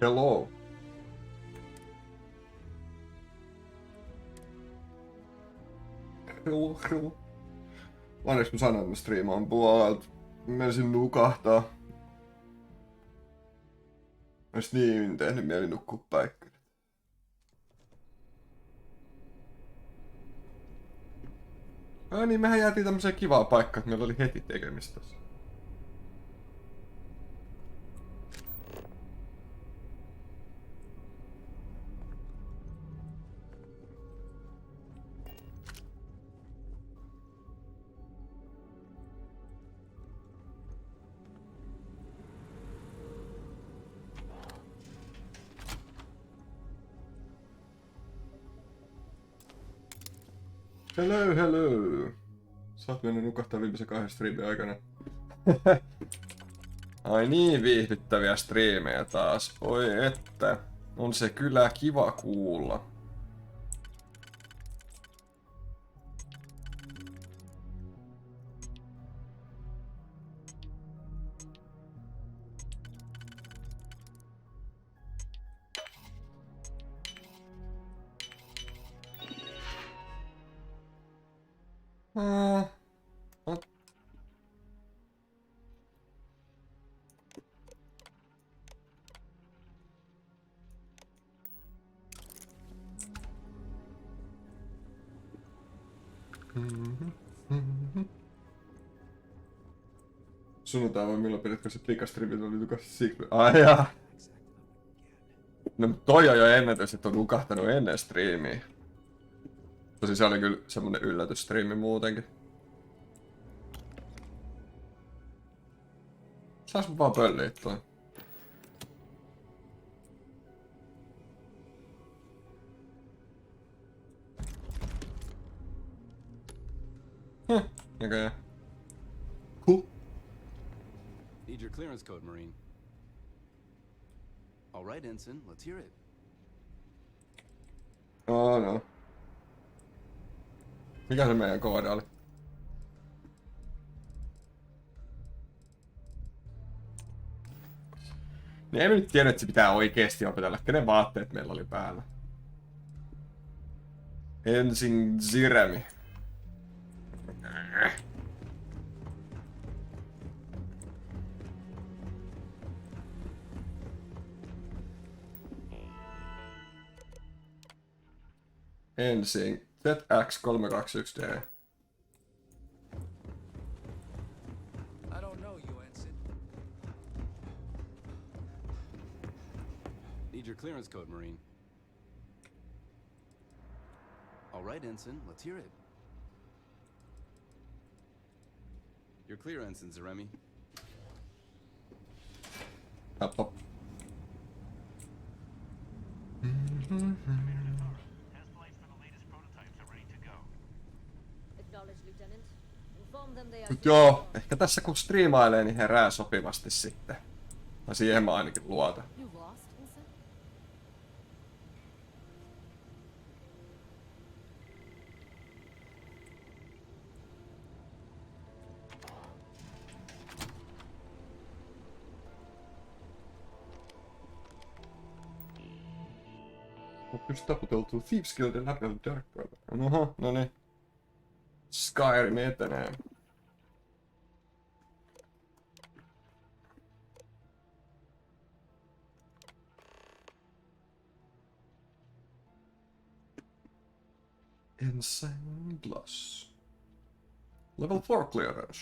Hello. Hello. Onneksi mä sanoin, että mä striimaan puolelta. Menisin nukahtaa. Ois niin tehnyt mieli nukkua päikkärit. Ai niin, mehän jäätiin tämmöiseen kivaan paikkaan, että meillä oli heti tekemistä. Hello. Sä oot mennyt nukahtaa viimeisen 2 striimin aikana. Ai niin, viihdyttäviä striimejä taas. Oi että. On se kyllä kiva kuulla. Sunnuntai vai milloin pidetkö se pikastriimit oli nukahti Secret? Ai jaa. No toi on jo ennätys, että on nukahtanut ennen striimiä. Tosi se oli kyllä semmonen yllätysstriimi muutenkin. Saas mä vaan pölliä toi. Näköjään. Cool. Need your clearance code, Marine. All right, Ensign, let's hear it. Oh no. Mikä se meidän koodi oli? Niin ei me nyt tiedä, että se pitää oikeesti opetella, kenen vaatteet meillä oli päällä. Ensin Ziremi. Ensin ZX321D. I don't know you, Ensign. Need your clearance code, Marine. All right, Ensign, let's hear it. You're clear, Ensign Zeremi. Hop, hop. Mut joo, ehkä tässä kun striimailee, niin herää sopivasti sitten. Tai siihen mä ainakin luotan. Mut just taputeltuu Thieves Guildin läpi Dark Brother. Oho, noniin. Skyrim etenee. Insane Plus. Level 4 clearance.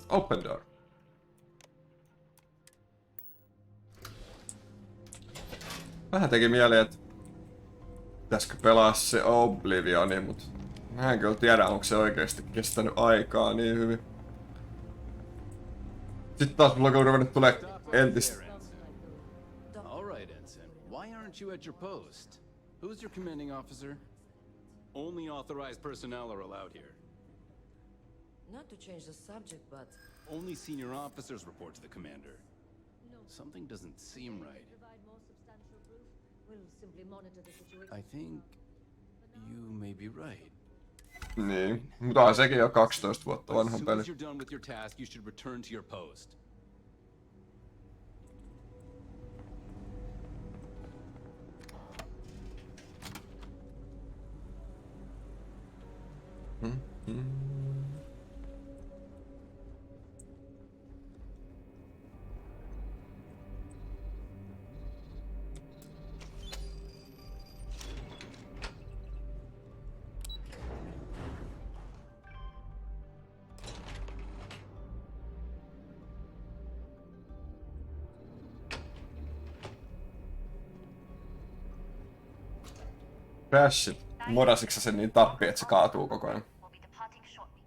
Open door. Vähän teki mieli, että pitäisikö pelaa se Oblivioni, mut mä en kyllä tiedä, onko se oikeesti kestänyt aikaa niin hyvin. Sitten taas mulla on ruvennut tulee entistä. All right, Ensign. Why aren't aren't you at your post? Who's your commanding officer? Only authorized personnel are allowed here. Not to change the subject, but Only senior officers report to the commander. Something doesn't seem right. provide more substantial proof. We'll simply monitor the situation. I think you may be right. Niin, mutta on sekin jo 12 vuotta But as vanha soon peli. as you're done with your task, you should return to your post. Crashit. Modasitko sä sen niin tappi, että se kaatuu koko ajan? Will be departing shortly.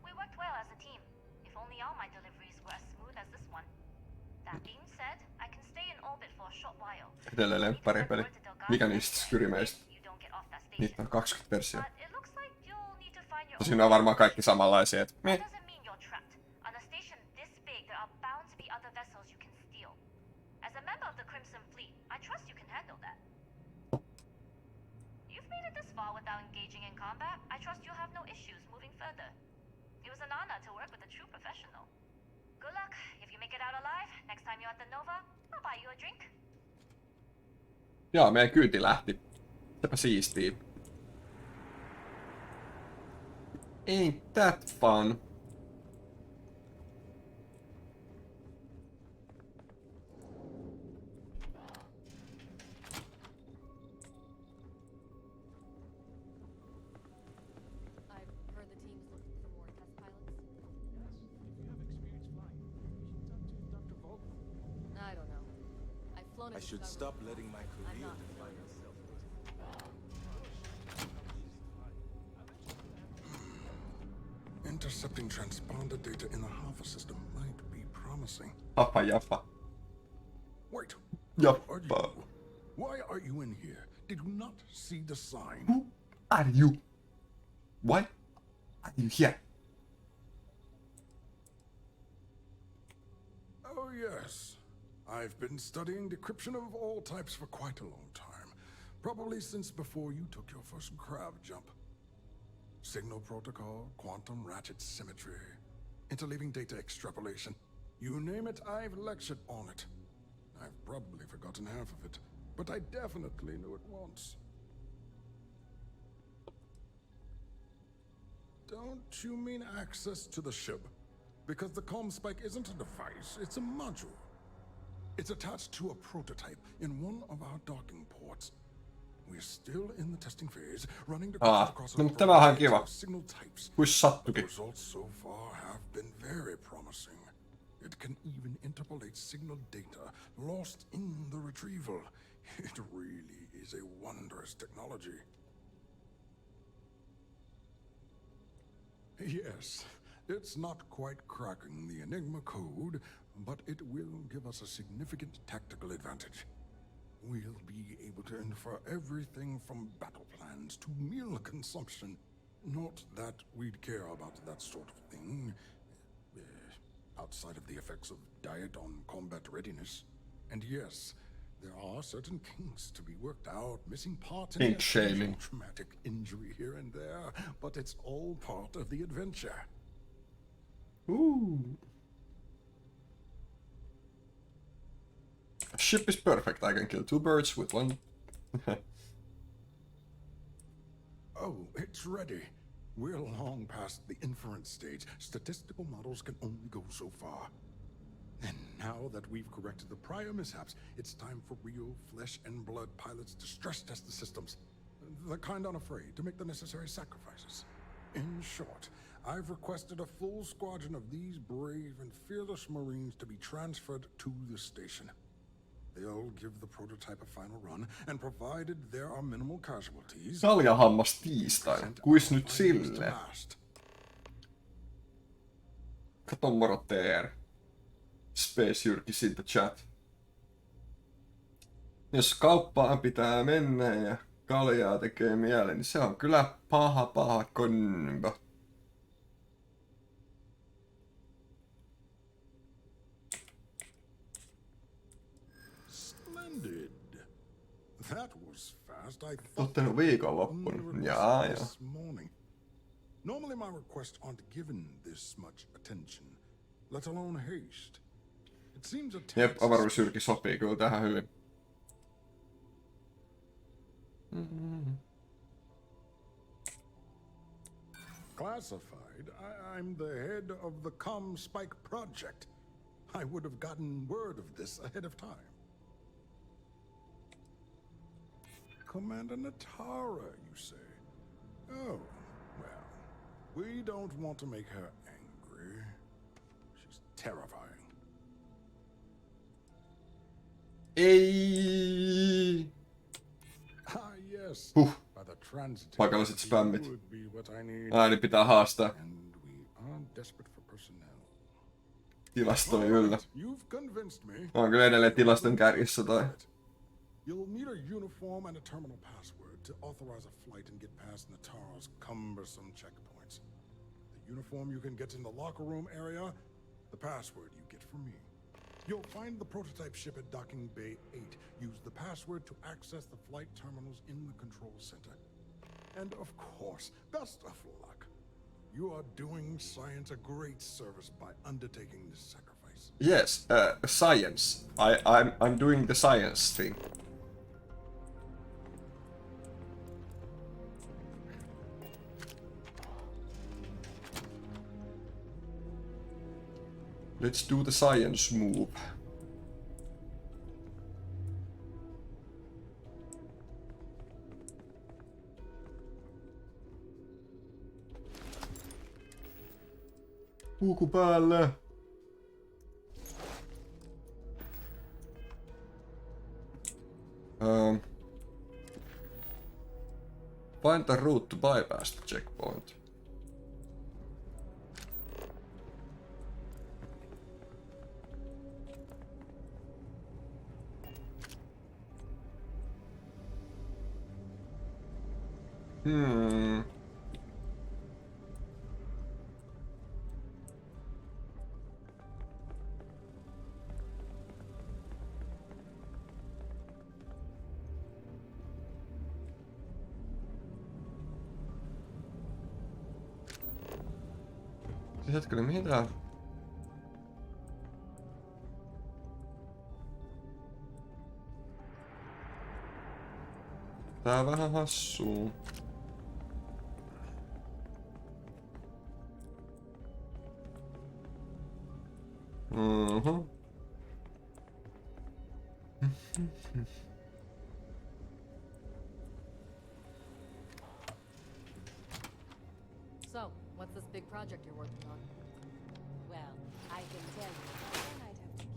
We worked well as a team. If only all my deliveries were as smooth as this one. That being said, I can stay in orbit for a short while. Edelleen lempparipeli. Mikä niistä Skyrimeistä? You don't get off that station. Niitä on 20 versiota. But it looks like you'll need to find your Tosin on varmaan kaikki samanlaisia, et That meh. doesn't mean you're trapped. On a station this big, there are bound to be other vessels you can steal. As a member of the Crimson Fleet, I trust you can handle that. You've made it this far without engaging in combat. I trust you'll have no issues moving further. It was an honor to work with a true professional. Good luck. If you make it out alive, next time you're at the Nova, I'll buy you a drink. Jaa, meidän kyyti lähti. Sepä siistii. Ain't that fun? I've heard the team's looking for more test pilots. I don't know. I've flown I as a should Discovery. stop letting my I'm career not. define itself. Intercepting transponder data in the Hava system might be promising. Happa jappa. Wait, Jappa. why are you in here? Did you not see the sign? Who are you? Why are you here? Oh, yes. I've been studying decryption of all types for quite a long time. Probably since before you took your first crab jump. Signal protocol, quantum ratchet symmetry, interleaving data extrapolation. You name it, I've lectured on it. I've probably forgotten half of it, but I definitely knew it once. Don't you mean access to the ship? Because the comm spike isn't a device, it's a module. It's attached to a prototype in one of our docking ports. We're still in the testing phase, running the across no, a mutta tämä on ihan variety kiva. of signal types. Kuis The sattukin? results so far have been very promising. It can even interpolate signal data lost in the retrieval. It really is a wondrous technology. Yes, it's not quite cracking the Enigma code, but it will give us a significant tactical advantage. We'll be able to infer everything from battle plans to meal consumption. Not that we'd care about that sort of thing, outside of the effects of diet on combat readiness. And yes, there are certain kinks to be worked out, missing parts and Kink shaming. traumatic injury here and there, but it's all part of the adventure. Ooh. A ship is perfect. I can kill two birds with one. Oh, it's ready. We're long past the inference stage. Statistical models can only go so far. And now that we've corrected the prior mishaps, it's time for real flesh and blood pilots to stress test the systems. The kind unafraid to make the necessary sacrifices. In short, I've requested a full squadron of these brave and fearless Marines to be transferred to the station. They'll give the prototype a final run, and provided there are minimal casualties... Kaljahammas tiistaina. Kuis nyt sille? Kato moro TR. Space Jyrkis in the chat. Jos kauppaan pitää mennä ja kaljaa tekee mieli, niin se on kyllä paha kombo. Splendid. That was fast. I thought Ottanut viikonloppun. Jaa. this morning. Normally my requests aren't given this much attention, let alone haste. It seems a Jep, avaruusjyrki sopii kyllä tähän hyvin. Classified. I'm the head of the Spike project. I would have gotten word of this ahead of time. Commander Natara, you say? Oh, well, we don't want to make her angry. She's terrifying. Ei. Ah, yes. By the transit. Paikalliset spämmit. Would be what I need. Ai niin pitää haastaa. And we are desperate for personnel. Tilastoi yllä. You've convinced me. On kyllä edelleen tilaston kärjissä tai. You'll need a uniform and a terminal password to authorize a flight and get past Natara's cumbersome checkpoints. The uniform you can get in the locker room area, the password you get from me. You'll find the prototype ship at Docking Bay 8. Use the password to access the flight terminals in the control center. And of course, best of luck. You are doing science a great service by undertaking this sacrifice. Yes, science. I'm doing the science thing. Let's do the science move. Puku päälle. Find the route to bypass the checkpoint. Hetkinen, mihin tää? Tää on vähän hassuu. So, what's this big project you're working on? Well, I can tell you, but then I'd have to kill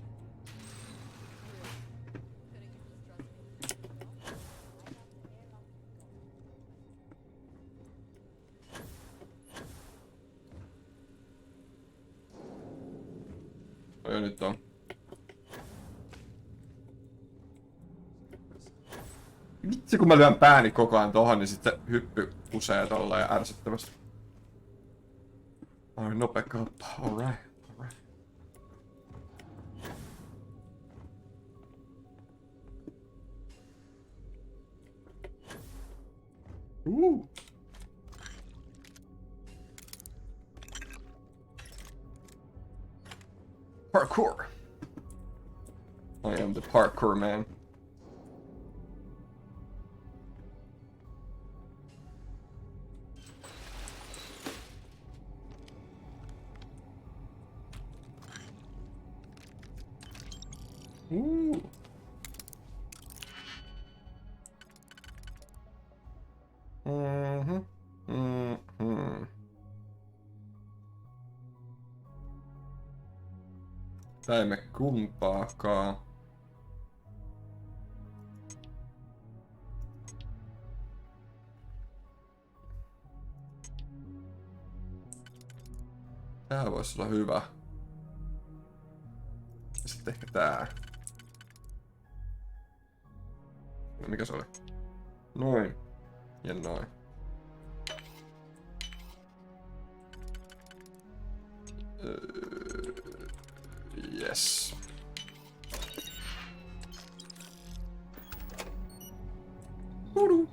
Oi, nyt on. Vitsi kun mä lyön pääni koko ajan tohon, niin sitten hyppy kusee tolleen ärsyttävästi. Ai nopea kauppa, alright. Parkour. I am the parkour man. Ooh. Tää ei mene kumpaakaan. Tää voisi olla hyvä. sitten ehkä tää. No, mikä se oli? Noin. Ja noin. Yes. Hudu.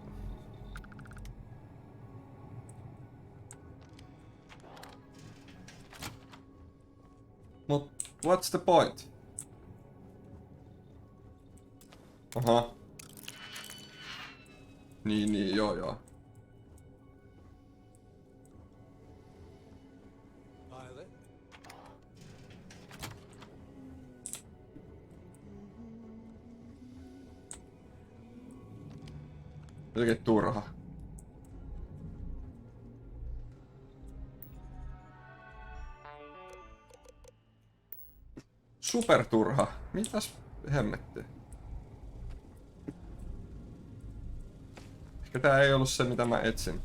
Mut what's the point? Aha. Niin, joo. Pilot. Jotenkin turha. Superturha. Mitäs hemmettiä? Ehkä tää ei ollut se mitä mä etsin.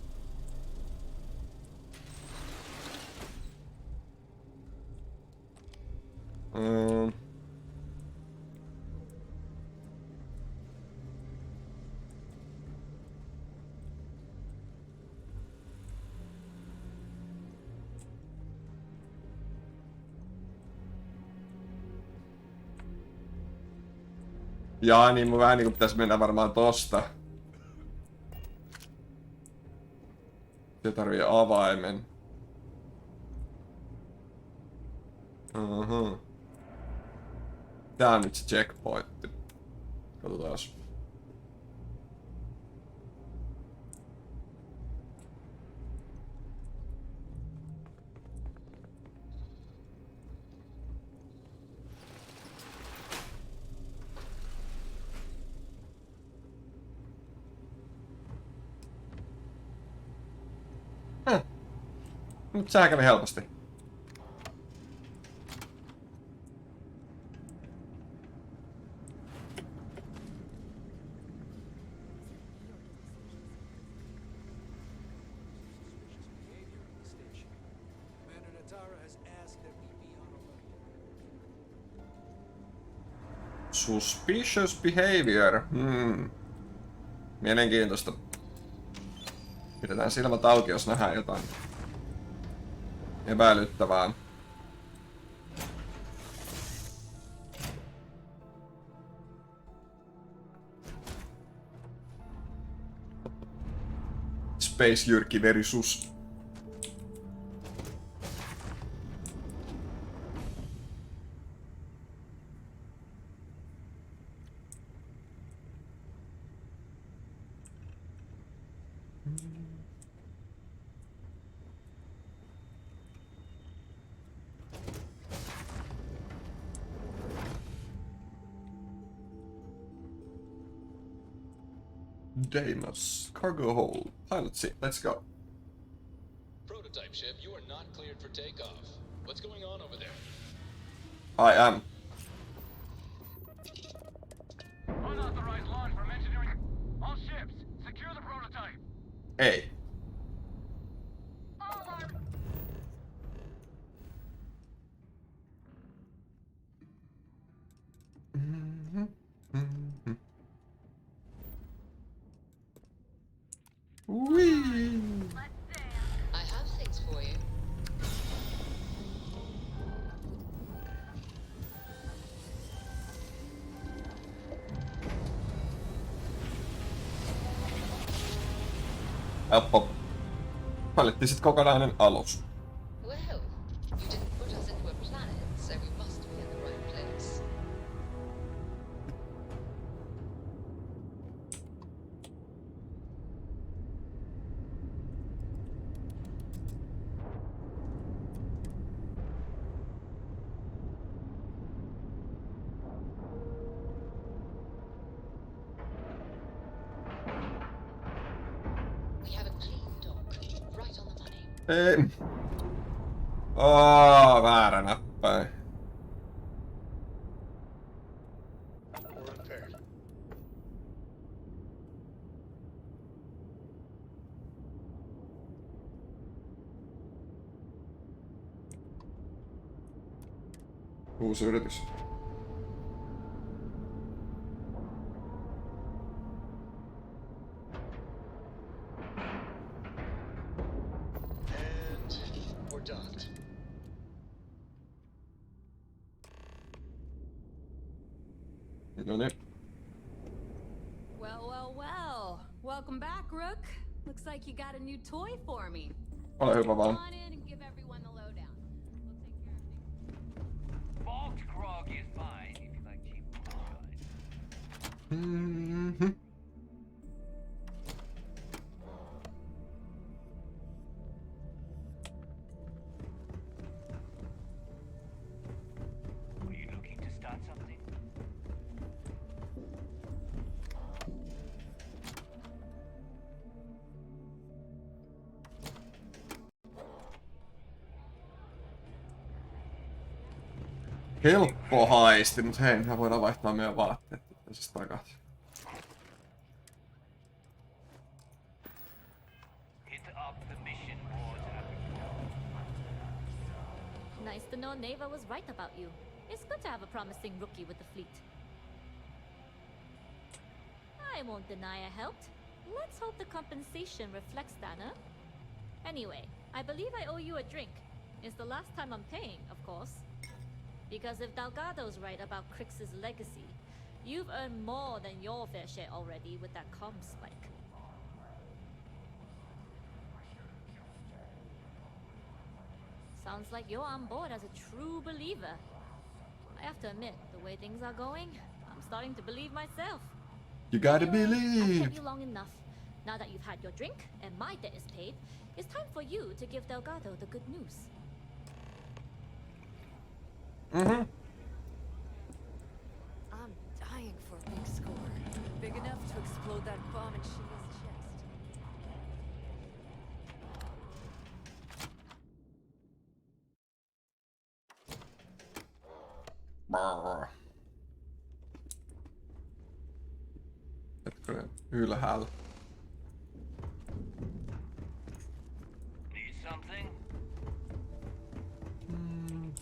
Jaa, niin mun vähän niinku pitäis mennä varmaan tosta. Se tarvii avaimen. Tää on nyt se checkpointti. Katsotaas. Nyt sehän kävi helposti. Suspicious behavior. Mielenkiintoista. Pidetään silmät auki, jos nähdään jotain epäilyttävää. Space Jyrki versus. Deimos, cargo hold, pilot seat, let's go. Prototype ship, you are not cleared for takeoff. What's going on over there? I am. Unauthorized launch from engineering. All ships, secure the prototype. Ei. I have things for you. Helppo. Valittiin sit kokonainen alus. Well, you didn't put us into a planet, so we must be in the right place. We have a clean dock, right on the money. Ei. Väärä näppäin. We're impaired. Uusi yritys. duct. No niin. Well. Welcome back, Rook. Looks like you got a new toy for me. Ole hyvä Come vaan. on in and give everyone the lowdown. We'll take care of things. Malt grog is fine if you like cheap moonshine. Mhm. Were you looking to start something? Helppo haisti, mut hei, me voidaan vaihtaa meidän vaatteet siis takaisin. Hit up the mission board app. Nice to know Neva was right about you. It's good to have a promising rookie with the fleet. I won't deny I helped. Let's hope the compensation reflects that, huh? Anyway, I believe I owe you a drink. It's the last time I'm paying, of course. Because if Delgado's right about Crix's legacy, you've earned more than your fair share already with that comm spike. Sounds like you're on board as a true believer. I have to admit, the way things are going, I'm starting to believe myself. You gotta Anyway, I've believe! kept you long enough. Now that you've had your drink and my debt is paid, it's time for you to give Delgado the good news. Mhm. I'm dying for a big score. Big enough to explode that bomb in Shiva's chest. Brrr. Hetkinen, ylhäällä. Need something?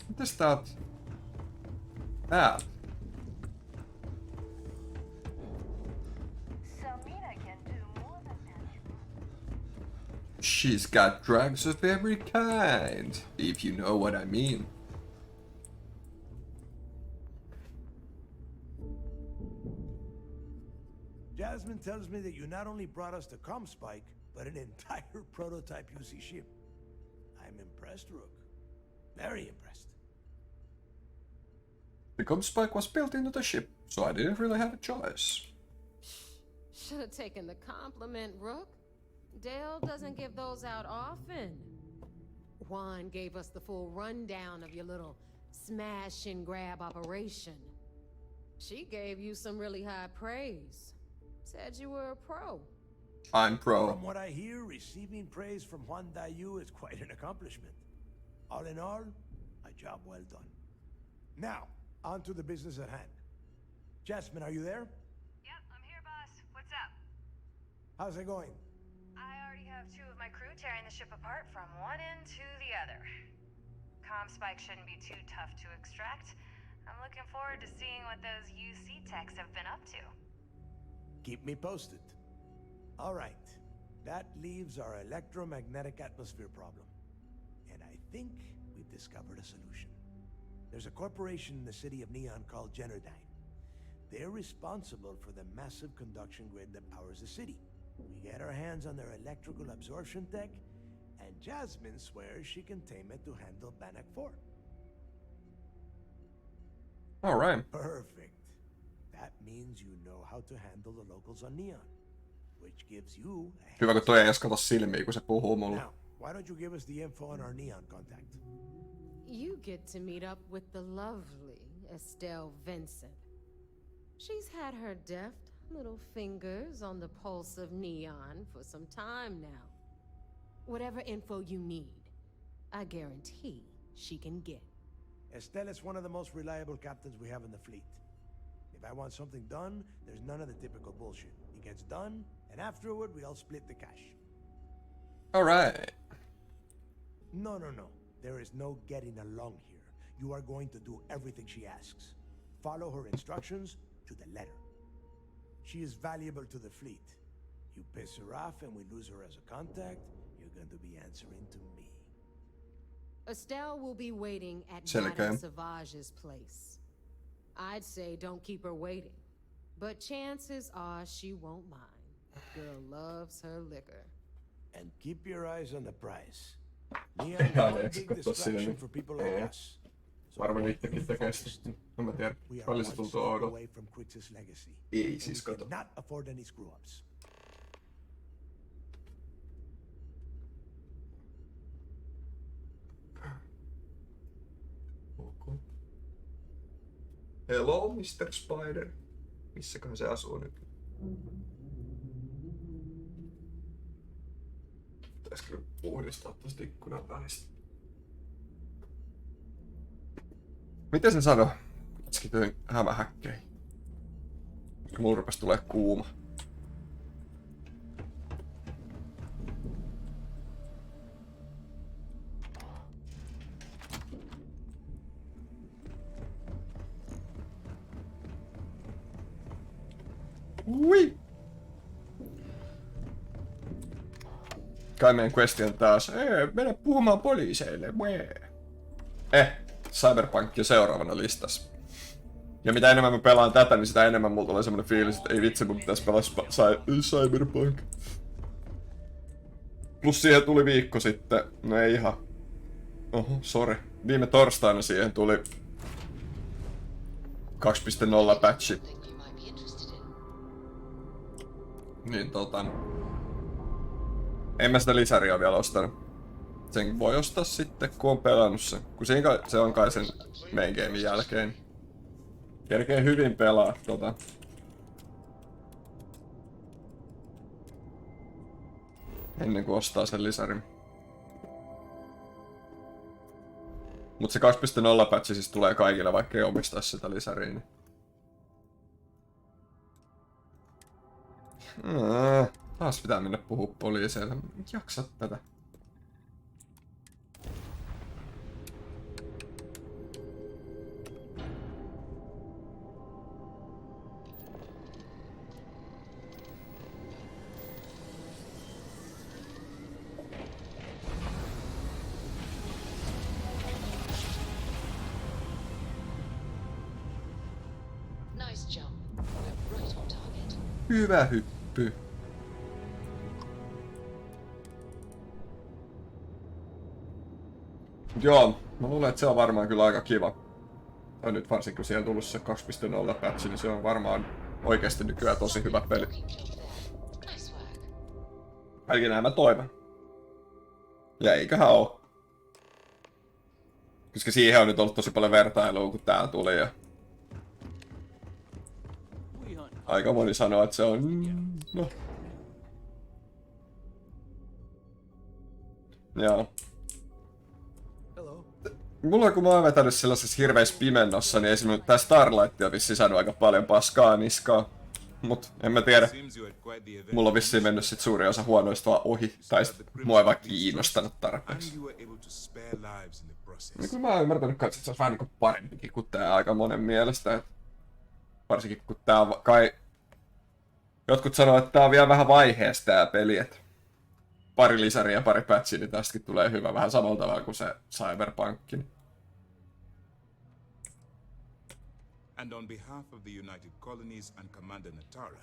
Mitäs täältä? Täältä. Selmina can do more than that. She's got drugs of every kind, if you know what I mean. Jasmine tells me that you not only brought us the comm spike, but an entire prototype UC ship. I'm impressed, Rook. Very impressed. The comm spike was built into the ship, so I didn't really have a choice. Should have taken the compliment, Rook. Dale doesn't give those out often. Juan gave us the full rundown of your little smash and grab operation. She gave you some really high praise. Said you were a pro. I'm pro. From what I hear, receiving praise from Juan Dayu is quite an accomplishment. All in all, a job well done. Now, on to the business at hand. Jasmine, are you there? Yep, I'm here, boss. What's up? How's it going? I already have two of my crew tearing the ship apart from one end to the other. Comm spike shouldn't be too tough to extract. I'm looking forward to seeing what those UC techs have been up to. Keep me posted. All right. That leaves our electromagnetic atmosphere problem. And I think we've discovered a solution. There's a corporation in the city of Neon called Generdyne. They're responsible for the massive conduction grid that powers the city. We get our hands on their electrical absorption tech, and Jasmine swears she can tame it to handle Bannock 4. Alright. Perfect. That means you know how to handle the locals on Neon, which gives you a Hyvä, kun toi ei edes kato silmiä, kun se puhuu mulle. Now, why don't you give us the info on our Neon contact? You get to meet up with the lovely Estelle Vincent. She's had her deft little fingers on the pulse of Neon for some time now. Whatever info you need, I guarantee she can get. Estelle is one of the most reliable captains we have in the fleet. If I want something done, there's none of the typical bullshit. It gets done, and afterward we all split the cash. Alright. No. There is no getting along here. You are going to do everything she asks. Follow her instructions to the letter. She is valuable to the fleet. You piss her off and we lose her as a contact, you're going to be answering to me. Estelle will be waiting at Selkeä. Madame Savage's place. I'd say don't keep her waiting, but chances are she won't mind. Girl loves her liquor. And keep your eyes on the prize. Neon's one big distraction for people like us. So Varmaan avoid itsekin any tekee focus. sitä. En mä tiedä. We are Paljon se one tuntuu step oudolta. away from Quix's legacy. Ei And siis we kato. cannot afford any screw-ups. Okay. Hello, Mr. Spider. Missäköhän se asuu nyt? Pitäisikö puhdistaa tosta ikkunan välistä? Miten se sanoo? Keskityin hämähäkkeihin. Koska mulla rupes tulee kuuma. Ui! Kai meidän question taas. Mennä puhumaan poliiseille. Cyberpunk on seuraavana listassa. Ja mitä enemmän mä pelaan tätä, niin sitä enemmän mulla tulee semmonen fiilis, että ei vitsi, mun pitäis pelaa Cyberpunk. Plus siihen tuli viikko sitten. No ei ihan. Oho, sori. Viime torstaina siihen tuli 2.0 patchi. Niin en mä sitä lisäriä vielä ostanut. Sen voi ostaa sitten, kun on pelannut sen. Kun se on kai sen main gamein jälkeen. Kerkee hyvin pelaa ennen kuin ostaa sen lisärin. Mut se 2.0 patchi siis tulee kaikille, vaikka ei omistaa sitä lisäriä. Taas pitää mennä puhua poliiseille. Jaksa tätä. Nice jump. We're right on target. Hyvä hyppy. Joo, mä luulen, että se on varmaan kyllä aika kiva. Tai nyt varsinkin kun siellä on tullut se 2.0 patch, niin se on varmaan oikeasti nykyään tosi hyvä peli. Ainakin näin mä toivon. Ja eiköhän oo. Koska siihen on nyt ollut tosi paljon vertailua, kun tää tuli. Ja aika moni sanoo, että se on... No. Joo. Mulla kun mä oon vetänyt sellaisessa hirveässä pimennossa, niin esimerkiksi tää Starlight on vissiin saanut aika paljon paskaa niskaa. Mut en mä tiedä. Mulla on vissiin mennyt sit suuri osa huonoista vaan ohi. Tai sit mua ei vaan kiinnostanut tarpeeksi. Niin kyllä mä oon ymmärtänyt, että se on vähän niinku parempikin kuin tää aika monen mielestä. Et varsinkin kun tää on kai... Jotkut sanoo, että tää on vielä vähän vaiheessa tää peli, et pari lisäriä ja pari patchia, niin tästäkin tulee hyvä vähän samalla tavalla kuin se Cyberpunk. And on behalf of the United Colonies and Commander Natara,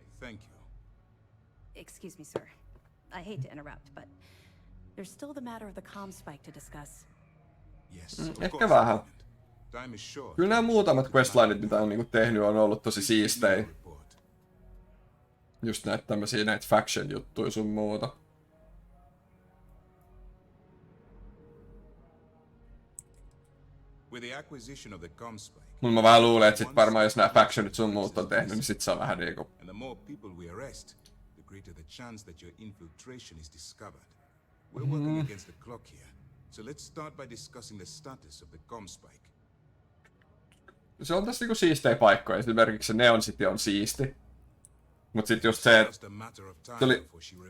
I thank you. Excuse me, sir. I hate to interrupt, but there's still the matter of the comm spike to discuss. Yes, of Ehkä course, vähän. Lieutenant. Time is short. Kyllä nämä muutamat questlineit, mitä on niinku tehnyt, on ollut tosi siistejä. Just näitä tämmösiä näitä faction-juttuja sun muuta. With the acquisition of the comm spike, Mut mä vähän luulen, että sit varmaan jos nää factionit sun muut on tehnyt, niin sit se on vähän niinku... and the more people we arrest, the greater the chance that your infiltration is discovered. We're working against the clock here, so let's start by discussing the status of the comm spike. Se on tässä niinku siistejä paikkoja, esimerkiksi se Neon City on siisti. Mut sit just se, että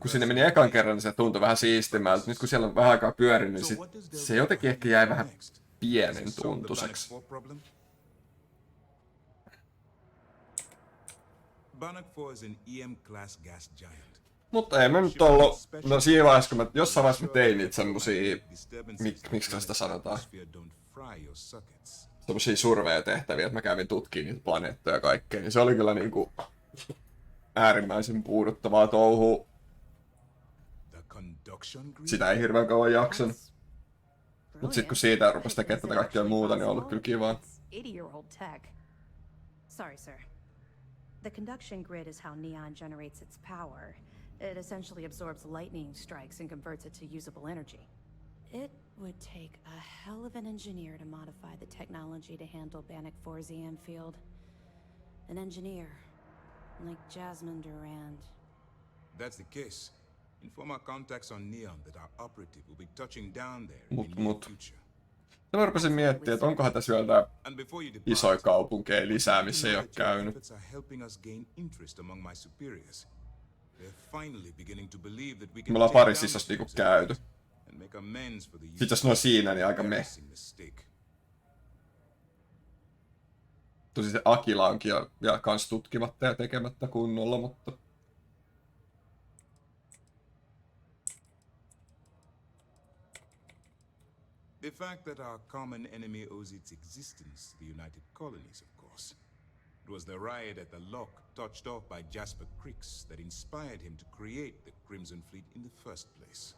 kun sinne meni ekan kerran, niin se tuntui vähän siistimältä. Nyt kun siellä on vähän aikaa pyörinyt, niin sit se jotenkin ehkä jäi vähän pienen tuntuiseksi. Bannock 4 is an EM-class gas giant. Mutta ei me nyt ollu... No siinä vaiheessa, kun mä jossain vaiheessa mä tein niitä semmosia... Miksi sitä sanotaan? Semmosia surveja-tehtäviä, että mä kävin tutkimaan niitä planeettoja ja kaikkea, niin se oli kyllä niinku... äärimmäisen puuduttavaa touhua. Sitä ei hirveän kauan jaksanut. Mut sit kun siitä rupesi tekemään tätä kaikkea muuta, niin on ollut kyllä kivaa. 80-year-old tech. Sorry, sir. The conduction grid is how Neon generates its power. It essentially absorbs lightning strikes and converts it to usable energy. It would take a hell of an engineer to modify the technology to handle Bannock 4's EM field. An engineer, like Jasmine Durand. That's the case. Inform our contacts on Neon that our operative will be touching down there in the near future. Mä rupesin miettimään, että onkohan tässä vielä isoja kaupunkeja lisää, missä ei ole käynyt. Me ollaan Pariisissa niinku käyty. Sitten jos ne on siinä, niin aika me. Tosi se Akila onkin vielä kans tutkimatta ja tekemättä kunnolla, mutta... The fact that our common enemy owes its existence to the United Colonies, of course. It was the riot at the Lock, touched off by Jasper Cricks, that inspired him to create the Crimson Fleet in the first place.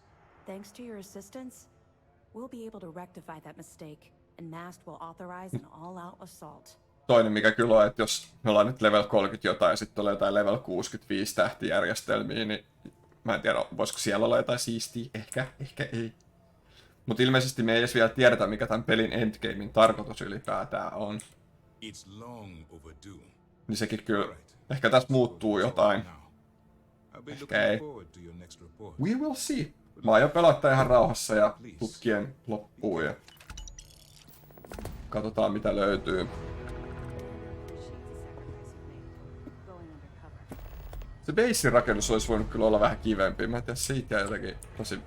Thanks to your assistance, we'll be able to rectify that mistake, and Mast will authorize an all-out assault. Toinen mikä kyllä on, että jos me ollaan nyt level 30 jotain ja sitten tulee jotain level 65 tähtijärjestelmiä, niin mä en tiedä, voisiko siellä olla jotain siistiä, ehkä ei. Mutta ilmeisesti me ei edes vielä tiedetä, mikä tämän pelin endgamein tarkoitus ylipäätään on. Niin sekin kyllä, ehkä tässä muuttuu jotain. Ehkä ei. We will see. Mä aion pelata ihan rauhassa ja tutkien loppuun ja katsotaan mitä löytyy. Se basin rakennus olisi voinut kyllä olla vähän kivempi. Mä en tiedä, siitä jotenkin tosi...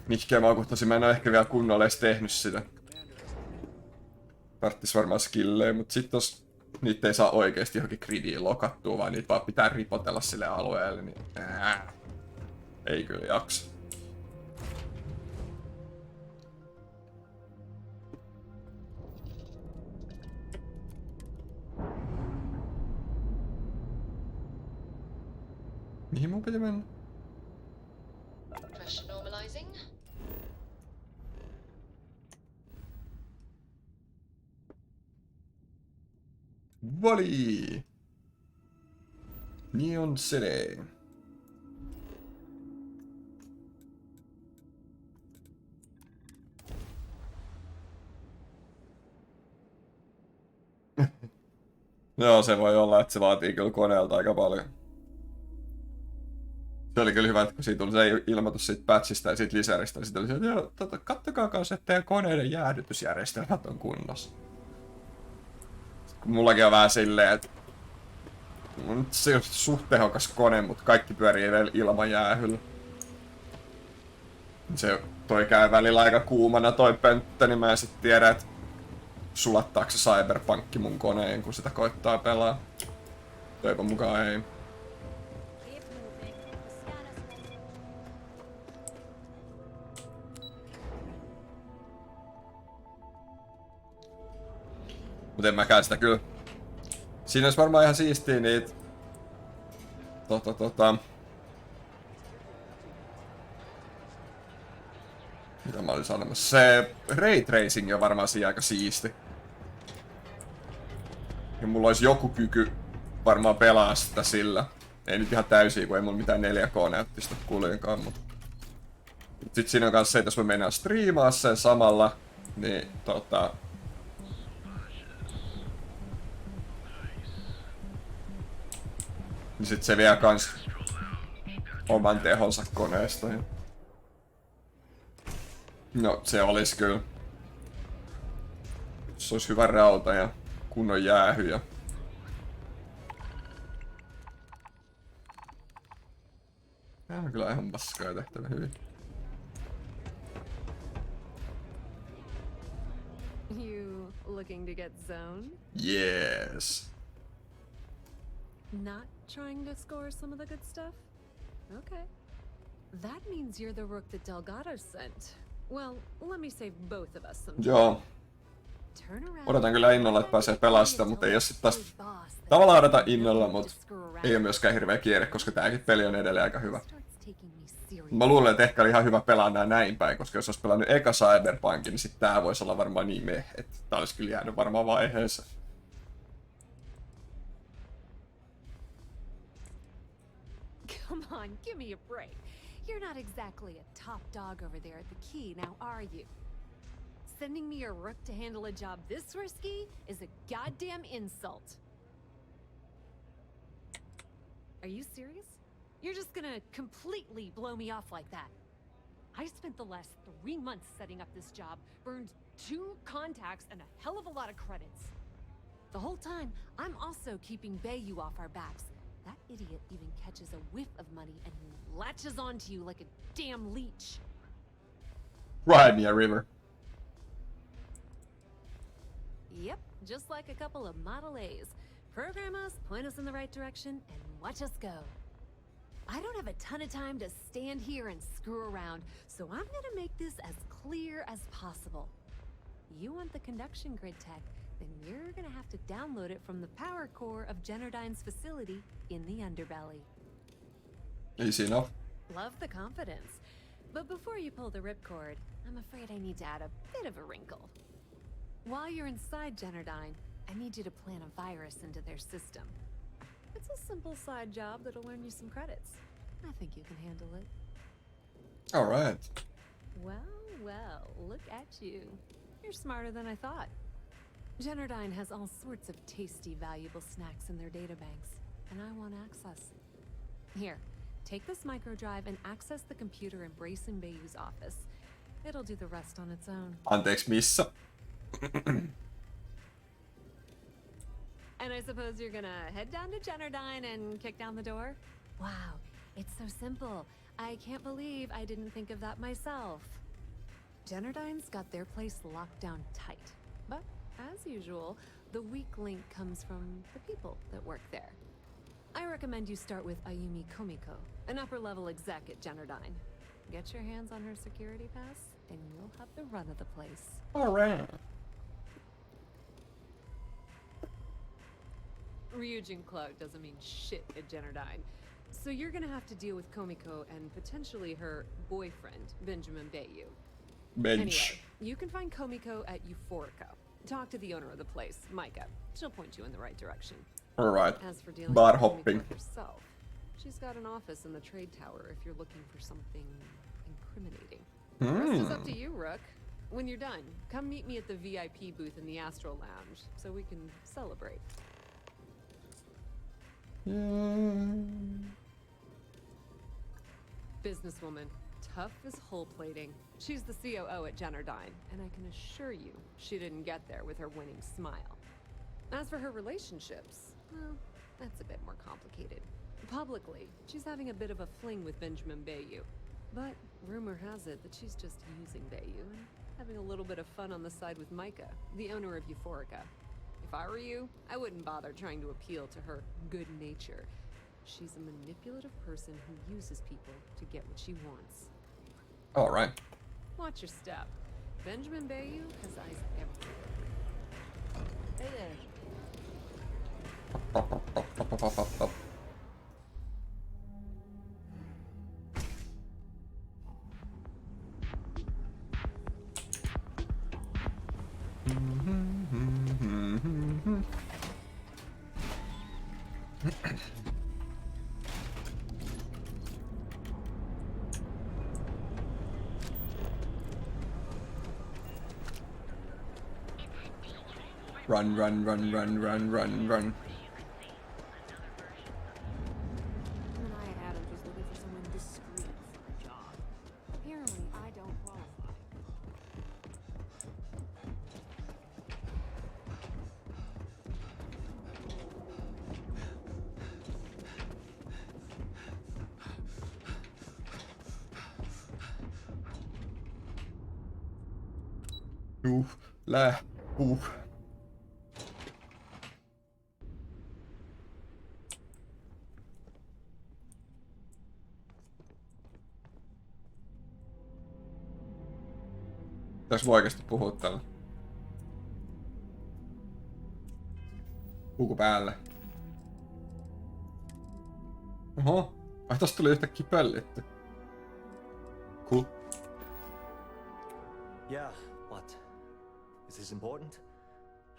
Mihkeä makuhtasi, mä en oo ehkä vielä kunnolla edes tehnyt sitä. Tarttis varmaan skillejä, mut sit jos niitä ei saa oikeesti johonkin gridiin lokattua, vaan niitä vaan pitää ripotella sille alueelle, niin ei kyllä jaksa. Mihin mun piti mennä? Pressure normalizing. Voli! Neon City. Joo, se voi olla, että se vaatii kyllä koneelta aika paljon. Se oli kyllä hyvä, että kun siitä tuli se ilmoitus siitä patchista ja siitä lisäristä, niin sitten oli se, että joo, kattokaa kanssa, että teidän koneiden jäähdytysjärjestelmät on kunnossa. Mullakin on vähän silleen, että se on suht tehokas kone, mutta kaikki pyörii vielä ilman jäähyllä. Se toi käy välillä aika kuumana toi pönttö, niin mä en sit tiedä, että sulattaako se cyberpankki mun koneen, kun sitä koittaa pelaa. Toivon mukaan ei. Mut en mäkään sitä kyllä. Siinä olisi varmaan ihan siistiä niitä... Mitä mä olin sanomassa? Se ray tracing on varmaan siinä aika siisti. Ja mulla olisi joku kyky varmaan pelaa sitä sillä. Ei nyt ihan täysiä, kun ei mulla mitään 4K-näyttistä kuitenkaan, mutta... Sitten siinä on kanssa se, että jos me mennään striimaa sen samalla, niin niin sit se vie kans oman tehonsa koneesta. No, se olis kyllä. Se olisi hyvä rauta ja kunnon jäähy. Tää on kyllä ihan paskaa tehtävä hyvin. You looking to get zoned? Yes. Not trying to score some of the good stuff? Okay. That means you're the rook that Delgado sent. Well, let me save both of us some time. Joo. Turn around. Odotan kyllä innolla, että pääsee pelastamaan, mutta ei oo sit taas... Tavallaan odota innolla, mutta ei oo myöskään hirveä kiire, koska tääkin peli on edelleen aika hyvä. Mä luulen, että ehkä oli ihan hyvä pelaa nää näin päin, koska jos olisi pelannut eka Cyberpunkin, niin sit tää voisi olla varmaan niin meh, että tää olisi kyllä jäänyt varmaan vaiheessa. Come on, give me a break. You're not exactly a top dog over there at the key, now are you? Sending me a rook to handle a job this risky is a goddamn insult. Are you serious? You're just gonna completely blow me off like that? I spent the last 3 months setting up this job, burned 2 contacts and a hell of a lot of credits. The whole time, I'm also keeping Bayou off our backs. That idiot even catches a whiff of money and latches onto you like a damn leech. Ride me a river. Yep, just like a couple of Model A's. Program us, point us in the right direction, and watch us go. I don't have a ton of time to stand here and screw around, so I'm gonna make this as clear as possible. You want the conduction grid tech, then you're gonna have to download it from the power core of Generdyne's facility in the underbelly. Easy enough. Love the confidence. But before you pull the ripcord, I'm afraid I need to add a bit of a wrinkle. While you're inside Generdyne, I need you to plant a virus into their system. It's a simple side job that'll earn you some credits. I think you can handle it. Alright. Well, look at you. You're smarter than I thought. Generdyne has all sorts of tasty, valuable snacks in their databanks, and I want access. Here, take this microdrive and access the computer in Brayson Bayou's office. It'll do the rest on its own. Anteeksi, missä? And I suppose you're gonna head down to Generdyne and kick down the door? Wow, it's so simple. I can't believe I didn't think of that myself. Generdyne's got their place locked down tight. But, as usual, the weak link comes from the people that work there. I recommend you start with Ayumi Komiko, an upper-level exec at Generdyne. Get your hands on her security pass, and you'll have the run of the place. Alright. Ryujin Cloak doesn't mean shit at Generdyne. So you're gonna have to deal with Komiko and potentially her boyfriend, Benjamin Bayou. Bench. Anyway, you can find Komiko at Euphorica. Talk to the owner of the place, Micah. She'll point you in the right direction. Alright. As for dealing Bar with hopping. Komiko herself, she's got an office in the trade tower if you're looking for something incriminating. The rest is up to you, Rook. When you're done, come meet me at the VIP booth in the Astro Lounge so we can celebrate. Businesswoman, tough as hull plating. She's the COO at Generdyne, and I can assure you she didn't get there with her winning smile. As for her relationships, well, that's a bit more complicated. Publicly, she's having a bit of a fling with Benjamin Bayou, but rumor has it that she's just using Bayou and having a little bit of fun on the side with Micah, the owner of Euphorica. If I were you, I wouldn't bother trying to appeal to her good nature. She's a manipulative person who uses people to get what she wants. Alright. Watch your step. Benjamin Bayou has eyes everywhere. Hey there. Run, run, run, run, run, run, run. Adams was looking for someone discreet for a job. Apparently, I don't qualify. Pitäis voi oikeesti puhua täällä. Puku päälle. Oho. Ai tosta tuli yhtäkkiä pöllitty. Cool. Yeah, what? Is this important?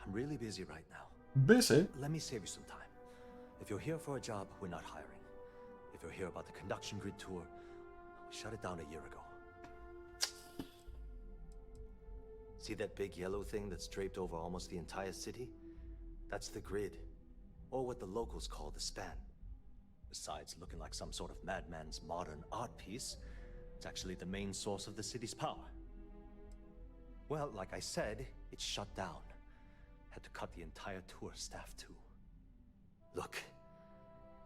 I'm really busy right now. Busy? Let me save you some time. If you're here for a job, we're not hiring. If you're here about the conduction grid tour, we shut it down a year ago. See that big yellow thing that's draped over almost the entire city? That's the grid, or what the locals call the span. Besides looking like some sort of madman's modern art piece, it's actually the main source of the city's power. Well, like I said, it's shut down. Had to cut the entire tour staff too. Look,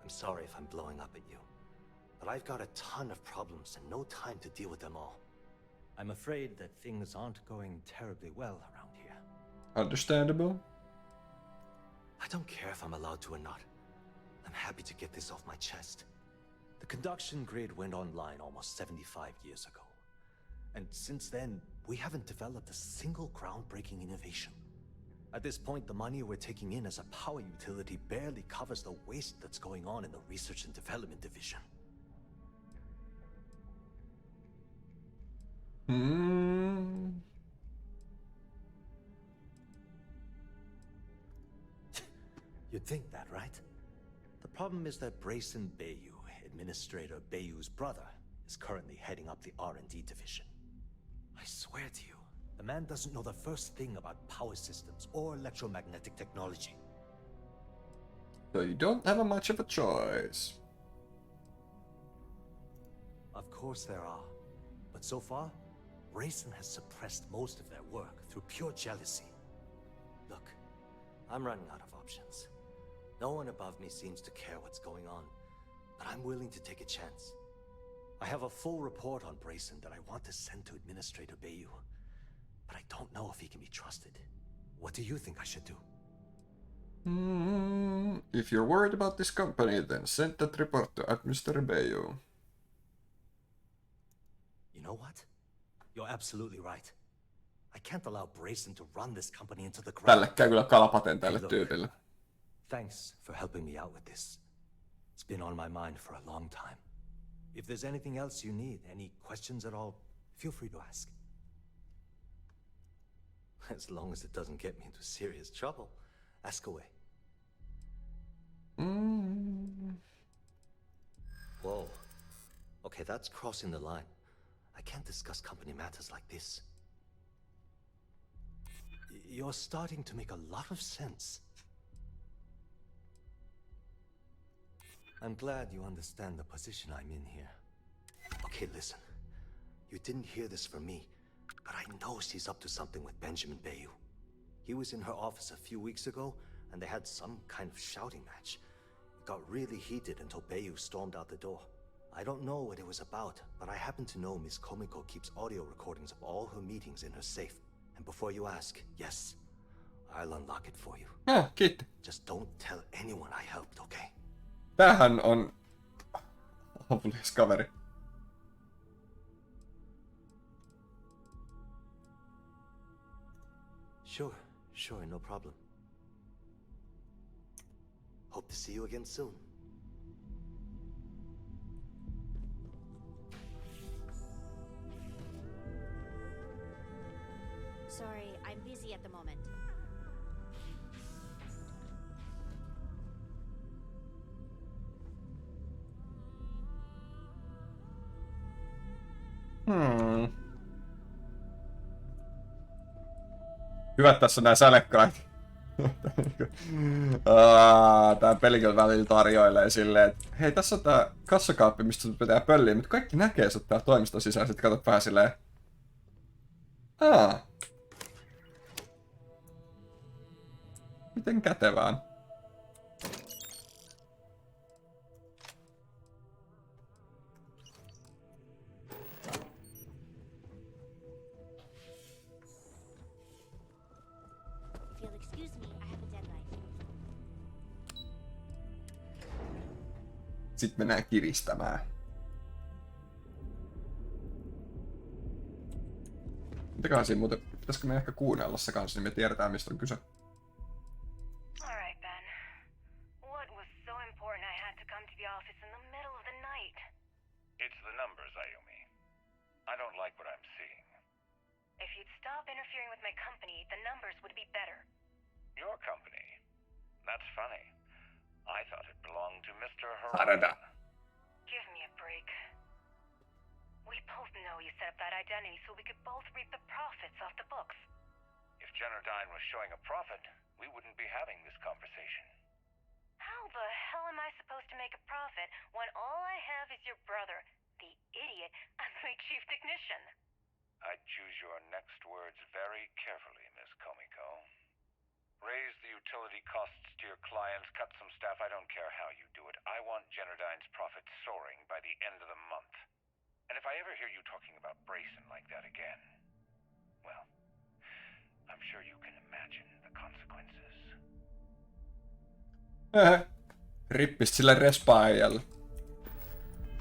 I'm sorry if I'm blowing up at you, but I've got a ton of problems and no time to deal with them all. I'm afraid that things aren't going terribly well around here. Understandable. I don't care if I'm allowed to or not. I'm happy to get this off my chest. The conduction grid went online almost 75 years ago. And since then, we haven't developed a single groundbreaking innovation. At this point, the money we're taking in as a power utility barely covers the waste that's going on in the research and development division. You'd think that, right? The problem is that Brayson Bayou, Administrator Bayou's brother, is currently heading up the R&D division. I swear to you, the man doesn't know the first thing about power systems or electromagnetic technology. So you don't have much of a choice. Of course there are. But so far, Brayson has suppressed most of their work through pure jealousy. Look, I'm running out of options. No one above me seems to care what's going on, but I'm willing to take a chance. I have a full report on Brayson that I want to send to Administrator Bayou, but I don't know if he can be trusted. What do you think I should do? If you're worried about this company, then send that report to Administrator Bayou. You know what? You're absolutely right. I can't allow Brayson to run this company into the ground. Tälle käy kyllä kalapaten tälle tyypille. Thanks for helping me out with this. It's been on my mind for a long time. If there's anything else you need, any questions at all, feel free to ask. As long as it doesn't get me into serious trouble, ask away. Whoa. Okay, that's crossing the line. I can't discuss company matters like this. You're starting to make a lot of sense. I'm glad you understand the position I'm in here. Okay, listen. You didn't hear this from me, but I know she's up to something with Benjamin Bayou. He was in her office a few weeks ago, and they had some kind of shouting match. It got really heated until Bayou stormed out the door. I don't know what it was about, but I happen to know Miss Komiko keeps audio recordings of all her meetings in her safe. And before you ask, yes, I'll unlock it for you. Kiitti. Just don't tell anyone I helped, okay? Tämähän on avulias kaveri. Sure, no problem. Hope to see you again soon. Sorry, I'm busy at the moment. Hyvät tässä on nää sälekkaat. Tää peli kyllä välillä tarjoilee silleen, että hei, tässä on tää kassakaappi, mistä sut pitää pölliä, mutta kaikki näkee sut täällä toimiston sisällä, sit katsot vähän silleen. Miten kätevää. Sitten mennään kiristämään. Mitäköhän siinä muuten, pitäisikö me ehkä kuunnella se kanssa, niin me tiedetään mistä on kyse. All right, Ben. What was so important I had to come to the office in the middle of the night? It's the numbers, Ayumi. I don't like what I'm seeing. If you'd stop interfering with my company, the numbers would be better. Your company? That's funny. I thought it belonged to Mr. Harada. Harada. Give me a break. We both know you set up that identity so we could both reap the profits off the books. If Generdyne was showing a profit, we wouldn't be having this conversation. How the hell am I supposed to make a profit when all I have is your brother, the idiot, as my chief technician? I'd choose your next words very carefully, Miss Komiko. Raise the utility costs to your clients, cut some staff, I don't care how you do it. I want Generdyne's profits soaring by the end of the month. And if I ever hear you talking about Brayson like that again, well, I'm sure you can imagine the consequences. Rippis sille respaajalle.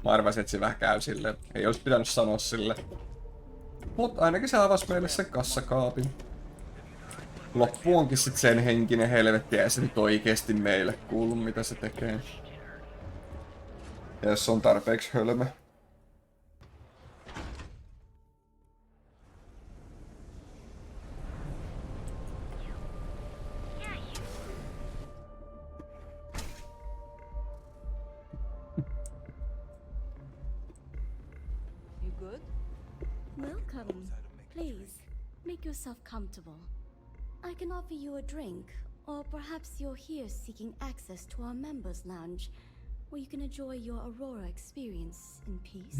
Mä arvasin, että se vähän käy silleen. Ei olisi pitänyt sanoa sille. Mut ainakin se avasi meille sen kassakaapin. Loppu onkin sit sen henkinen helvetti, ja se nyt oikeesti meille kuulu, mitä se tekee. Ja jos on tarpeeksi hölmö. You good? Welcome. Please, make yourself comfortable. I can offer you a drink, or perhaps you're here seeking access to our members' lounge, where you can enjoy your Aurora experience in peace.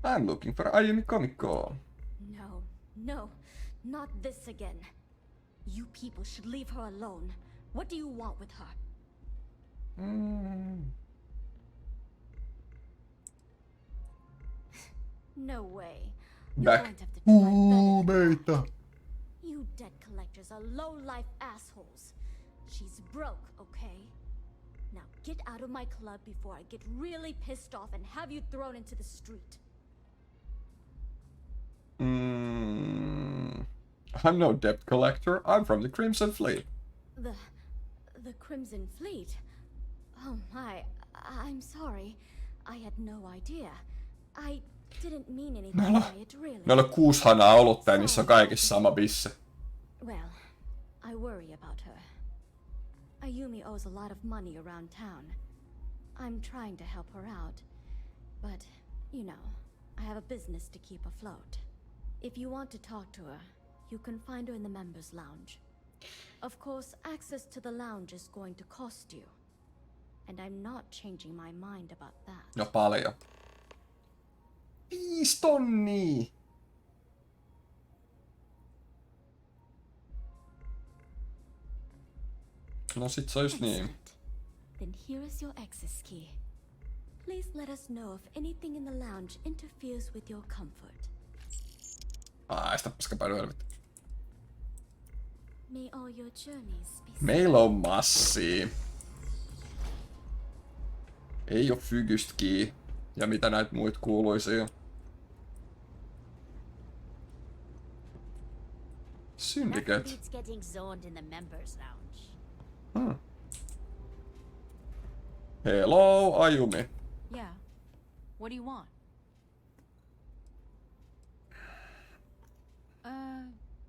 I'm looking for Ayumi Komiko. No, no, not this again. You people should leave her alone. What do you want with her? No way. You're going to have to try better. You debt collectors are low-life assholes. She's broke, okay? Now get out of my club before I get really pissed off and have you thrown into the street. I'm no debt collector. I'm from the Crimson Fleet. The Crimson Fleet? Oh my, I'm sorry. I had no idea. I didn't mean anything by it, really. Meillä on 6 hanaa olutta ja niissä on kaikissa sama bisse. Well, I worry about her. Ayumi owes a lot of money around town. I'm trying to help her out. But, you know, I have a business to keep afloat. If you want to talk to her, you can find her in the members' lounge. Of course, access to the lounge is going to cost you. And I'm not changing my mind about that. No paljon. 5 tonnia! No sit se just niin. Then here is your access key. Please let us know if anything in the lounge interferes with your comfort. Sitä paskapäivä helvetti. May all your journeys be Meillä on massia. Ei oo fygystkiä. Ja mitä näitä muita kuuluisia. Syndicate. It's getting zoned in the members lounge. Hello, Ayumi. Yeah. What do you want?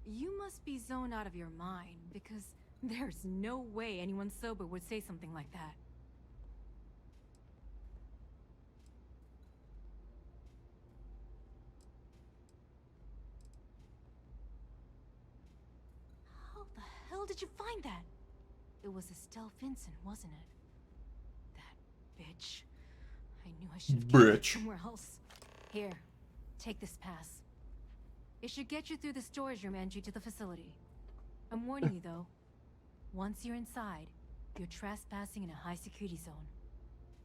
You must be zoned out of your mind, because there's no way anyone sober would say something like that. How the hell did you find that? It was Estelle Vincent, wasn't it? That bitch. I knew I should have kept it somewhere else. Here, take this pass. It should get you through the storage room entry to the facility. I'm warning you though. Once you're inside, you're trespassing in a high security zone.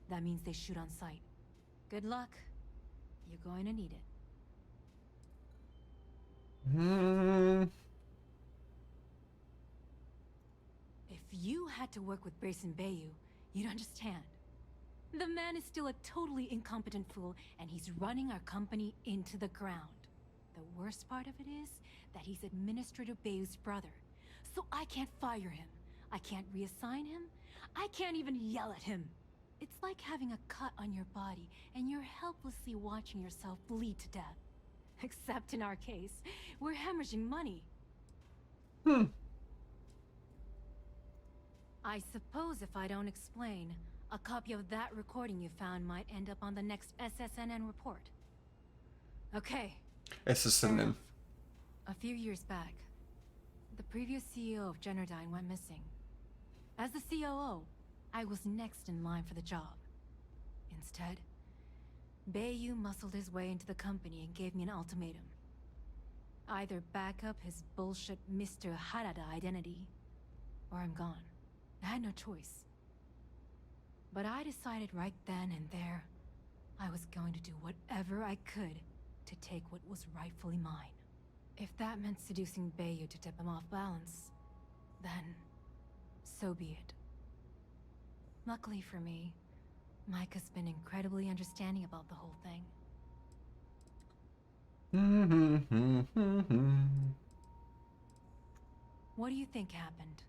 That means they shoot on sight. Good luck. You're going to need it. If you had to work with Brayson Bayou, you'd understand. The man is still a totally incompetent fool, and he's running our company into the ground. The worst part of it is that he's Administrator Bayu's brother. So I can't fire him. I can't reassign him. I can't even yell at him. It's like having a cut on your body and you're helplessly watching yourself bleed to death. Except in our case, we're hemorrhaging money. I suppose if I don't explain, a copy of that recording you found might end up on the next SSNN report. Okay. SSNN. A few years back, the previous CEO of Generdyne went missing. As the COO, I was next in line for the job. Instead, Bayu muscled his way into the company and gave me an ultimatum. Either back up his bullshit Mr. Harada identity, or I'm gone. I had no choice. But I decided right then and there, I was going to do whatever I could to take what was rightfully mine. If that meant seducing Bayu to tip him off balance, then so be it. Luckily for me, Mike has been incredibly understanding about the whole thing. What do you think happened?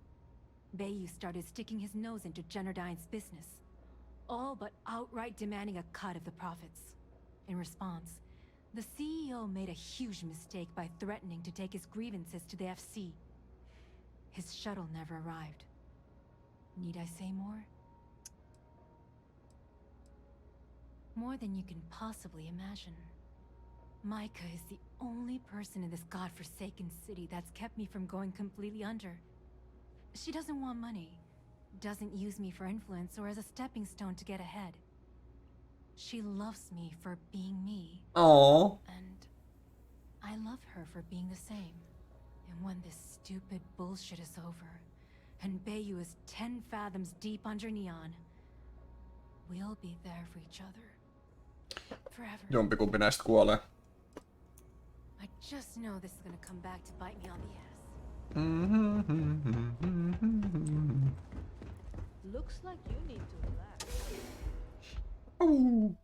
Bayu started sticking his nose into Generdyne's business, all but outright demanding a cut of the profits. In response, the CEO made a huge mistake by threatening to take his grievances to the FC. His shuttle never arrived. Need I say more? More than you can possibly imagine. Micah is the only person in this godforsaken city that's kept me from going completely under. She doesn't want money, doesn't use me for influence or as a stepping stone to get ahead. She loves me for being me. Aww. And I love her for being the same. And when this stupid bullshit is over, and Bayu is 10 fathoms deep under Neon, we'll be there for each other. Forever. Jompikumpi näistä kuolee. I just know this is gonna come back to bite me on the ass. Looks like you need to relax. Oh.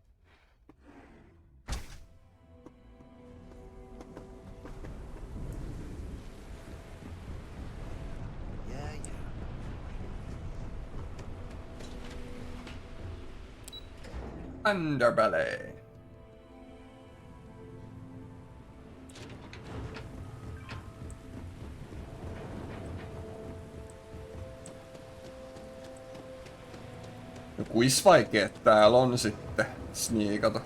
Underbelly. No kuis vaikeet täällä on sitten sniikata.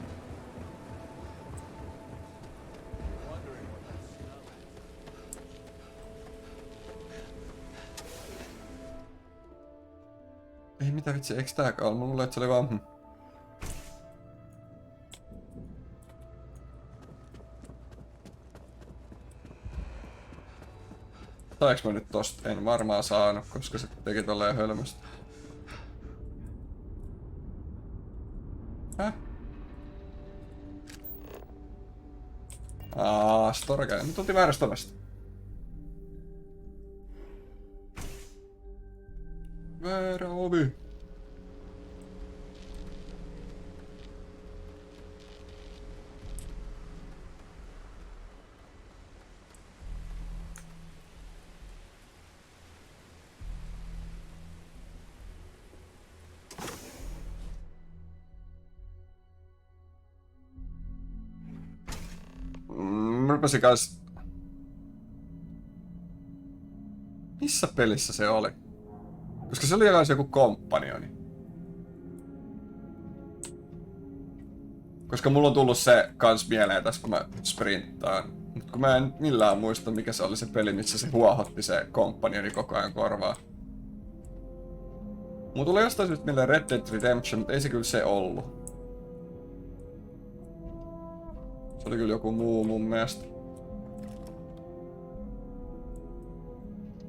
Ei mitä vitsi, eiks tääkään ole? Mä luulen, että se oli vaan... Saanko mä nyt tosta? En varmaan saanut, koska se teki tolleen hölmöstä. Häh? Storge. Nyt oltiin väärästä ovesta. Väärä ovi. Mä rupesin kans... Missä pelissä se oli? Koska se oli kans joku komppanioni. Koska mulla on tullut se kans mieleen tässä kun mä sprinttaan. Mut kun mä en millään muista mikä se oli se peli, missä se huohotti se komppanioni koko ajan korvaa. Mulla tuli jostain syystä mieleen Red Dead Redemption, mutta ei se kyllä se ollut. Se oli kyllä joku muu mun mielestä.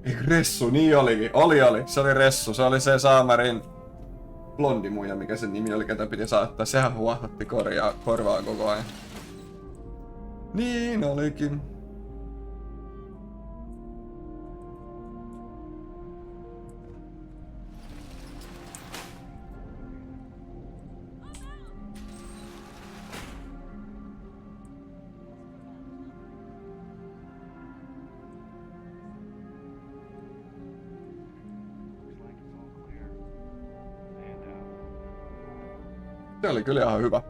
Eikö Ressu? Niin olikin. Oli. Se oli Ressu. Se oli se Saamarin blondimuija, mikä sen nimi oli, ketä piti saattaa. Sehän huohotti korvaa koko ajan. Niin olikin. Se oli kyllä ihan hyvä.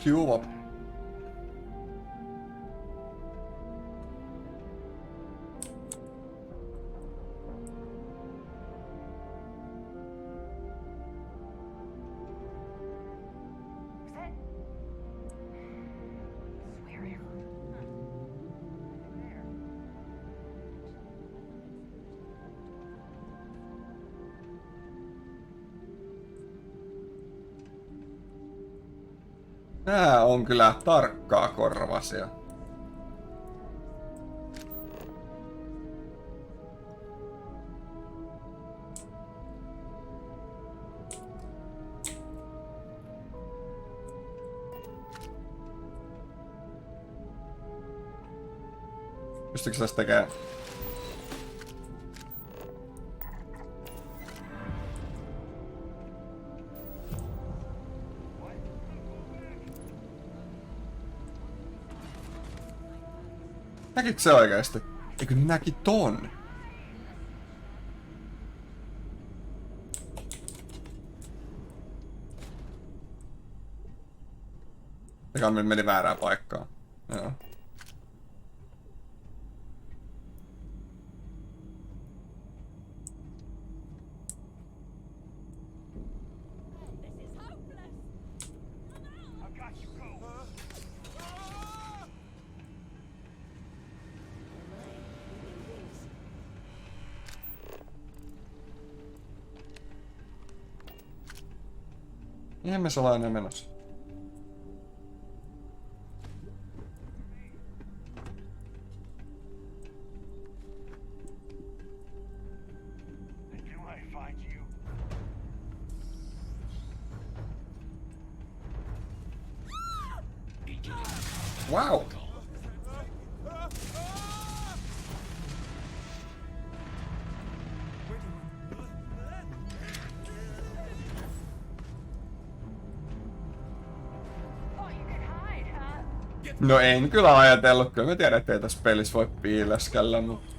Hyvä. Nää on kyllä tarkkaa korvasia. Pystyykö tässä tekemään? Näkikö se oikeesti? Eikö näki ton? Mikä meni väärään paikkaan. Joo. Mihin me ollaan enää menossa? Wow! No en kyllä ajatellut, kyllä me tiedän, ettei tässä pelissä voi piileskellä, mutta...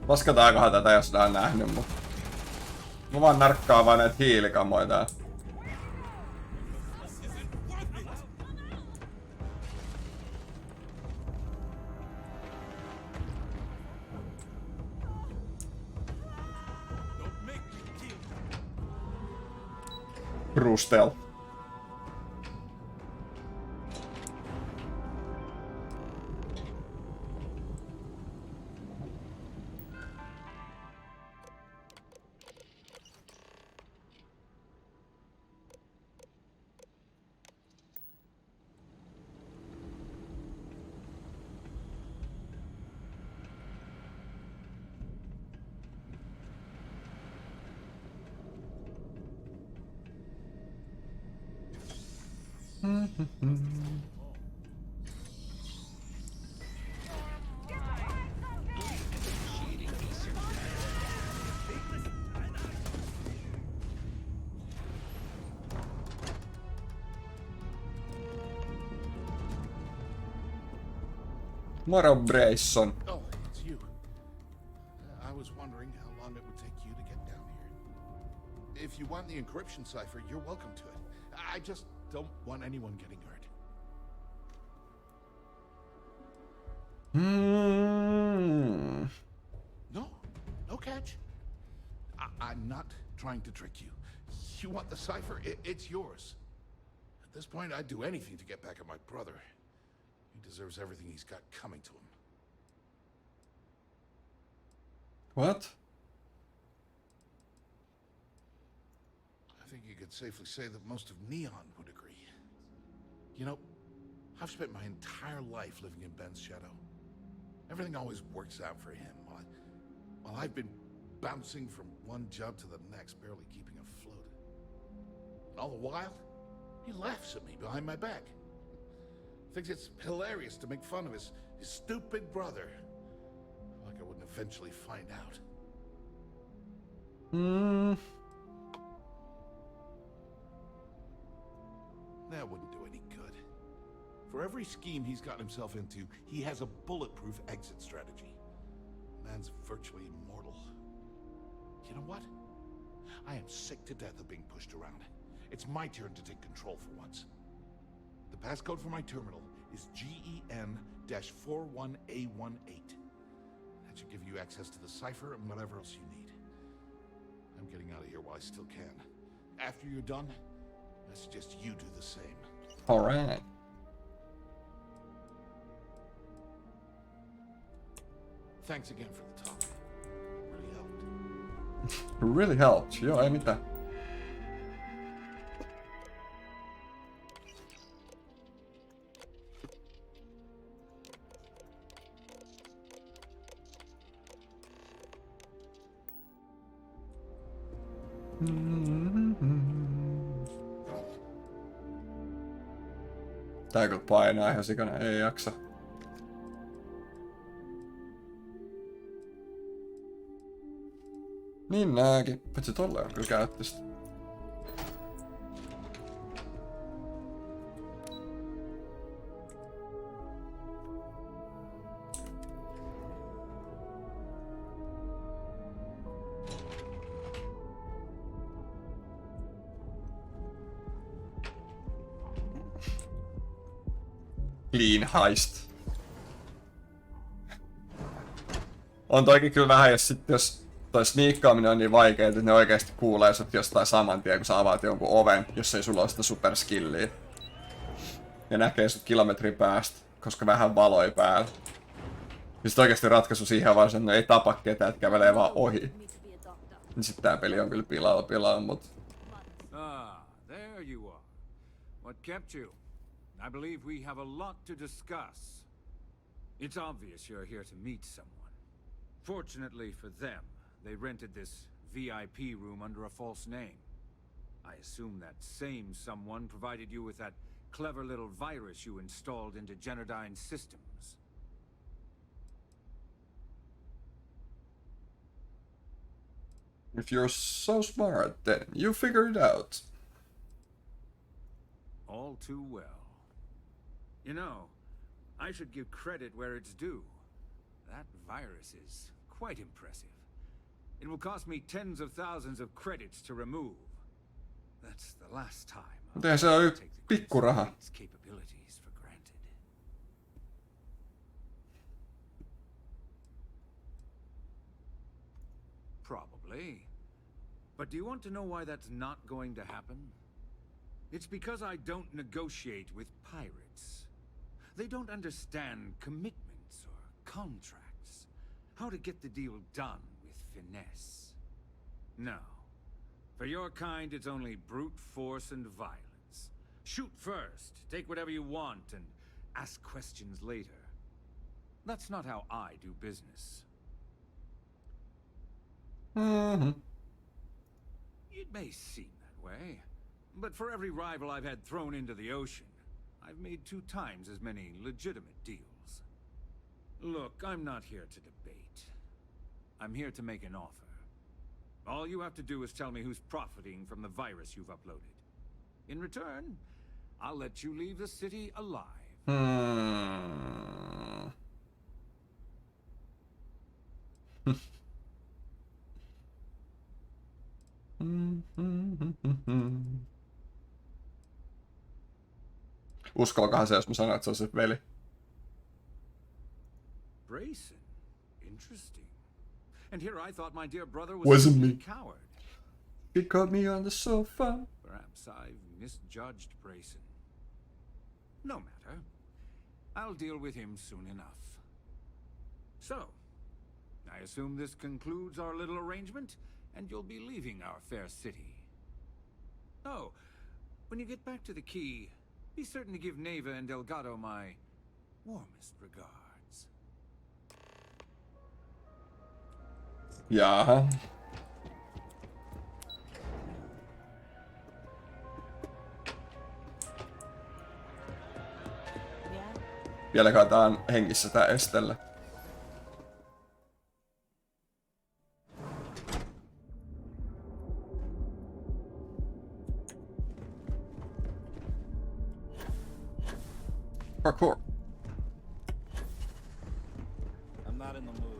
Lasketaankohan tätä, jos nää on nähnyt, mutta... Mä vaan narkkaan vaan näitä hiilikamoja täällä. Brustel. Moro Brayson. Oh, it's you. I was wondering how long it would take you to get down here. If you want the encryption cipher, you're welcome to it. I just don't want anyone getting hurt. No catch. I'm not trying to trick you. You want the cipher? It's yours. At this point, I'd do anything to get back at my brother. He deserves everything he's got coming to him. What? I think you could safely say that most of Neon would agree. You know, I've spent my entire life living in Ben's shadow. Everything always works out for him, while I've been bouncing from one job to the next, barely keeping afloat. All the while, he laughs at me behind my back. Thinks it's hilarious to make fun of his stupid brother. Like I wouldn't eventually find out. That wouldn't do any good. For every scheme he's gotten himself into, he has a bulletproof exit strategy. Man's virtually immortal. You know what? I am sick to death of being pushed around. It's my turn to take control for once. The passcode for my terminal is GEN-41A18. That should give you access to the cipher and whatever else you need. I'm getting out of here while I still can. After you're done, I suggest you do the same. Alright. Thanks again for the talk. Really helped. Really helped. Joo, ei mitään. Tää kyllä painaa ihan sikana, ei jaksa. Niin nääkin, paitsi tolle on kyllä käyttöstä. Clean heist. On toikin kyllä vähän, jos toi sniikkaaminen on niin vaikea, että ne oikeesti kuulee sut jostain saman tien, kun sä avaat jonkun oven, jos ei sulla ole sitä superskilliä. Ja näkee sut kilometrin päästä, koska vähän valoi päällä. Ja sit oikeesti ratkaisu siihen vaan sen, että ei tapa ketään, että kävelee vaan ohi. Niin sit tää peli on kyllä pilalla, mut... Ah, there you are. What kept you? I believe we have a lot to discuss. It's obvious you're here to meet someone. Fortunately for them, they rented this VIP room under a false name. I assume that same someone provided you with that clever little virus you installed into Generdyne's systems. If you're so smart, then you figure it out. All too well. You know, I should give credit where it's due. That virus is quite impressive. It will cost me tens of thousands of credits to remove. That's the last time Miten se on pikkuraha? its capabilities for granted. Probably. But do you want to know why that's not going to happen? It's because I don't negotiate with pirates. They don't understand commitments or contracts. How to get the deal done with finesse. No. For your kind, it's only brute force and violence. Shoot first, take whatever you want, and ask questions later. That's not how I do business. It may seem that way, but for every rival I've had thrown into the ocean, I've made 2 times as many legitimate deals. Look, I'm not here to debate. I'm here to make an offer. All you have to do is tell me who's profiting from the virus you've uploaded. In return, I'll let you leave the city alive. Uskoakohan se, jos mä sanon, että se on se veli? Brayson? Interesting. And here I thought my dear brother Wasn't simply me. a coward. He caught me on the sofa. Perhaps I've misjudged Brayson. No matter. I'll deal with him soon enough. So, I assume this concludes our little arrangement, and you'll be leaving our fair city. Oh, when you get back to the key, be certain to give Neva and Delgado my warmest regards. Jaha. Vielä kaataan hengissä tää Estelle. Parkour. I'm not in the mood.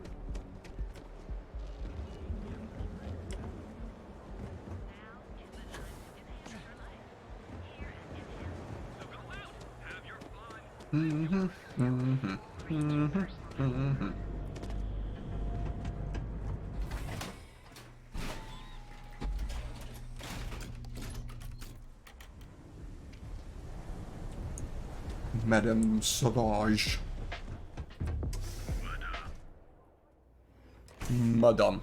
Madame Sauvage. Madame.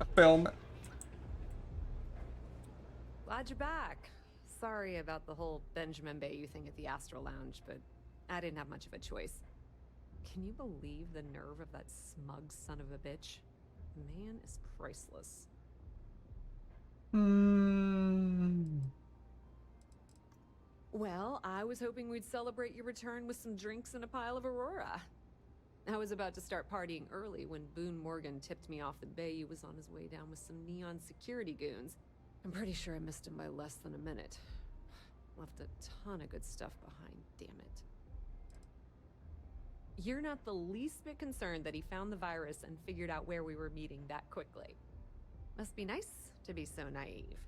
A film. Glad you're back. Sorry about the whole Benjamin Bayou thing at the Astral Lounge, but I didn't have much of a choice. Can you believe the nerve of that smug son of a bitch? The man is priceless. Well, I was hoping we'd celebrate your return with some drinks and a pile of Aurora. I was about to start partying early when Boone Morgan tipped me off that Bayou was on his way down with some neon security goons. I'm pretty sure I missed him by less than a minute. Left a ton of good stuff behind, damn it. You're not the least bit concerned that he found the virus and figured out where we were meeting that quickly. Must be nice to be so naive.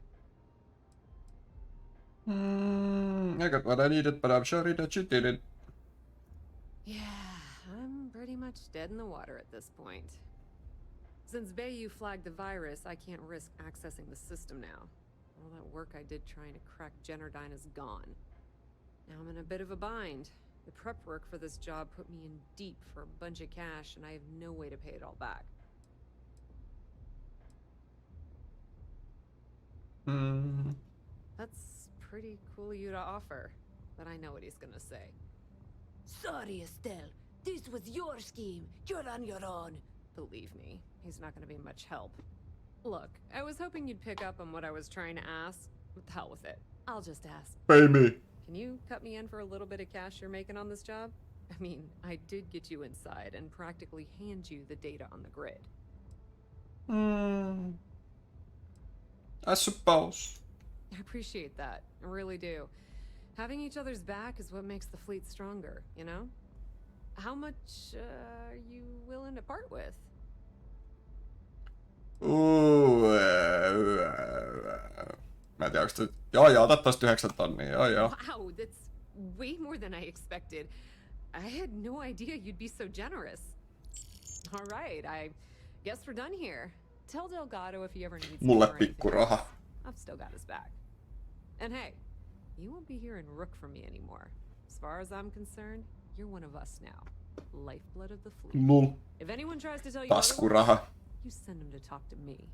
I got what I needed, but I'm sorry that you didn't. Yeah, I'm pretty much dead in the water at this point. Since Bayou flagged the virus, I can't risk accessing the system now. All that work I did trying to crack Generdyne is gone. Now I'm in a bit of a bind. The prep work for this job put me in deep for a bunch of cash, and I have no way to pay it all back. That's pretty cool of you to offer, but I know what he's gonna say. Sorry, Estelle. This was your scheme. You're on your own. Believe me, he's not gonna be much help. Look, I was hoping you'd pick up on what I was trying to ask. What the hell with it? I'll just ask. Pay me. Can you cut me in for a little bit of cash you're making on this job? I mean, I did get you inside and practically hand you the data on the grid. I suppose. I appreciate that. I really do. Having each other's back is what makes the fleet stronger, you know? How much are you willing to part with? Mä en tiedä, onko toi... Joo, ota tosta 9 tonnia, joo. Wow, that's way more than I expected. I had no idea you'd be so generous. All right, I guess we're done here. Tell Delgado if he ever needs Mulle me or anything pikkuraha. else. I've still got his back. And hey, you won't be hearing Rook from me anymore. As far as I'm concerned, you're one of us now. Lifeblood of the fleet. Lul. If anyone tries to tell you Taskuraha. otherwise, you send them to talk to me.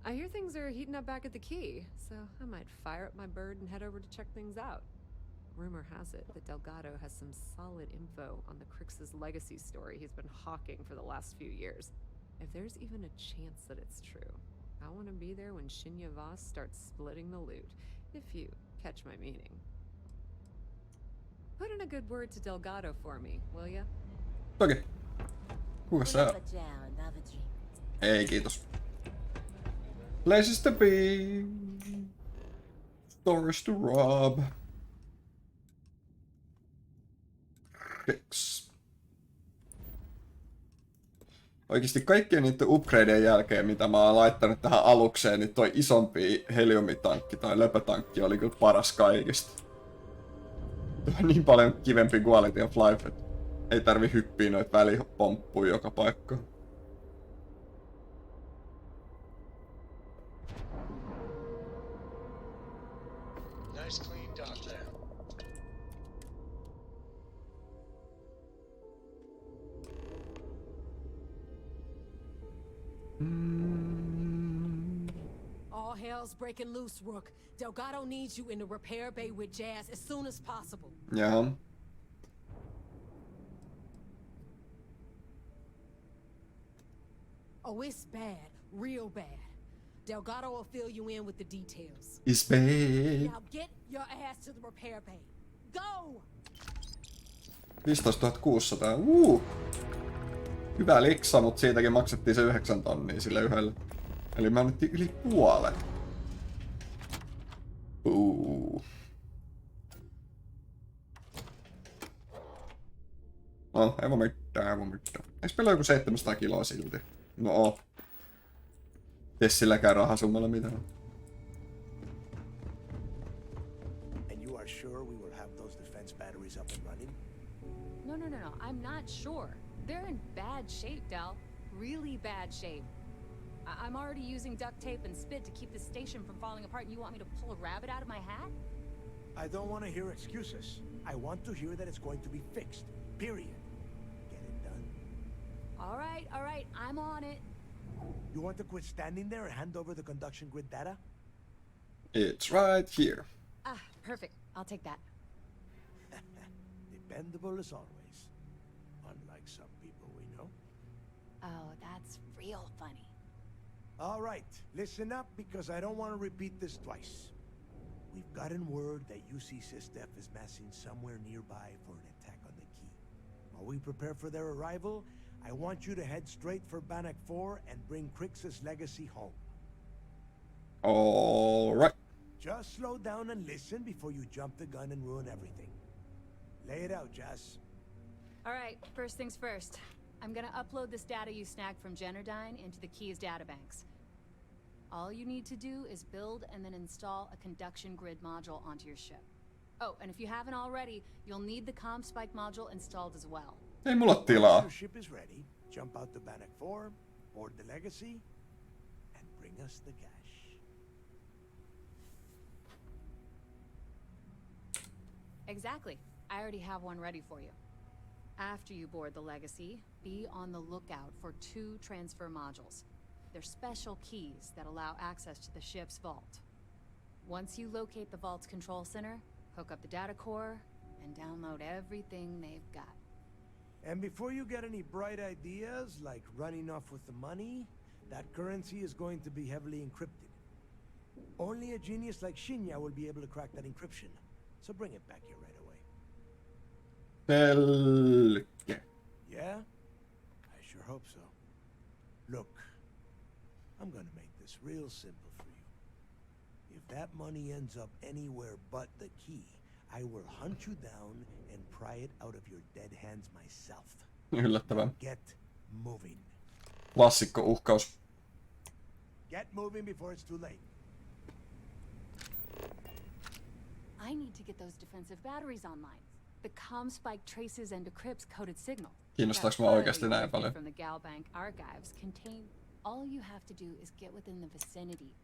I hear things are heating up back at the Key, so I might fire up my bird and head over to check things out. Rumor has it that Delgado has some solid info on the Crix's legacy story he's been hawking for the last few years. If there's even a chance that it's true, I want to be there when Shinya Voss starts splitting the loot, if you catch my meaning. Put in a good word to Delgado for me, will ya? Toki. Kuka sä oot? Ei, kiitos. Places to be. Stores to rob. Rix. Oikeesti kaikkien niiden upgradeiden jälkeen, mitä mä oon laittanut tähän alukseen, niin toi isompi heliumitankki tai löpötankki oli kyllä paras kaikista. Tuo on niin paljon kivempi quality of life, että ei tarvi hyppiä noita välipomppuja joka paikkaan. Nice clean dock there. Hell's breaking loose, Rook. Delgado needs you in the repair bay with Jazz as soon as possible. Jaa. Oh, it's bad. Real bad. Delgado will fill you in with the details. Is bad. Now get your ass to the repair bay. Go! 15 600. Hyvä liksa, mutta siitäkin maksettiin se 9 tonnia sille yhdelle. Eli me annettiin yli puolet. No, ei voi mitään. Eikö meillä ole joku 700 kiloa silti? No. Tee silläkään rahasummalla mitään. And you are sure we will have those defense batteries up and running? No, I'm not sure. They're in bad shape, Del. Really bad shape. I'm already using duct tape and spit to keep the station from falling apart, and you want me to pull a rabbit out of my hat? I don't want to hear excuses. I want to hear that it's going to be fixed. Period. Get it done. All right, I'm on it. You want to quit standing there and hand over the conduction grid data? It's right here. Ah, perfect. I'll take that. Dependable as always. Unlike some people we know. Oh, that's real funny. All right, listen up because I don't want to repeat this twice. We've gotten word that UC Systef is massing somewhere nearby for an attack on the key. While we prepare for their arrival, I want you to head straight for Bannock 4 and bring Crix's legacy home. All right. Just slow down and listen before you jump the gun and ruin everything. Lay it out, Jazz. All right, first things first. I'm gonna upload this data you snagged from Generdyne into the Key's databanks. All you need to do is build and then install a conduction grid module onto your ship. Oh, and if you haven't already, you'll need the CommSpike module installed as well. Ei mulla tilaa. Once your ship is ready, jump out to Bannock 4, board the legacy, and bring us the cash. Exactly. I already have one ready for you. After you board the legacy, be on the lookout for 2 transfer modules. They're special keys that allow access to the ship's vault. Once you locate the vault's control center, hook up the data core, and download everything they've got. And before you get any bright ideas, like running off with the money, that currency is going to be heavily encrypted. Only a genius like Shinya will be able to crack that encryption. So bring it back here right away. Selkeä. Yeah? I sure hope so. Look, I'm gonna make this real simple for you. If that money ends up anywhere but the key, I will hunt you down and pry it out of your dead hands myself. Yllättävää. Get moving. Klassikko uhkaus. Get moving before it's too late. I need to get those defensive batteries online. The CommSpike traces and decrypts coded signal. Kiinnostaaks mua oikeasti näin paljon? From the Galbank archives contain. All you have to do is get within the vicinity.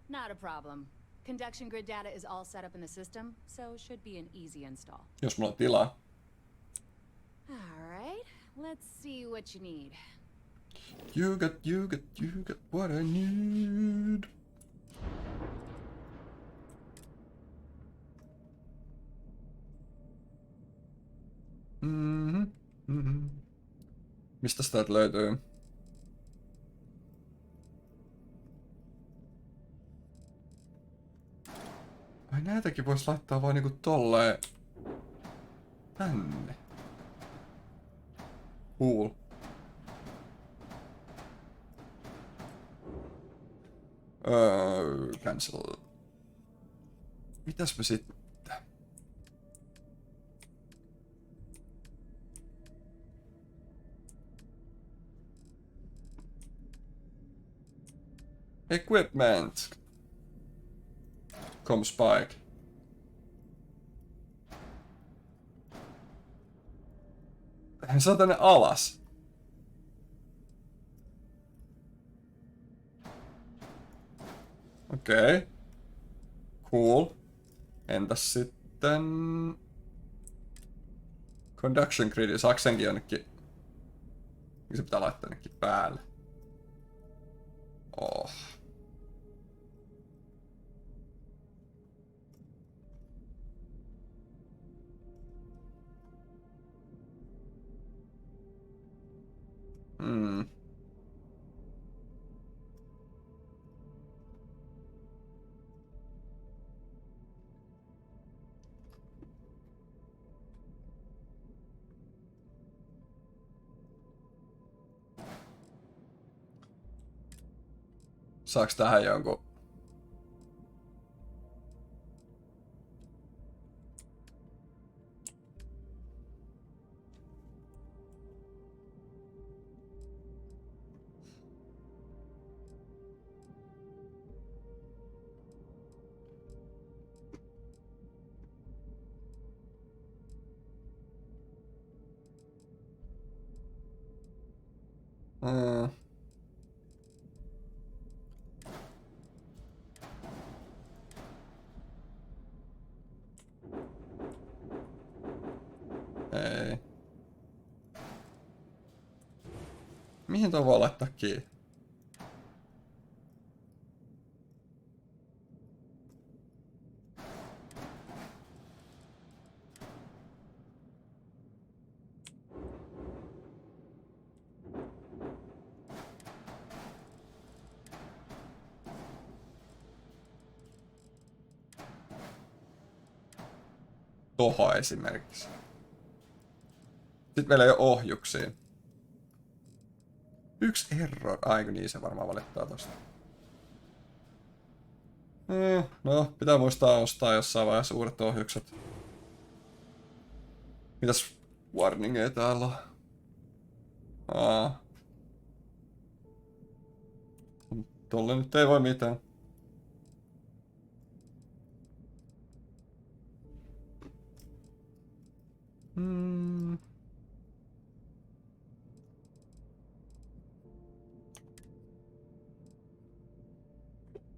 Not a problem. Conduction grid data is all set up in the system, so should be an easy install. Jos mulla on tilaa. All right, let's see what you need. You got what I need. Mistä täältä löytyy? Ai näitäkin vois laittaa vaan niinku tolleen tänne. Cool. Cancel. Mitäs me sitten? Equipment. CommSpike. Se on tänne alas. Okei. Okay. Cool. Entäs sitten... Conduction gridi, saako senkin jonnekin? Se pitää laittaa jonnekin päälle. Oh. Hmm. Saaks tähän jonkun? Ei. Mihin tuo voi laittaa kiinni? Tohon esimerkiksi. Sitten meillä ei ole ohjuksia. Yksi error. Aiku niin, se varmaan valittaa tosta. No, pitää muistaa ostaa jossain vaiheessa uudet ohjukset. Mitäs warningeja täällä on? Tolle nyt ei voi mitään.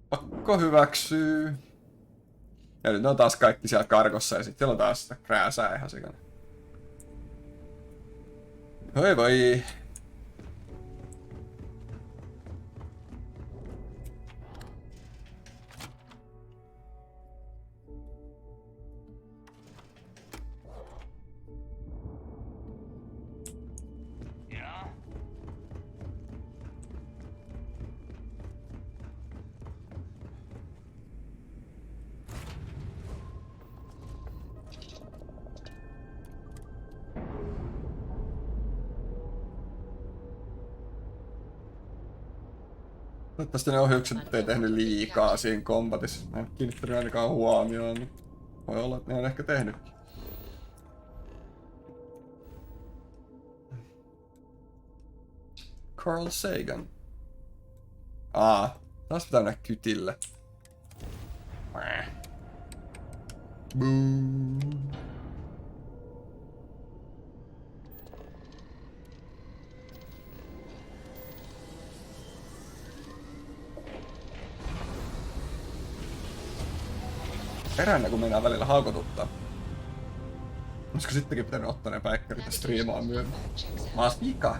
Pakko hyväksyy. Ja nyt on taas kaikki siellä karkossa ja sitten on taas sitä krääsää ihan sikana. Oi voi. Toivottavasti ne ohjukset ei tehnyt liikaa siinä kombatissa. Mä en kiinnittänyt ainakaan huomioon, mutta voi olla, että ne on ehkä tehnytkin. Carl Sagan. Taas pitää mennä kytille. Boom. Peränä kun mennään välillä haukotuttaa. Olisiko sittenkin pitänyt ottaa ne päikkärit ja striimaa myöhemmin? Maas vika.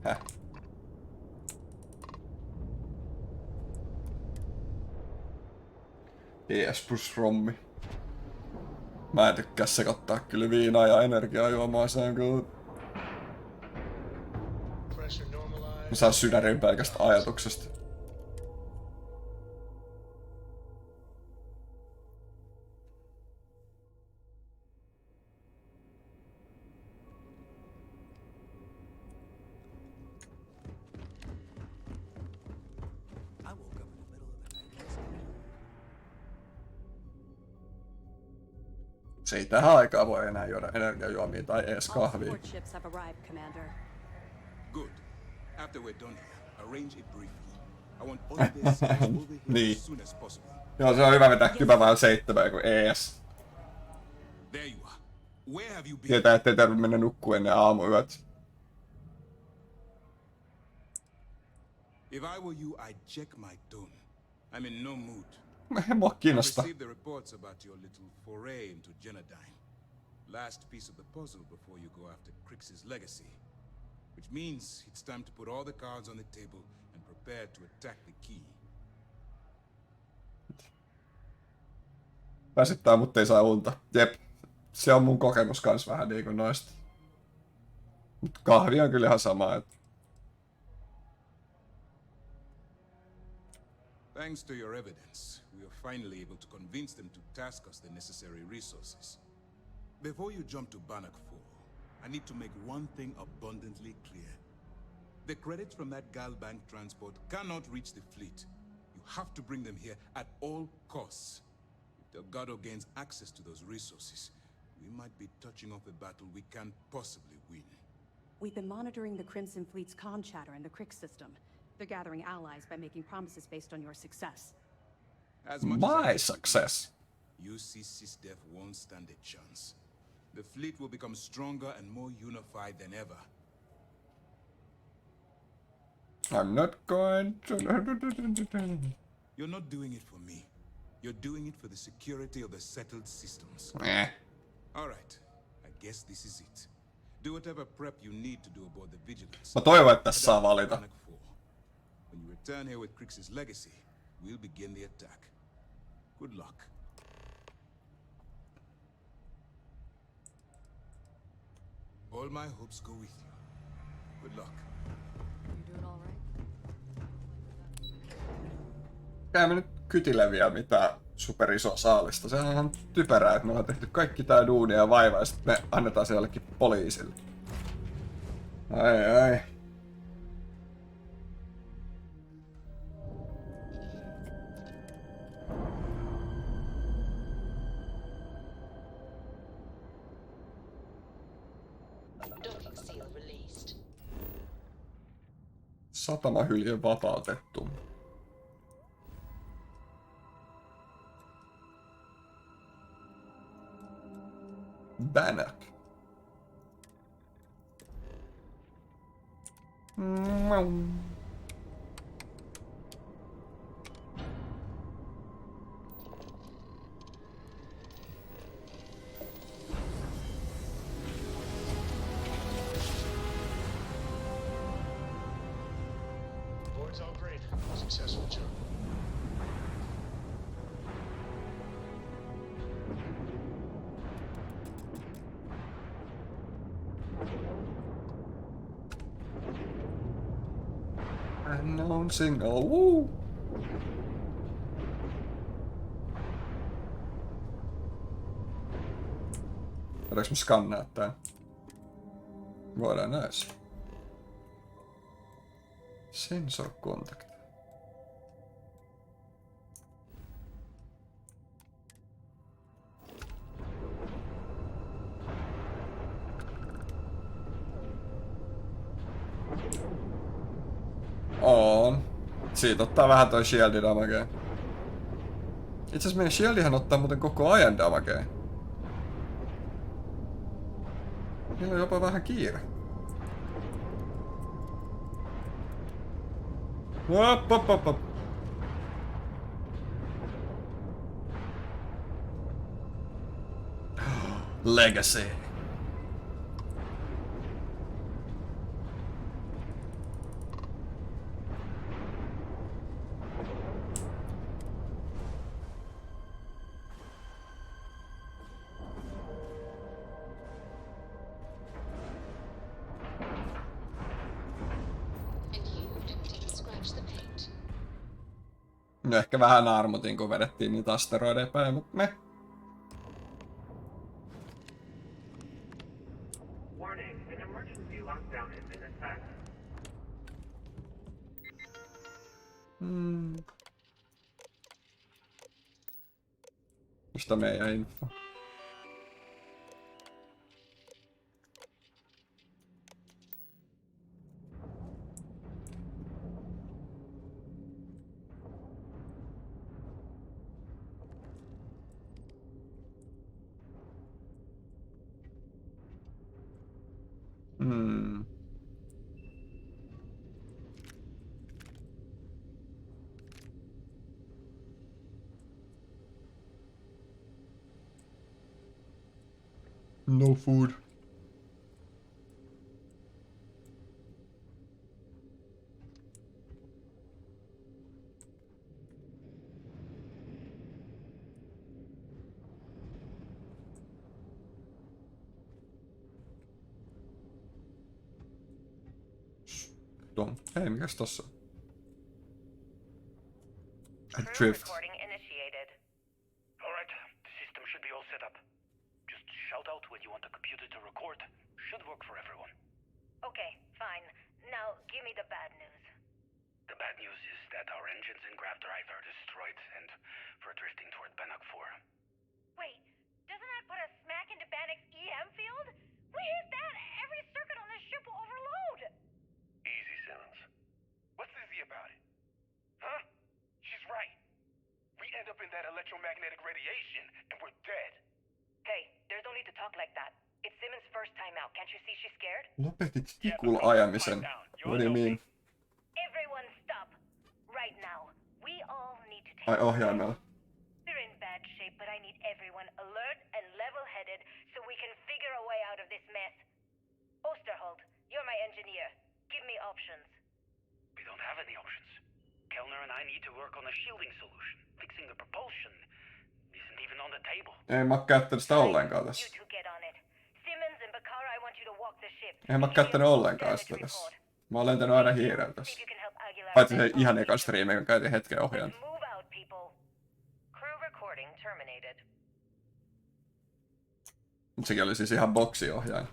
Häh? ES plus rommi. Mä en tykkää sekoittaa kyllä viinaa ja energiajuomaa, se on kyllä... Mä saan sydärin pelkästä ajatuksesta. Se ei tähän aikaan voi enää juoda energiajuomia tai ees kahvia. Good. After we're done here, arrange it briefly. I want all this over here Niin. as soon as possible. Joo, se on hyvä vetää kypävää 7 kuin ES. There you are. Where have you been? Tietää, ettei tarvitse mennä nukkua ennen aamuyöt. If I were you, I'd check my tone. I'm in no mood. Mua kiinnostaa. I received the reports about your little foray into Genodyne. Last piece of the puzzle before you go after Crix's legacy. Which means it's time to put all the cards on the table and prepare to attack the key. Väsyttää, mutta ei saa unta. Jep. Se on mun kokemus kans vähän niinku noista. Mut kahvi on kyllä ihan sama, että... Thanks to your evidence, we are finally able to convince them to task us the necessary resources. Before you jump to Bannock 4, I need to make one thing abundantly clear. The credits from that Galbank transport cannot reach the fleet. You have to bring them here at all costs. If Delgado gains access to those resources, we might be touching off a battle we can't possibly win. We've been monitoring the Crimson Fleet's comm chatter in the Crick system. They're gathering allies by making promises based on your success. My success. UC SysDef won't stand a chance. The fleet will become stronger and more unified than ever. I'm not going to... You're not doing it for me. You're doing it for the security of the settled systems. All right. I guess this is it. Do whatever prep you need to do aboard the Vigilance. Mä toivon, että tässä saa valita. When you return here with Crix's legacy, we'll begin the attack. Good luck. All my hopes go with you. Good luck. You doing all right? Käymme nyt kytille vielä mitään superisoa saalista. Se on ihan typerää, että me ollaan tehty kaikki tää duunia ja vaivaa ja sitten me annetaan se jollekin poliisille. Ai. Satamahylje vapautettu. Bannock. Board's all great. Successful jump. Unknown signal. Woo! Voidaanko me skannaa tää? Voidaan näis. Sensor contact. On. Siitä ottaa vähän toi shieldi damagea. Itse meidän shieldihän ottaa muuten koko ajan damagea. Niillä on jopa vähän kiire. Hop. Legacy. No ehkä vähän armutin, kun vedettiin niitä asteroideja päin, mutta me. Mistä meidän info? No food. Hei, mikäs tossa? A drift. Recording initiated. Alright, the system should be all set up. Just shout out when you want the computer to record. Should work for everyone. Okay, fine. Now, give me the bad news. The bad news is that our engines and grav drive are destroyed, and we're drifting toward Bannock 4. Wait, doesn't that put us smack into Bannock's EM field? We hit that! Every circuit on this ship will overload! Easy, Simmons. What's easy about it? Huh? She's right. We end up in that electromagnetic radiation, and we're dead. Hey, there's no need to talk like that. It's Simmons' first time out. Can't you see she's scared? Lopetit tikulla ajamisen. What do you mean? Everyone stop. Right now. We all need to take Ai ohjaimella. We're in bad shape, but I need everyone alert and level-headed so we can figure a way out of this mess. Osterholt, you're my engineer. Give me options. We don't have any options. Kellner and I need to work on a shielding solution. Fixing the propulsion isn't even on the table. Ei mä oo käyttänyt sitä ollenkaan tässä. Get on it. Simmons and Bakara, I want you to walk the ship. Ei mä oo käyttänyt ollenkaan sitä tässä. Mä oon lentänyt aina hiirellä tässä. Paitsi se ihan ekan striimi, kun käytin hetken ohjaan. Crew recording terminated. Mut sekin oli siis ihan boksiohjaaja.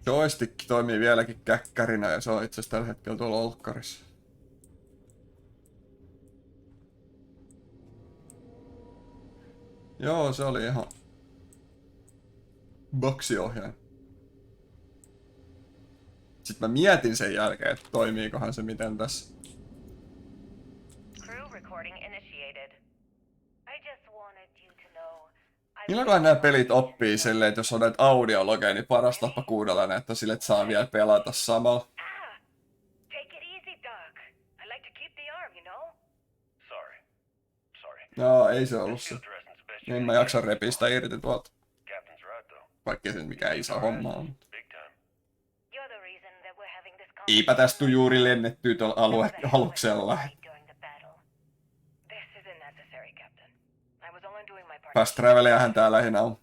Joystick toimii vieläkin käkkärinä ja se on itse asiassa tällä hetkellä tuolla olkkarissa. Joo, se oli ihan boksiohjaaja. Sitten mä mietin sen jälkeen, että toimiikohan se miten tässä. Crew recording initiated. I just wanted you to know. Milloinkohan nämä pelit oppii silleen, että jos on näitä audiologeja, niin paras tapa kuunnella näitä sille, että saa vielä pelata samalla. Take it easy, Doc. I like to keep the arm, you know? Sorry. No, ei se ollut se. En mä jaksa repiä sitä irti tuolta. Vaikkei se mikään iso homma on. Eipä tästä tuu juuri lennettyä tuolla aluksella. Fast traveliahan tää lähinnä on.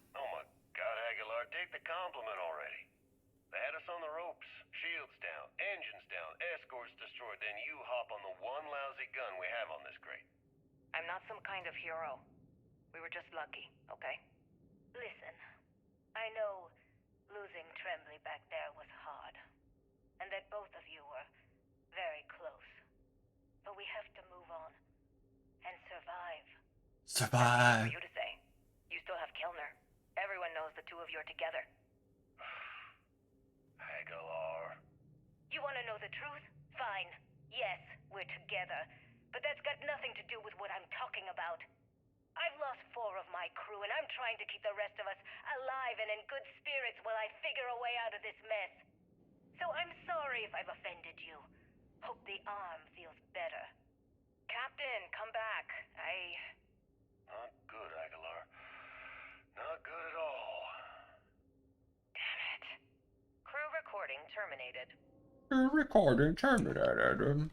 I'm not some kind of hero. We were just lucky, okay? Listen, I know losing Tremblay back there was hard, and that both of you were very close. But we have to move on and survive. Survive. For you to say. You still have Kellner. Everyone knows the two of you are together. Hagar. You want to know the truth? Fine. Yes, we're together. But that's got nothing to do with what I'm talking about. I've lost 4 of my crew, and I'm trying to keep the rest of us alive and in good spirits while I figure a way out of this mess. So I'm sorry if I've offended you. Hope the arm feels better. Captain, come back. Not good, Aguilar. Not good at all. Damn it. Crew recording terminated. Recording terminated.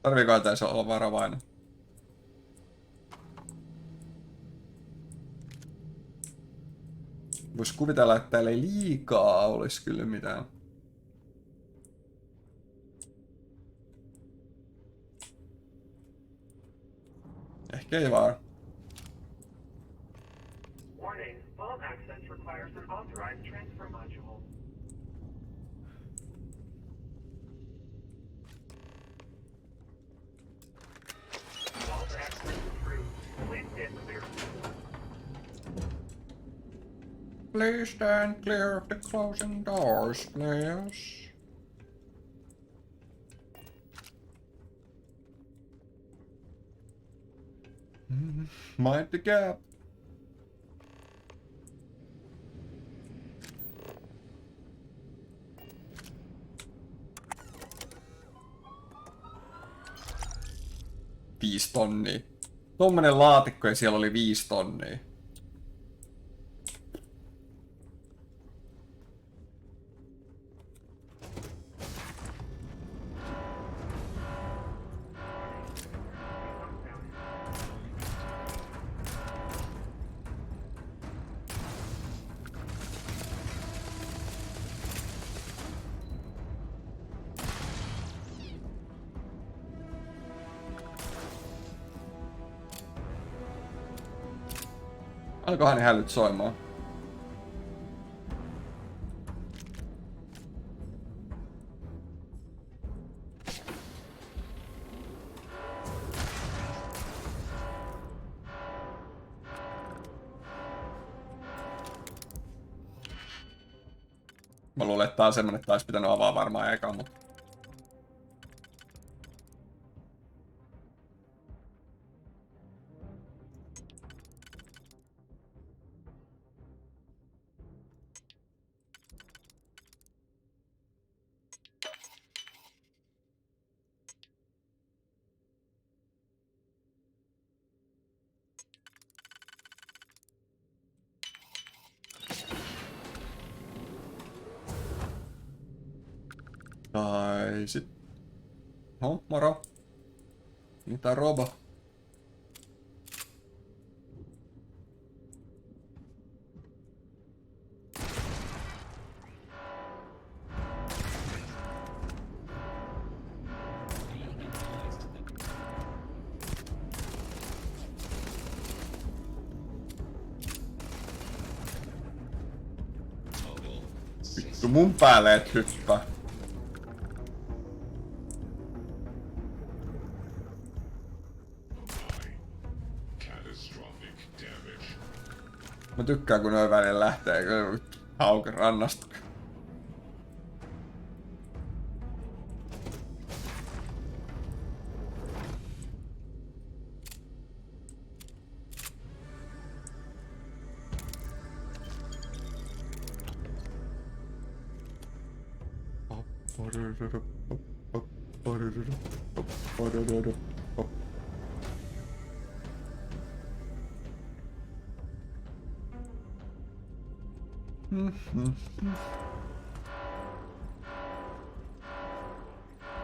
Tarviiko tässä olla varovainen? Vois kuvitella, että täällä ei liikaa olisi kyllä mitään. Ehkä ei vaan. Warning, vault access requires an authorized transfer module. Vault access approved. Please stand clear. Please stand clear of the closing doors, please. Mind the gap. $5 tonnia. Tuommoinen laatikko ja siellä oli 5 tonnia. Alkohan ne hälyt soimaan. Mä luulen, että tää on semmonen, että tää olisi pitänyt avaa varmaan eka, mutta... Tai sit... No, moro. Mitä robo? Vittu mun päälle et hyppää. Mä tykkään kun noin välillä lähtee hauken rannasta.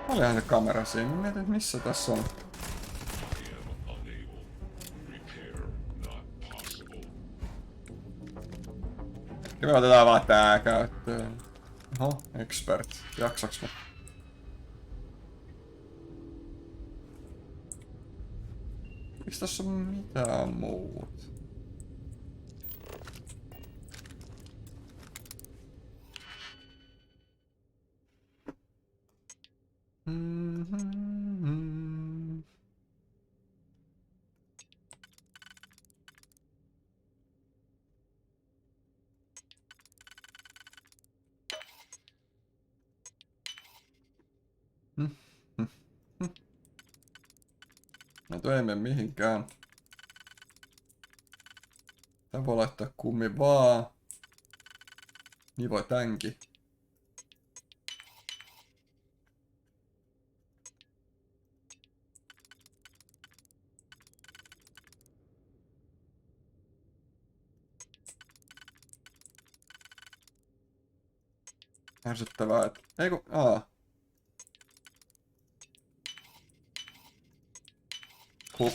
Olihan se kamera siinä. Mä mietin, että missä tässä on. Ja me otetaan vaan tää käyttöön. Oho, expert. Jaksaks mä? Miks tässä on mitään muuta? No toi ei mene mihinkään. Tää voi laittaa kummi vaan. Niin voi tämänkin. Ärsyttävää, että... Eiku... Hup.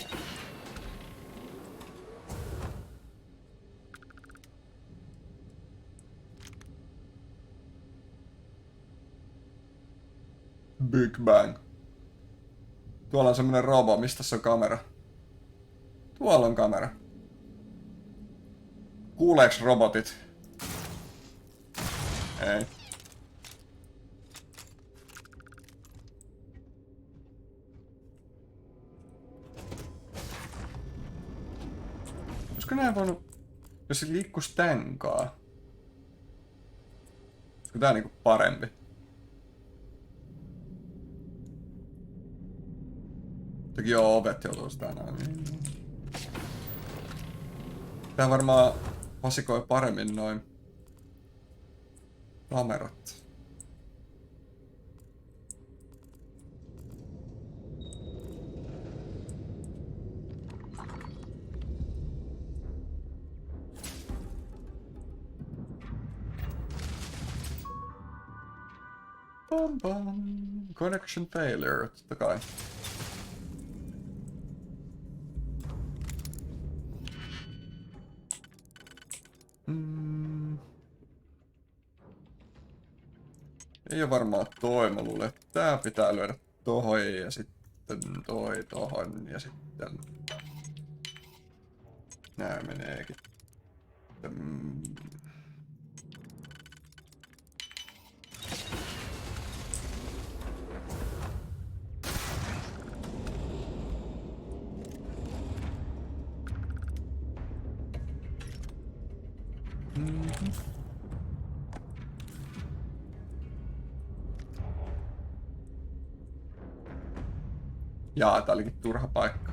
Big Bang. Tuolla on semmonen robo, mistä se on kamera? Tuolla on kamera. Kuuleeks robotit? Ei. Olisiko näin voinut... Jos se liikkuis tänkaa? Olisiko tää niinku parempi? Toki joo, ovet joutuu sitä näin. Tää varmaan vasikoi paremmin noin kamerat. Bam bam. Connection failure, totta kai. Ei oo varmaan toi, mä luulen, että tää pitää lyödä tohon ja sitten toi tohon ja sitten... Nää meneekin. Jaa, tää olikin turha paikka.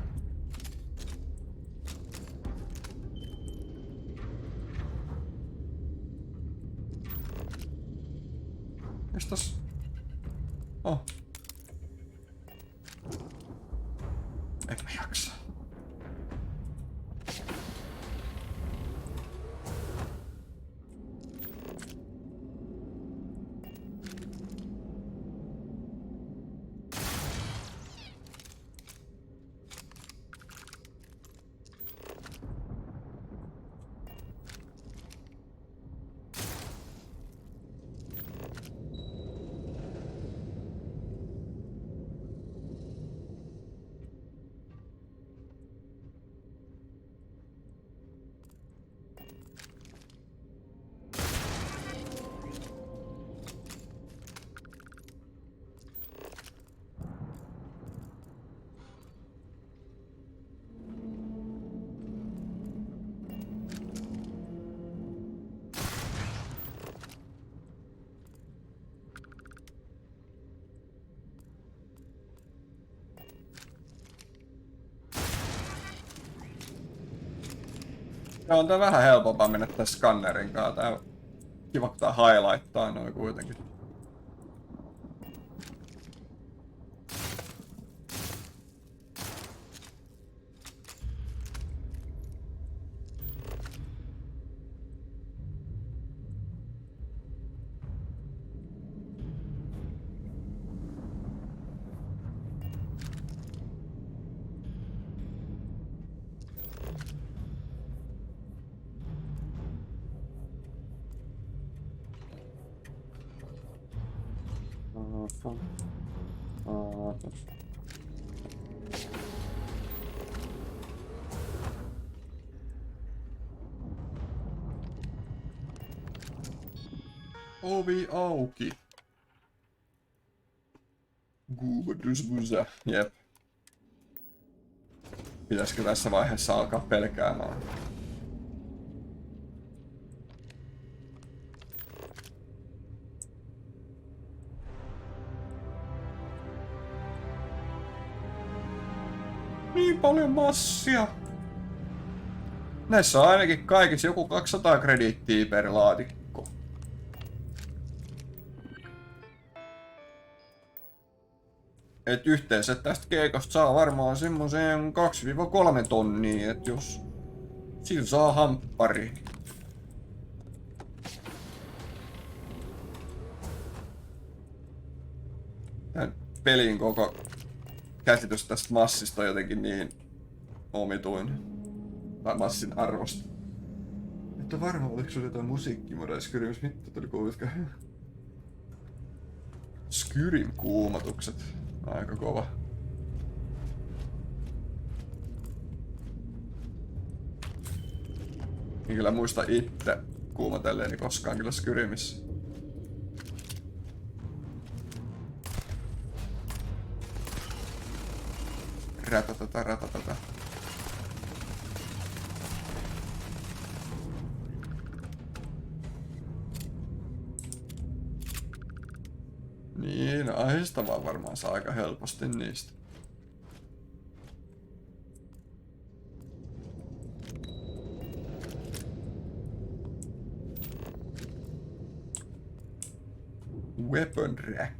Mistas? Oh. En mä jaksa. On tää vähän helpompaa mennä tää skannerin kanssa. Tää on kiva, kun tää highlighttaa noin kuitenkin. Ovi auki. Guubadusbusa, jep. Pitäisikö tässä vaiheessa alkaa pelkäämään? Niin paljon massia! Näissä on ainakin kaikissa joku 200 krediittiä per laatikko. Et yhteensä tästä keikosta saa varmaan semmoseen 2-3 tonnia, et jos sillä saa hamppari. Tän pelin koko käsitys tästä massista on jotenkin niin omituinen. Tai massin arvosta. Että varmaan oliko sulla jotain musiikkimodeja Skyrims? Mitä tuli kuulitkaa? Skyrim kuumotukset. Aika kova. En kyllä muista itse kuumotelleeni koskaan kyllä Skyrimissä. Ratatata. Niin, ahdistavaa varmaan saa aika helposti niistä. Weapon rack.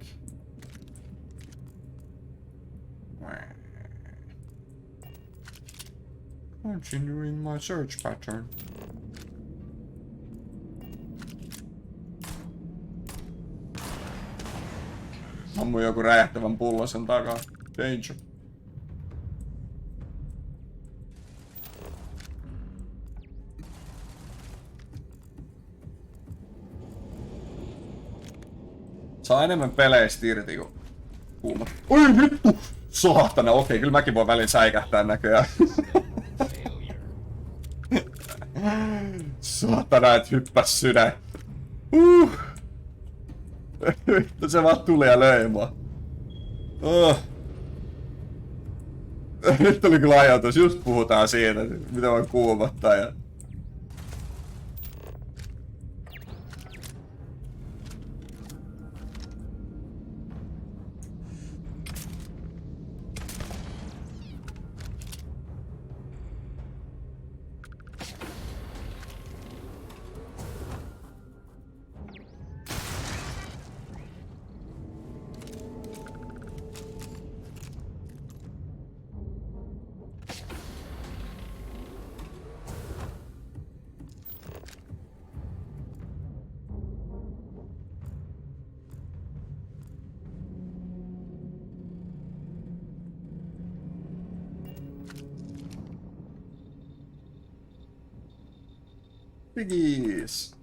Continuing my search pattern. Ammu joku räjähtävän pullon sen takaa. Danger. Saa enemmän peleistä irti kuin kuuma. Oi vittu! Saatana, okei, kyllä mäkin voin välillä säikähtää näköjään. Saatana, et hyppäs sydän. Vittu, se vaan tuli ja löi mua. Nyt oli kyllä ajatus, just puhutaan siitä, mitä voi kuumottaa ja... Piggies.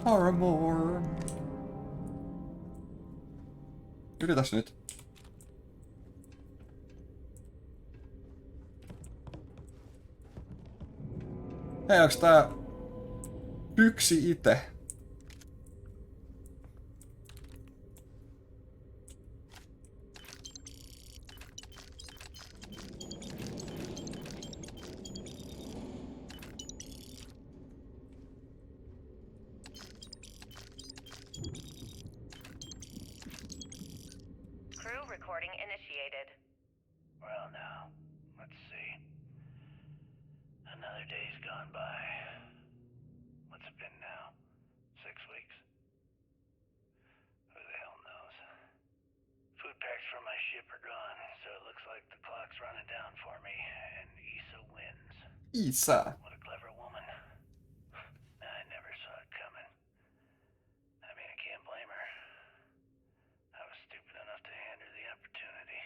Paramore. Yritäs nyt. Hei, onks tää yksi ite? Crew recording initiated. Well, now, let's see. Another day's gone by. What's it been now? 6 weeks? Who the hell knows? Food packs from my ship are gone, so it looks like the clock's running down for me, and Issa wins. Issa. What a clever woman. I never saw it coming. I mean, I can't blame her. I was stupid enough to hand her the opportunity.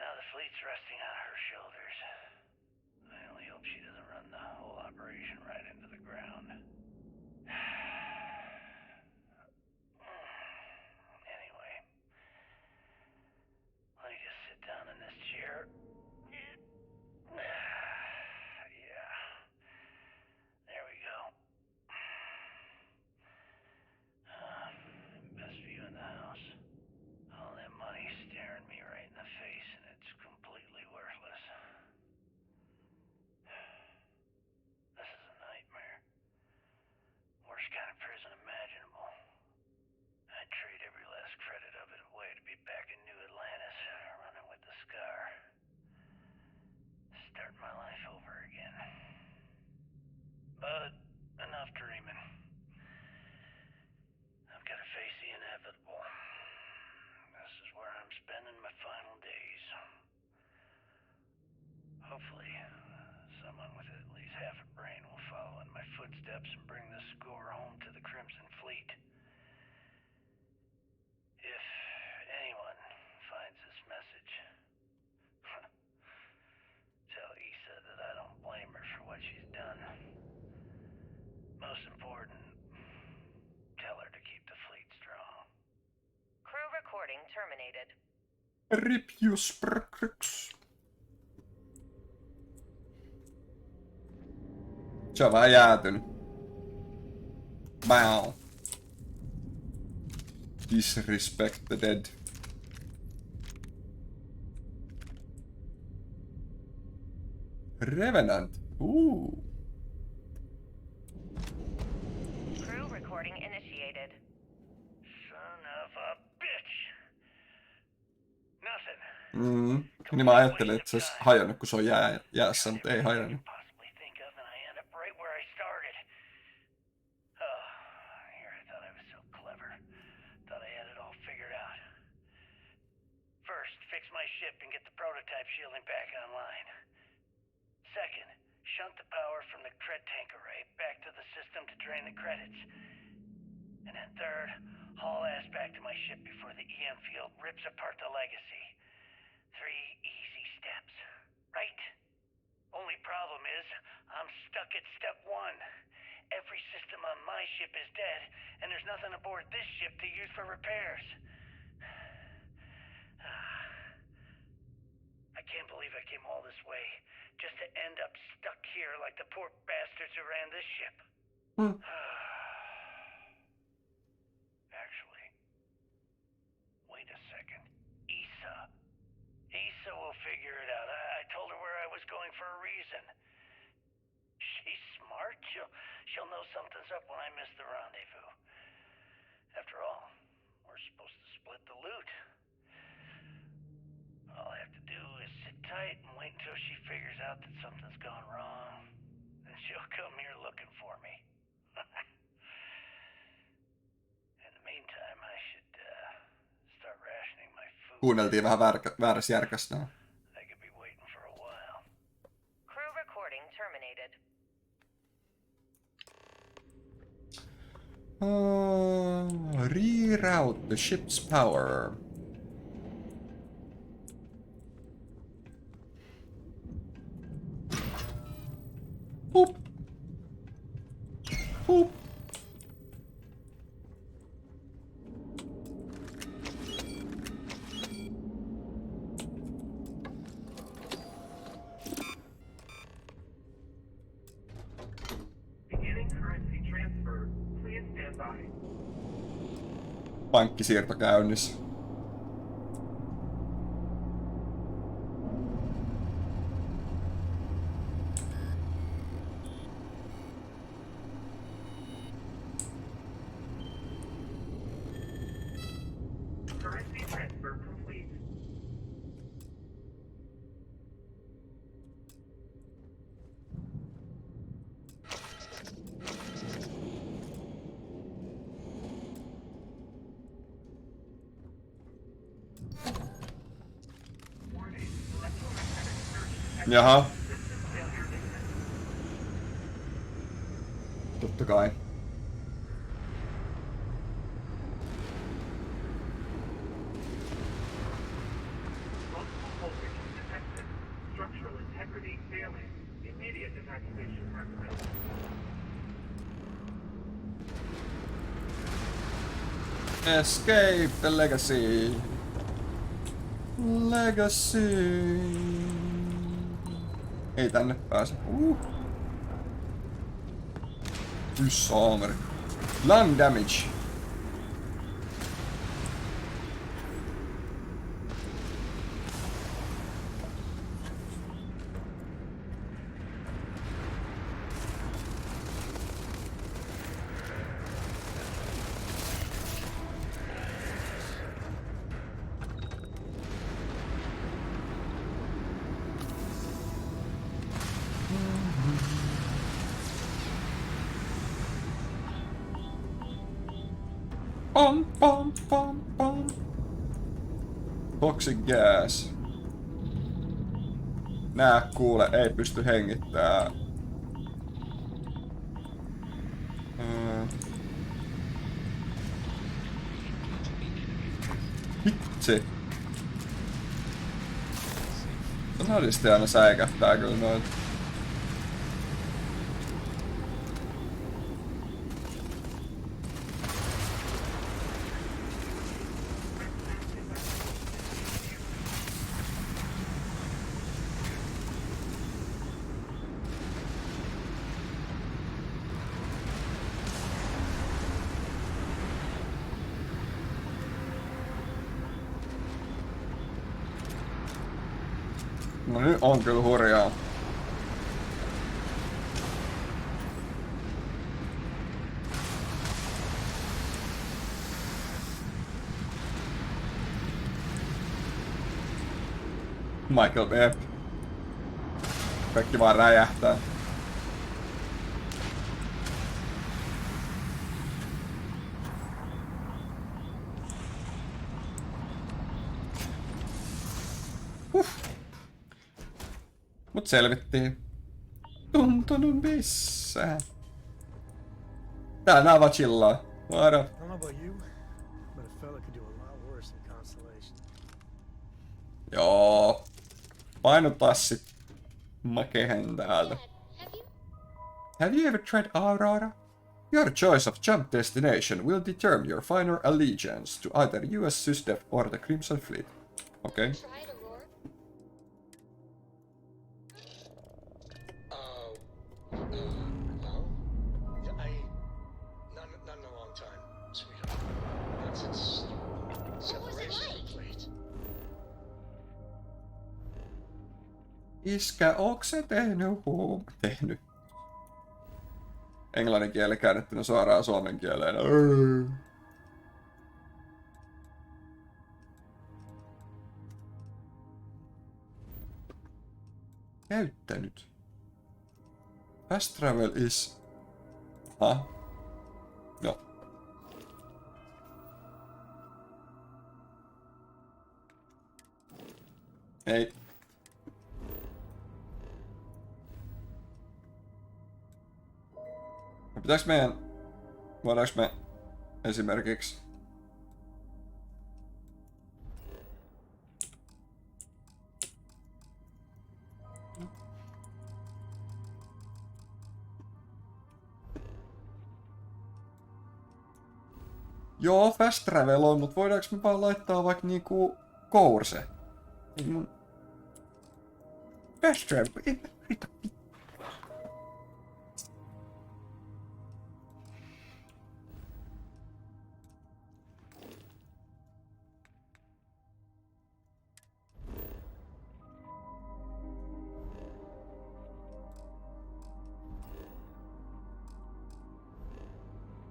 Now the fleet's resting on her shoulders. I only hope she doesn't run the whole operation right into the ground. Anyway, let me just sit down in this chair. Yeah. There we go. Best view in the house. All that money staring me right in the face, and it's completely worthless. This is a nightmare. Worst kind of prison imaginable. I'd trade every last credit of it away to be back in New Atlantis, running with the Scar. Start my life over again. But enough dreaming. I've got to face the inevitable. This is where I'm spending my final days. Hopefully, someone with at least half a brain will follow in my footsteps and bring the score home to the Crimson Fleet. If anyone finds this message, tell Issa that I don't blame her for what she's done. Most important, tell her to keep the fleet strong. Crew recording terminated. Rip you sprkrks. Se on vähän jäätynyt. Bow. Disrespect the dead. Revenant. Niin mä ajattelin, että se olisi hajonnut, kun se on jäässä, mutta ei hajonnut. Second, shunt the power from the cred tank array back to the system to drain the credits. And then third, haul ass back to my ship before the EM field rips apart the legacy. 3 easy steps, right? Only problem is, I'm stuck at step 1. Every system on my ship is dead, and there's nothing aboard this ship to use for repairs. I can't believe I came all this way, just to end up stuck here like the poor bastards who ran this ship. Actually, wait a second. Issa will figure it out. I told her where I was going for a reason. She's smart. She'll know something's up when I miss the rendezvous. After all, we're supposed to split the loot. All I have to do is sit tight and wait until she figures out that something's gone wrong. Then she'll come here looking for me. In the meantime, I should start rationing my food. Kuunneltiin vähän väärässä järkässä. I could be waiting for a while. Crew recording terminated. Reroute the ship's power. Boop. Boop. Beginning currency transfer. Please stand by. Pankkisiirto käynnissä. Currency transfer complete. Warning. Electromagnetic surge. Jaha. System failure detected. Totta kai. Multiple voltages detected. Structural integrity failing. Immediate evacuation recommended. Escape the legacy. Legacy. Ei tänne pääse. Saamari. Land damage. Pom, pom, pom, pom. Toxic gas. Nää kuule, ei pysty hengittää. Vitsi. Todisti aina säikähtää kyllä noita. No nyt on kyllä hurjaa. Michael Webb. Kaikki vaan räjähtää. Mut selvittiin. Tuntunut missään. Täällä nää vaan chillaa. Vaara. I don't know about you, but a fella could do a lot worse than Constellation. Joo. Painotassit makehen täältä. Have you ever tried Aurora? Your choice of jump destination will determine your final allegiance to either US SysDef or the Crimson Fleet. Okay. No. Not in a long time, sweetheart. Not since separation complete. Iskä, onks se tehnyt? Englannin kieli käännettynä suoraan suomen kieleen. Käyttänyt. Fast travel is... Joo. Ei. Pitääks meidän... Voidaanko me esimerkiksi... Joo, fast travel on, mut voidaanko me vaan laittaa vaikka niinku kourse? Fast travel, ei yritä.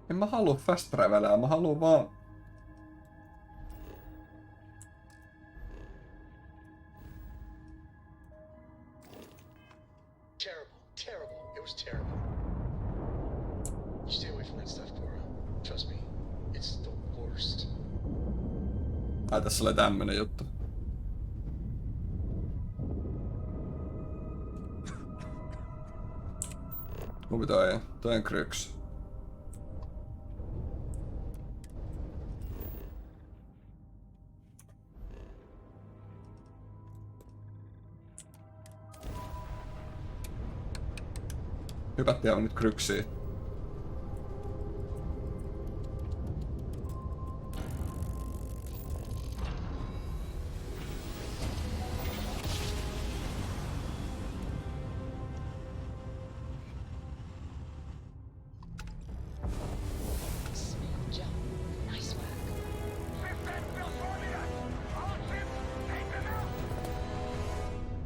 En mä halua fast travelää, mä haluan vaan... Terrible. It was terrible. You stay away from that stuff, Cora. Trust me, it's the worst. Ai tässä oli tämmönen juttu. Kumpi toi on Kryks. Hypättiin nyt Kryksiin.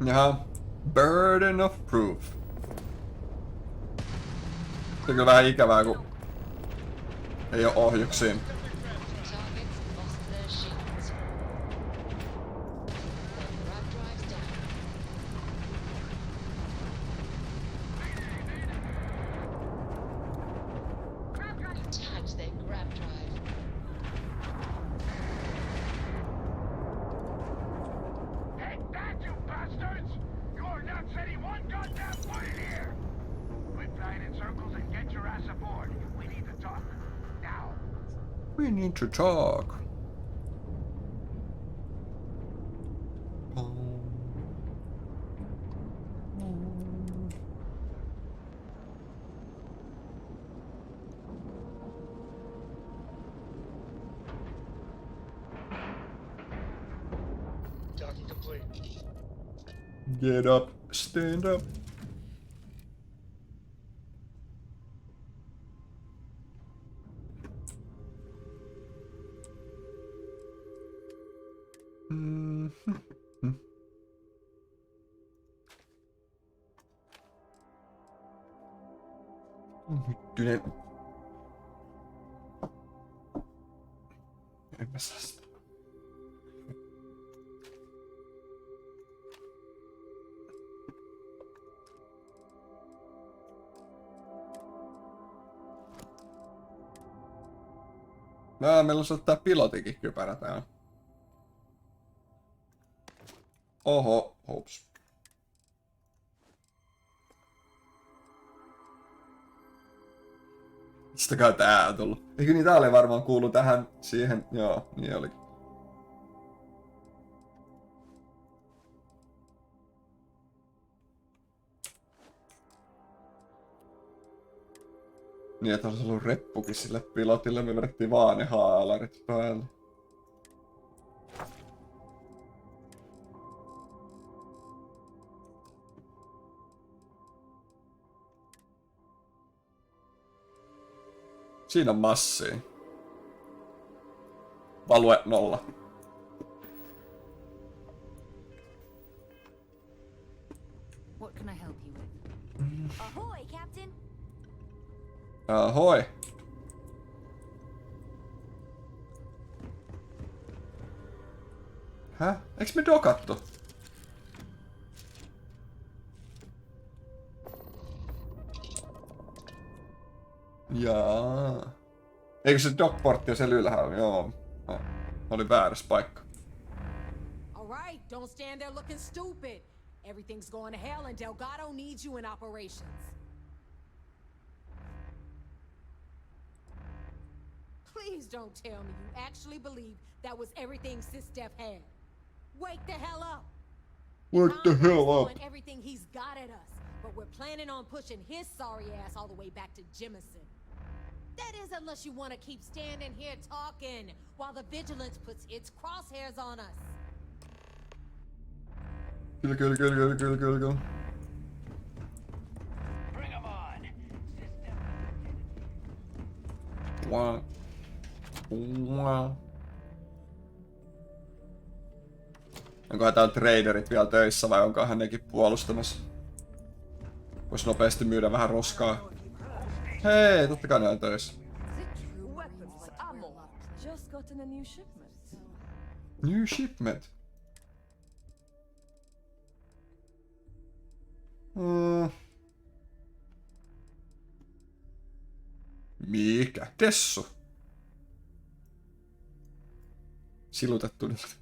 Jaha, burden of proof. Se on kyllä vähän ikävää, kun ei oo ohjuksiin. We need to talk. Docking complete. Get up, stand up. Hyttynen. En mä saa sitä. Meillä on tää pilotikin kypärä täällä. Oho, hops. Mistäkään tää on tullut? Eikö niin tää oli varmaan kuulu tähän siihen? Joo, niin olikin. Niin, että olisi ollut reppukin sille pilotille, me vedettiin vaan ne haalarit päälle. Siinä on massia. Value 0. What can I help you with? Ahoy, Captain! Ahoi! Häh? Eiks me dokattu? Jaa. Eikö se dockportti ole siellä ylhäällä? Joo. Oli väärässä paikka. Alright, don't stand there looking stupid. Everything's going to hell and Delgado needs you in operations. Please don't tell me you actually believe that was everything Sis-Steph had. Wake the hell up! Wake the hell up! Doing everything he's got at us, but we're planning on pushing his sorry ass all the way back to Jemison. That is unless you want to keep standing here talking while the Vigilance puts its crosshairs on us. Kyllä. Bring 'em on. Onkohan täällä traderit vielä töissä vai onkohan nekin puolustamassa? Vois nopeasti myydä vähän roskaa. Hei, totta kai ne on töissä. Just gotten a new shipment. New shipment? Mikä? Dessu? Silutettu nyt.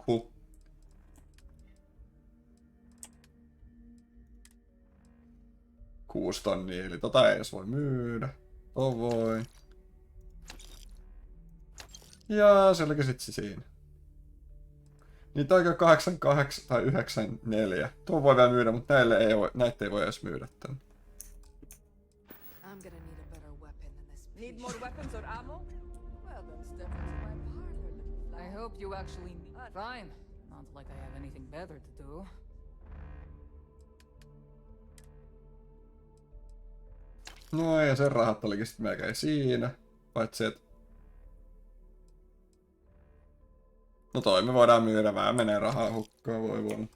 Huh. $6 tonnia, eli tota ei edes voi myydä. Voi. Ja se olikin sit siinä. Niitä on 88 tai 94. Tuo voi vielä myydä, mutta näitä ei voi edes myydä tänne. I'm gonna need a better weapon than this. Need more weapons or ammo? Well, then step into my parlor, little fly. I hope you actually need. Fine. Not like I have anything better to do. No ja sen rahat olikin sitten melkein siinä. Paitsi et... No toi me voidaan myydä, vähän menee rahaa hukkaan, voi vuonna.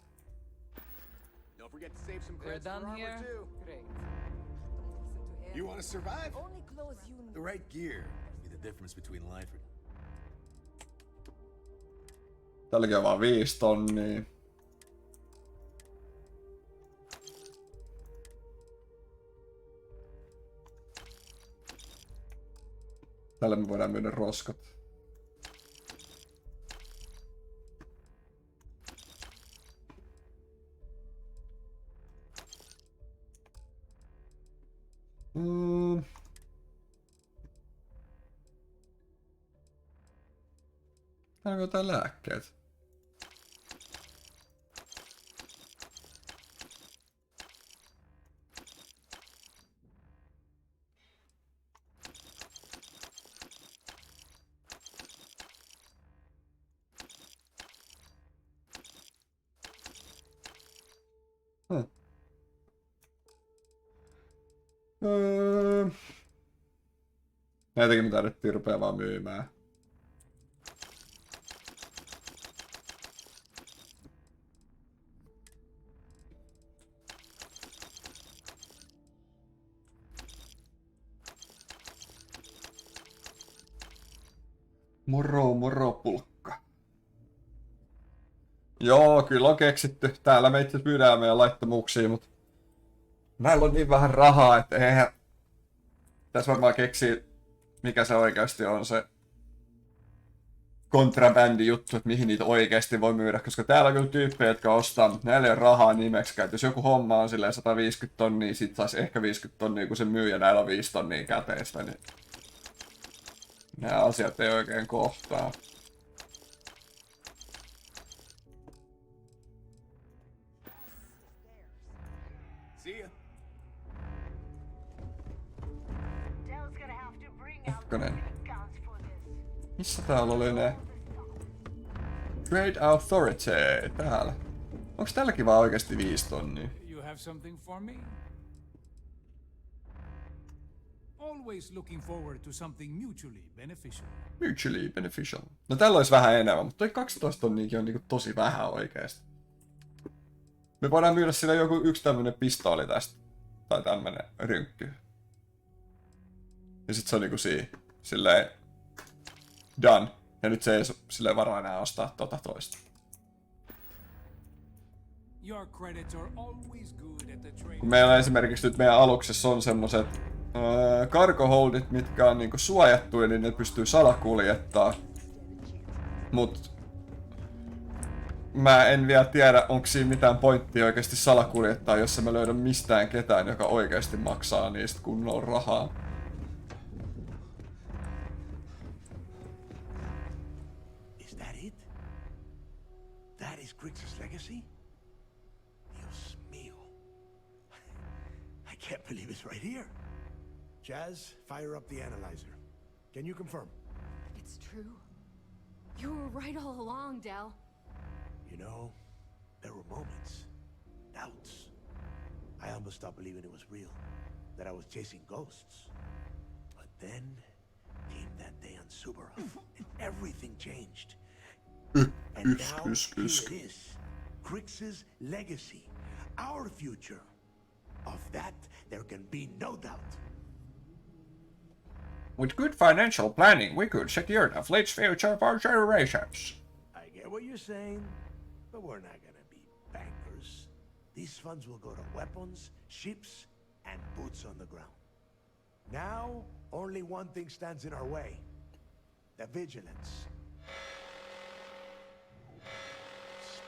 We're done here? Great. You want to survive? The right gear be the difference between life and... Tälläkin on vaan 5 tonnia. Tällä me voidaan myydä roskat. Onko jotain lääkkeet? Näitäkin me taidettiin rupea vaan myymään. Moro pulkka. Joo, kyllä on keksitty. Täällä me itse myydään meidän laittomuuksia, mutta Näillä on niin vähän rahaa, että eihän... Tässä varmaan keksii, mikä se oikeasti on se kontrabändi juttu, että mihin niitä oikeasti voi myydä, koska täällä on kyllä tyyppejä, jotka ostaa, mutta näillä ei ole rahaa nimeksikään. Jos joku homma on silleen 150 tonnia, sit saisi ehkä 50 tonnia, kun se myy, ja näillä on 5 tonnia käteistä, niin nämä asiat ei oikein kohtaa. Hetkonen. Missä täällä oli ne? Trade Authority, täällä. Onks tälläkin vaan oikeesti 5 tonnia? You have something for me? Always looking forward to something mutually beneficial. Mutually beneficial. No tällä olisi vähän enemmän, mutta toi 12 tonniakin on niinku tosi vähän oikeesti. Me voidaan myydä sille joku yksi tämmönen pistooli tästä. Tai tämmönen rynkky. Ja sit se on niinku silleen done. Ja nyt se ei silleen varaa enää ostaa tota toista. Kun meillä esimerkiksi nyt meidän aluksessa on semmoset cargo holdit, mitkä on niinku suojattuja, niin ne pystyy salakuljettaa. Mut mä en vielä tiedä, onko siinä mitään pointtia oikeasti salakuljettaa, jos mä löydän mistään ketään, joka oikeasti maksaa niistä kunnolla rahaa. Griggs' legacy? Dios mío. I can't believe it's right here. Jazz, fire up the analyzer. Can you confirm? It's true. You were right all along, Del. You know, there were moments, doubts. I almost stopped believing it was real, that I was chasing ghosts. But then came that day on Subaru, and everything changed. And now here it is, Griggs' legacy, our future. Of that, there can be no doubt. With good financial planning, we could secure the fleet's future for generations. I get what you're saying, but we're not gonna be bankers. These funds will go to weapons, ships, and boots on the ground. Now, only one thing stands in our way. The vigilance.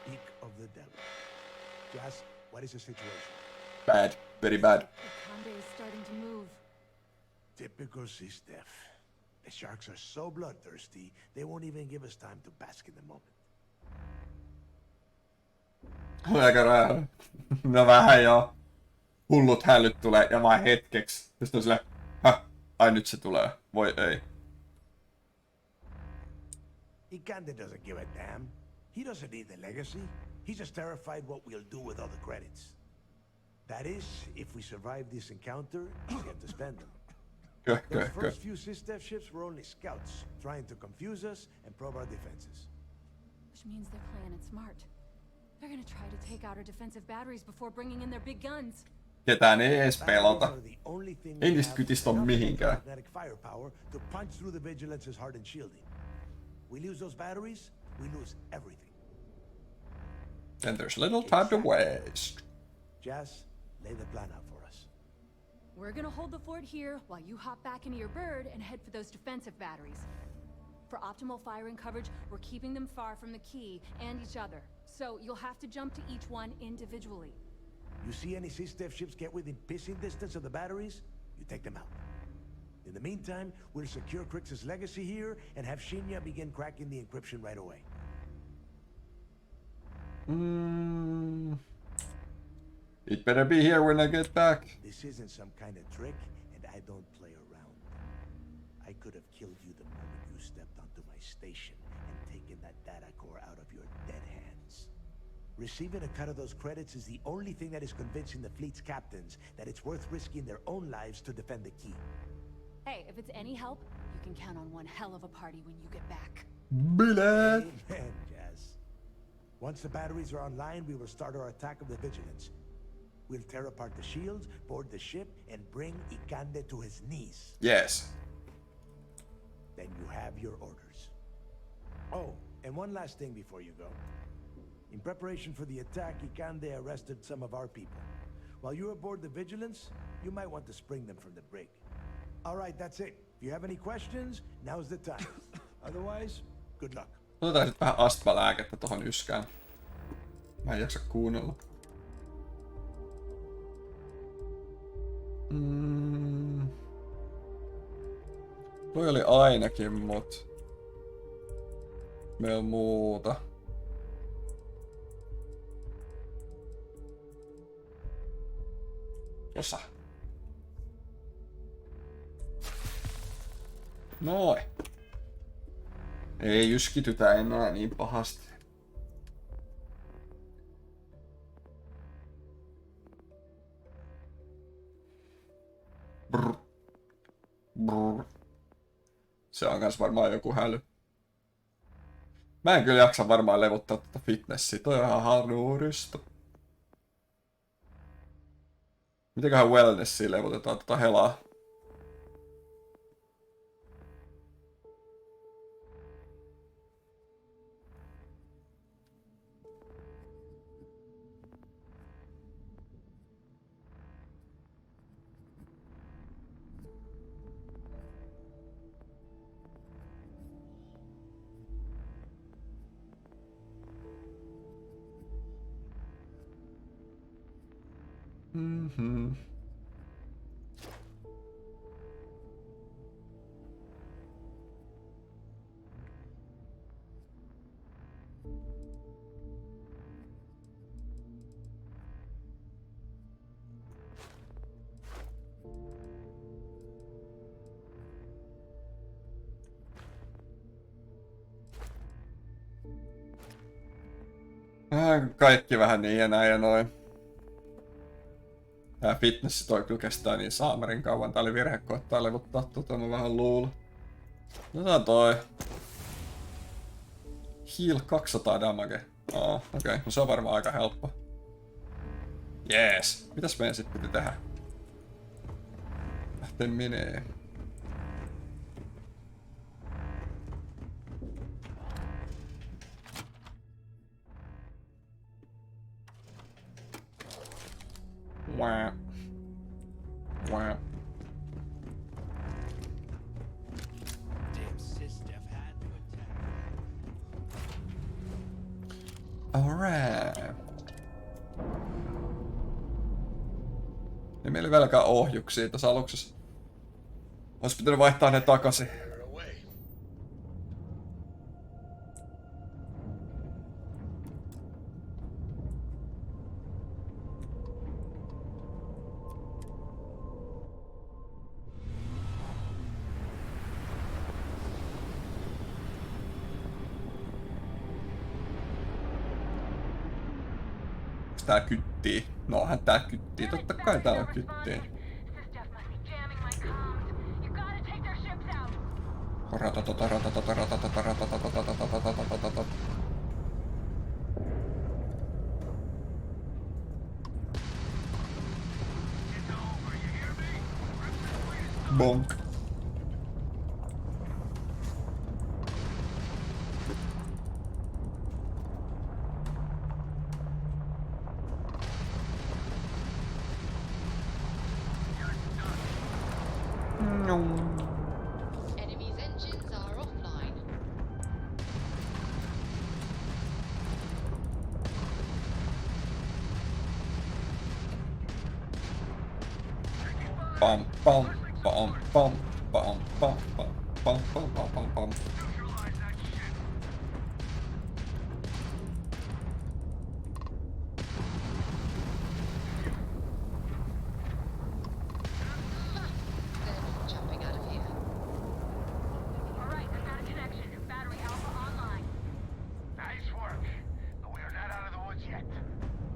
Speak of the devil. Jazz, what is the situation? Bad. Very bad. Conde is starting to move. Typical C-Steph. The sharks are so bloodthirsty, they won't even give us time to bask in the moment. Aika vähän. No vähän joo. Hullut hällyt tulee ja vain hetkeksi. Sitten on silleen, ai nyt se tulee. Voi ei. Ikande doesn't give a damn. He doesn't need the legacy. He's just terrified what we'll do with all the credits. That is, if we survive this encounter, we get to spend them. Those first few SysDef ships were only scouts, trying to confuse us and probe our defenses. Which means they're playing it smart. They're gonna try to take out our defensive batteries before bringing in their big guns. Ketään ei edes pelota. Ei niistä kytistä ole mihinkään. Firepower to punch through the vigilance's hardened shielding. We lose those batteries, we lose everything. And there's little time to waste. Jazz, lay the plan out for us. We're gonna hold the fort here while you hop back into your bird and head for those defensive batteries. For optimal firing coverage, we're keeping them far from the key and each other. So you'll have to jump to each one individually. You see any SysDef ships get within pissing distance of the batteries, you take them out. In the meantime, we'll secure Griggs' legacy here and have Shinya begin cracking the encryption right away. It better be here when I get back. This isn't some kind of trick, and I don't play around. I could have killed you the moment you stepped onto my station and taken that data core out of your dead hands. Receiving a cut of those credits is the only thing that is convincing the fleet's captains that it's worth risking their own lives to defend the key. Hey, if it's any help, you can count on one hell of a party when you get back. Billet. Amen, Jazz. Once the batteries are online, we will start our attack of the Vigilance. We'll tear apart the shields, board the ship, and bring Ikande to his knees. Yes. Then you have your orders. Oh, and one last thing before you go. In preparation for the attack, Ikande arrested some of our people. While you're aboard the Vigilance, you might want to spring them from the brig. All right, that's it. If you have any questions, now's the time. Otherwise, good luck. Otetaan sit vähän astmalääkettä tohon yskään. Mä en jaksa kuunnella. Toi oli ainakin, mut... Meillä on muuta. Osa. Noin. Ei yskitytä enää niin pahasti. Brr. Brr. Se on kans varmaan joku häly. Mä en kyllä jaksa varmaan levuttaa tätä fitnessiä. Toi on ihan hanurista. Mitenköhän wellnessia levutetaan tota helaa? Kaikki vähän niin ja näin ja noin. Tää fitnessi toi kyllä kestää niin saamarin kauan. Tää oli virhe koittaa levuttaa tota, mä vähän luulen. Otetaan toi. Heal 200 damage. Okei. No se on varmaan aika helppo. Jees. Mitäs meidän sit piti tehdä? Lähtee menee. Wah. Wah. Alright. Ei meillä vieläkään ohjuksia tässä aluksessa. Olisi pitänyt vaihtaa ne takaisin. Tää kyttii. Nohan tää kyttii. Totta kai täällä kyttii. Bonk. Enemy's engines are offline. Pam pam pam pam pam pam pam pam pam pam pam pam.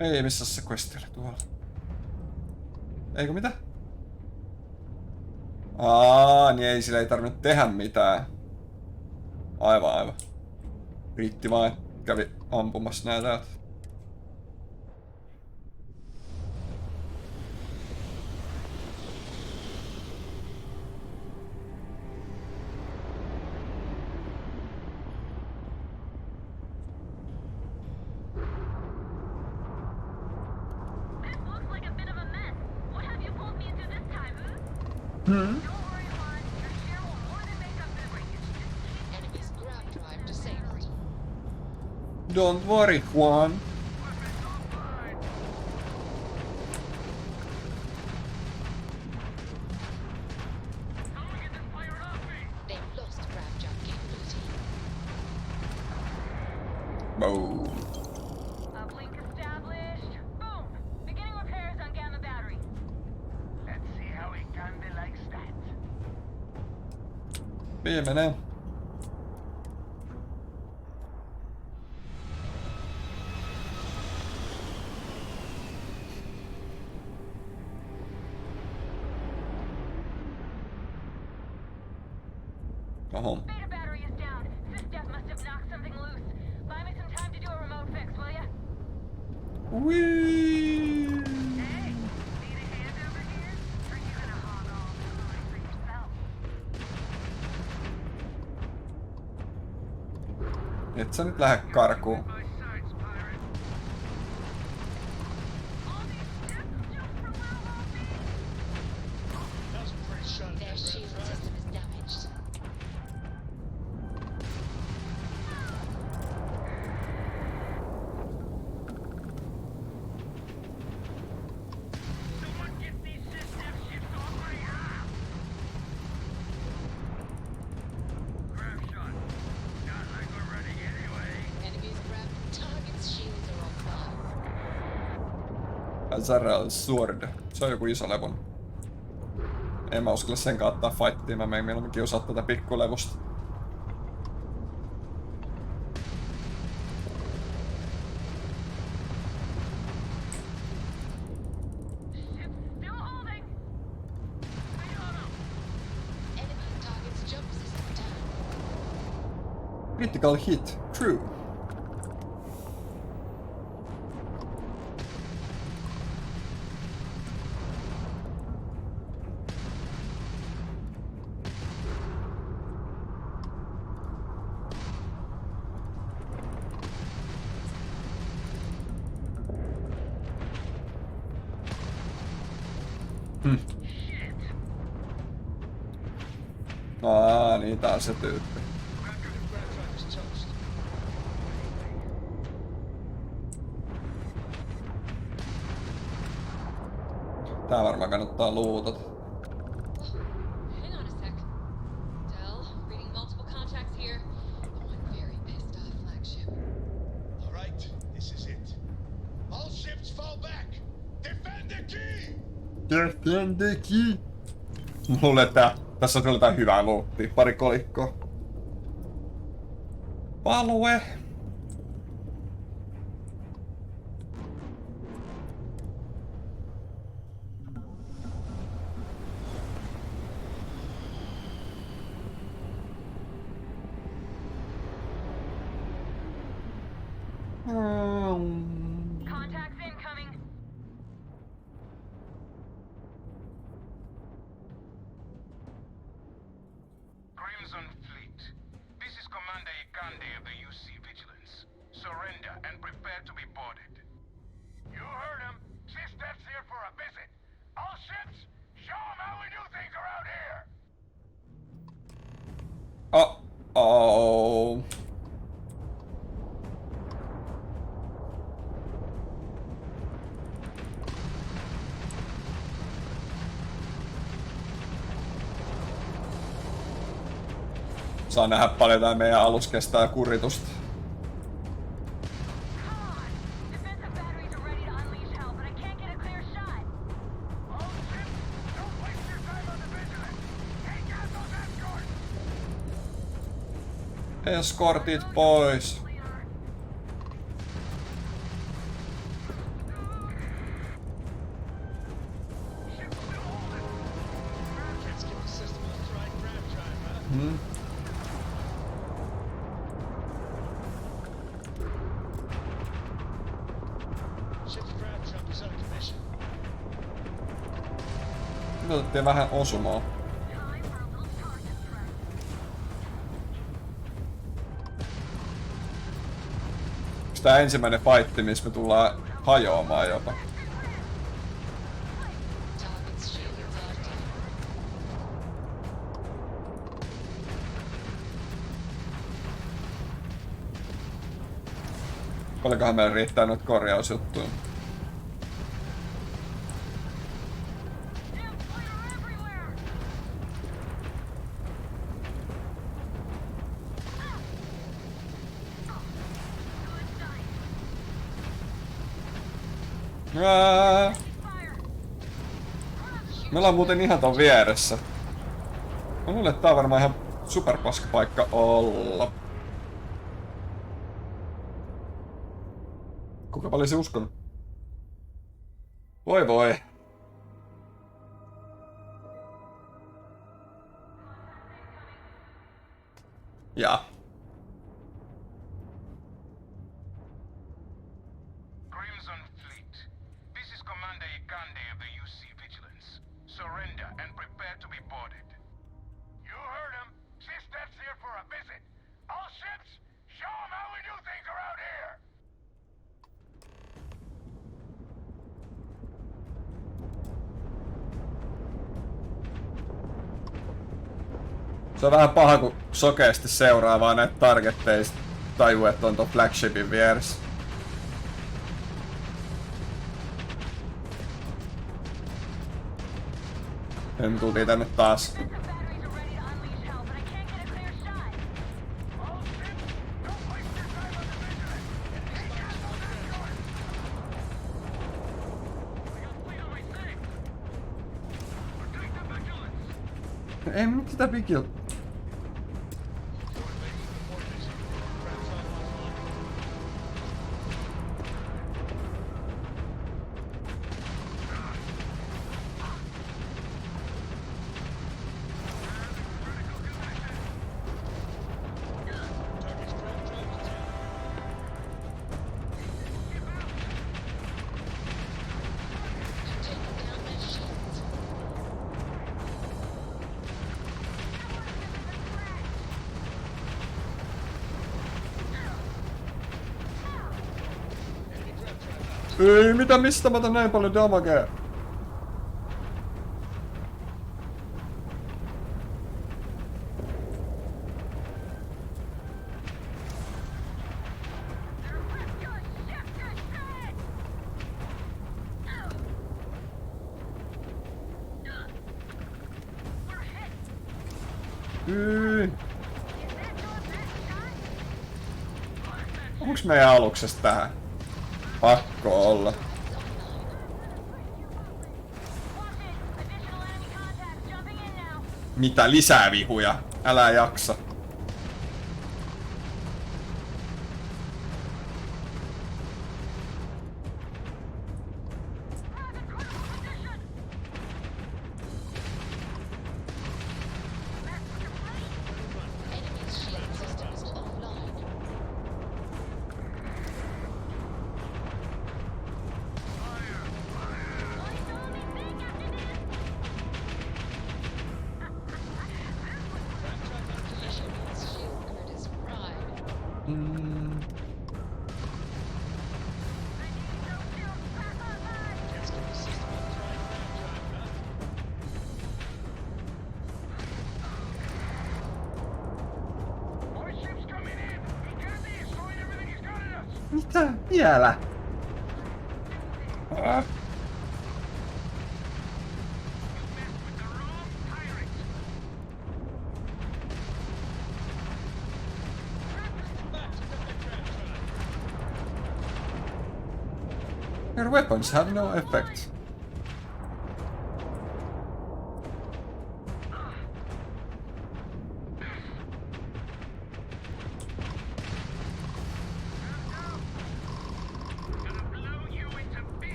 Ei, missä se questi oli tuolla? Eikö mitä? Niin ei, sillä ei tarvinnut tehdä mitään. Aivan. Riitti vaan, kävi ampumassa nää täältä. This looks like a bit of a mess. Hmm? Enemy's grab drive disabled. Don't worry, Juan. They've lost grab jump capability. Boom. Uplink established. Boom! Beginning repairs on Gamma battery. Let's see how Ikande likes that. Viimeinen. Oho. Beta battery is down. Sysdef must have knocked something loose. Buy me some time to do a remote fix, will ya? Whee! Hey, need a hand over here? Or you gonna hog all the glory for yourself? Et sä nyt lähde karkuun. Their shield system is damaged. Someone get these Sysdef ships off my ass! Grab shot. Not like we're running anyway. Enemy's grab target's shields are offline. Azarael Sword. Se on joku iso levon. En mä uskalla sen kattaa fightiin, mä menen mieluummin kiusaa tätä pikkulevusta. Still holding. Enemy target's jump system down. Critical hit. True. Niin taas se tyyppi. Tää varmaan kannattaa luutata. Hang on a sec. Dell, reading multiple contacts here. One very pissed off flagship. All right, this is it. All ships fall back. Defend the key. Defend the key. Mä luulen, että tässä on jotain hyvää luuttia. Pari kolikkoa. Palue. Contacts incoming. Crimson Fleet. This is Commander Ikande of the UC Vigilance. Surrender and prepare to be boarded. You heard him. Sysdef's here for a visit. All ships, show them how we do things around here. Uh-oh. Saa nähdä paljon tää meidän alus kestää kuritusta. Eskortit pois. Hmm. Me otettiin vähän osumaa. Onks tää ensimmäinen fightti, missä me tullaan hajoamaan jopa? Paljonkohan meillä riittää noita korjausjuttuja? Me ollaan muuten ihan ton vieressä. Mä luulen, että tää on varmaan ihan superpaska paikka olla. Kuka olisi uskonut? Voi voi. Ja. Crimson Fleet. This is Commander Ikande of the UC Vigilance. Surrender and prepare to be boarded. You heard him. Sisters here for a visit. All ships, show them how we do things around here. Se on vähän paha, kun sokeasti seuraa vaan näitä targetteista. Tajuu, että on ton flagshipin vieressä. Nyt me tultiin tänne taas. Ei nyt sitä pikil. Ei, mitä mistä mä otan näin paljon damagea? Onks meidän aluksesta tähän? Pakko olla. Mitä lisää vihuja? Älä jaksa. Mitä? Vielä? Your weapons have no effect.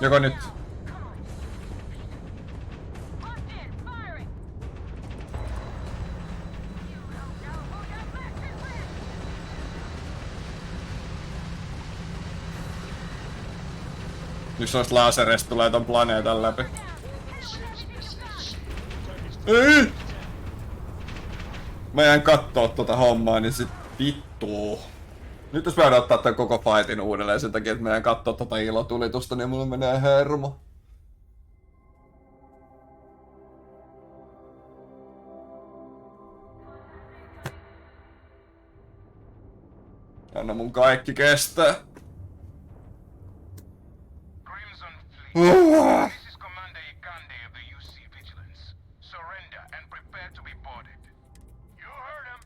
Joko nyt? Yksi noista lasereista tulee ton planeetan läpi. Ei! Mä jään kattoo tota hommaa, niin sit vittuu. Nyt jos voidaan ottaa tän koko fightin uudelleen sen takia, että mä jään kattoo tota ilotulitusta, niin mulla menee hermo. Anna mun kaikki kestää. Crimson Fleet. This is Commander Ikande of the UC Vigilance. Surrender and prepare to be boarded. You heard him.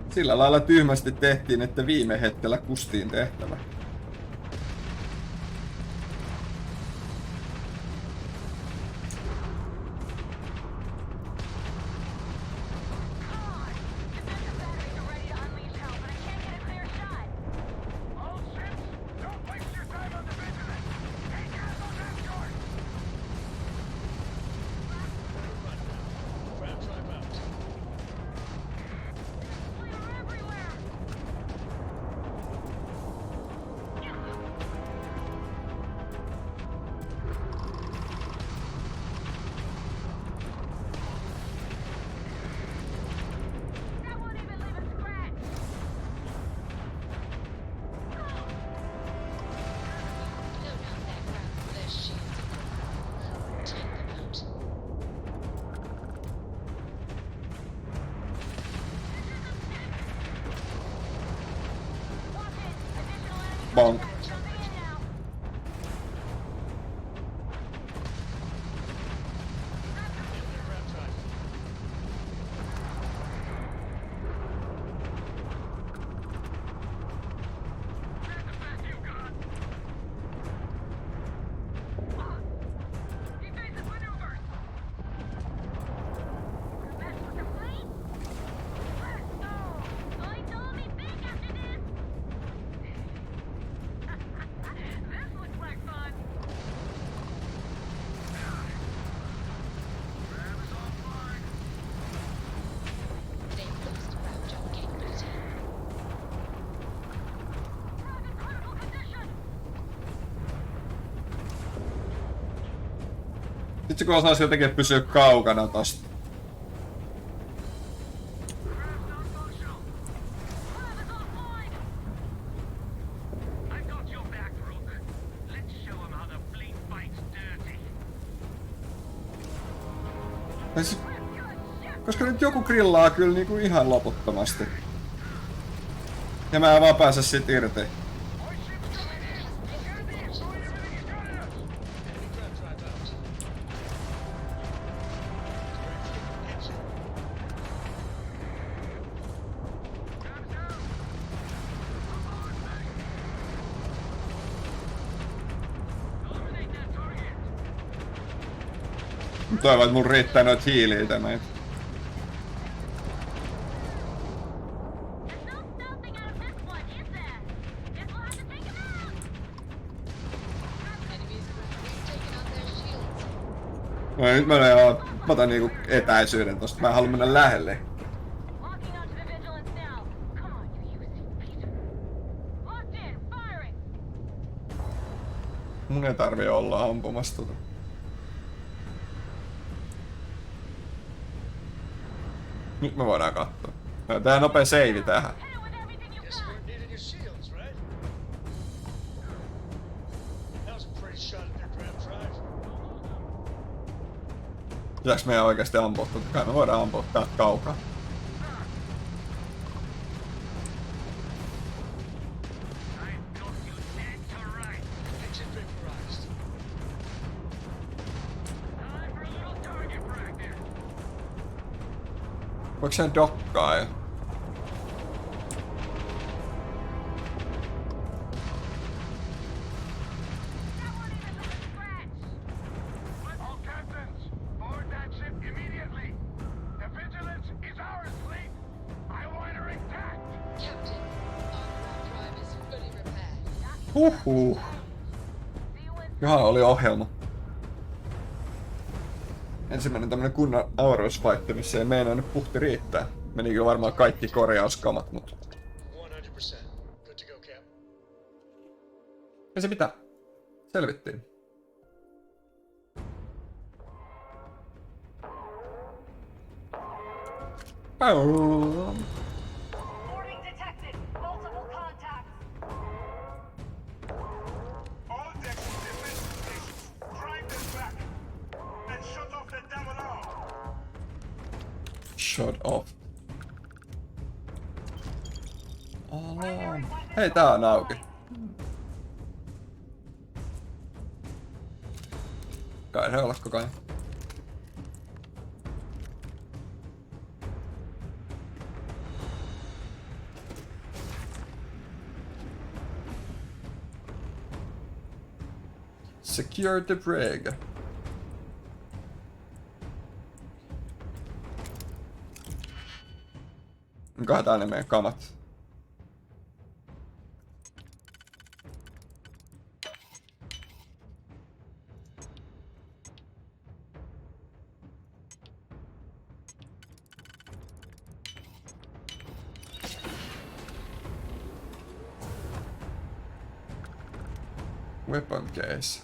Sillä lailla tyhmästi tehtiin, että viime hetkellä kustiin tehtävä. Bonk. Itse kun osaisi jotenkin pysyä kaukana tosta. Koska nyt joku grillaa kyllä niinku ihan loputtomasti. Ja mä en vaan pääse sit irti. Toivon, että mulla riittää noita hiili-itemeitä. No nyt mä otan niinku etäisyyden tosta. Mä en halua mennä lähelle. Mun ei tarvii olla ampumassa tota. Nyt me voidaan katsoa. Tää nopea save tähän. Pitääks meidän oikeesti ampua? Totta kai me voidaan ampua täältä kaukaa. Voiko sen dokkaa jo? Huhhuh. Johan oli ohjelma. Ensimmäinen tämmönen kunnon avaruusfightti, missä ei meinannut puhti riittää. Meni kyllä varmaan kaikki korjauskamat, mut... Ei se mitään. Selvittiin. shut off. Alarm. Hei, tää on auki. Kai se olla koko ajan. Secure the brig. Onkohan tää ne meidän kamat? Weapon case.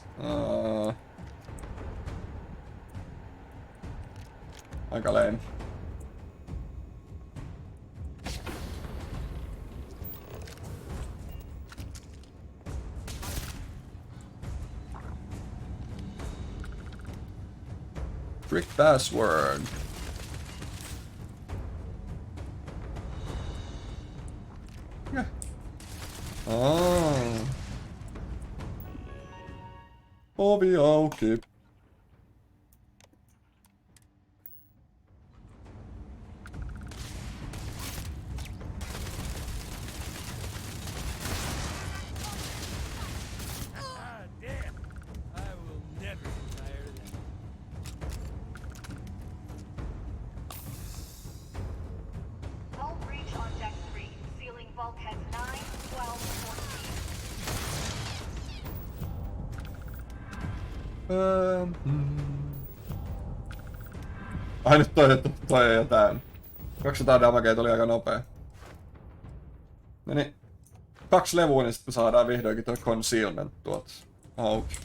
Aika lame. Brick password. Yeah. Oh. Ovi auki. Ai nyt toi ei jotain. 200 damagea tuli aika nopea. No niin. 2 levua, niin sitten me saadaan vihdoinkin tuo concealment tuolta auki.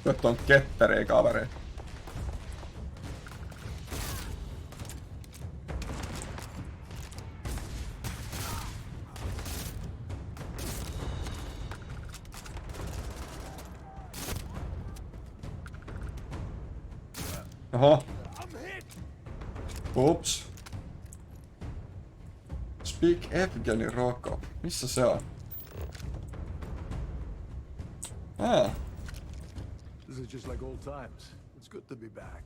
Nyt on ketteriä kaveri. Oho. Ups. Speak Evgeny Roko. Missä se on? Ah. This is just like old times. It's good to be back.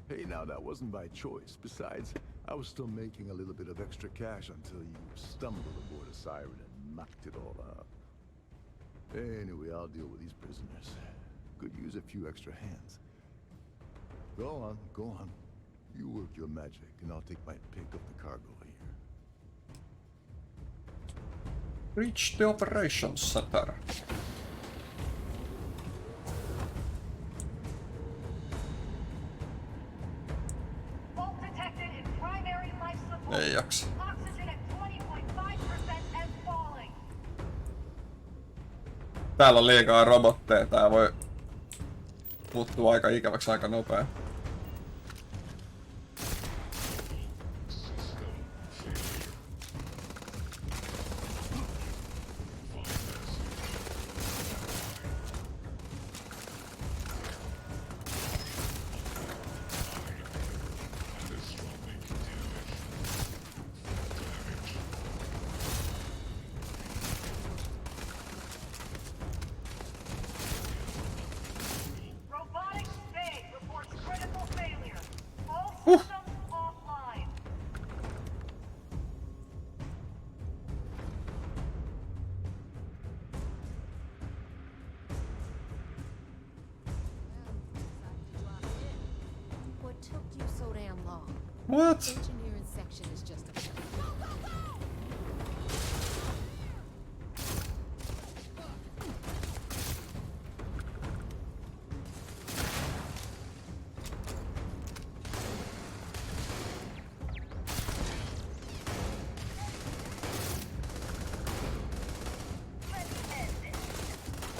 Hey, now that wasn't by choice. Besides, I was still making a little bit of extra cash until you stumbled aboard a siren and mucked it all up. Anyway, I'll deal with these prisoners. Could use a few extra hands. Go on, go on. You work your magic, and I'll take my pick of the cargo here. Reach the operations center. Ei jaksa. Täällä on liikaa robotteja, tää voi muuttua aika ikäväksi aika nopea. What? Engineering section is just a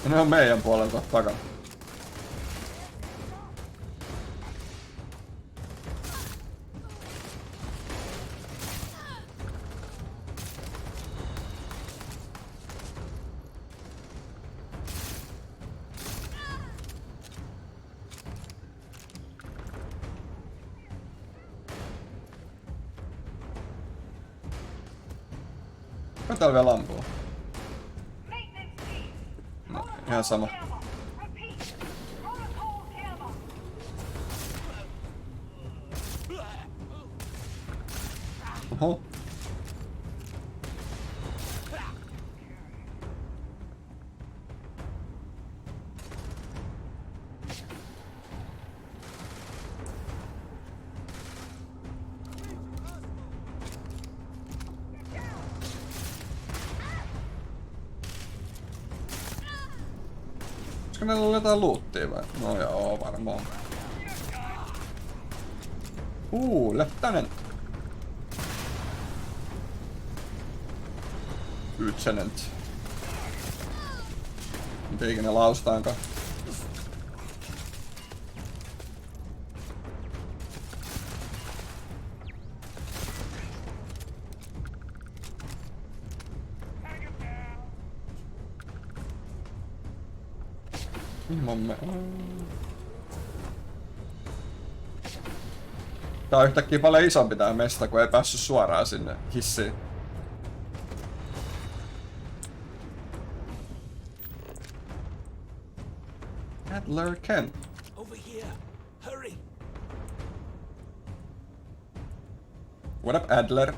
Ja ne on meidän puolelta takana. Onko täällä vielä ampua? No, ihan sama. Oho. Olisiko meillä ollut jotain loottia vai? No joo, varmaan. Lieutenant. Lieutenant. Miten ikinä laustaankaan. Tää on yhtäkkiä paljon isompi tää mesta, kun ei päässyt suoraan sinne hissiin. Adler Kent. Over here. Hurry. What up, Adler?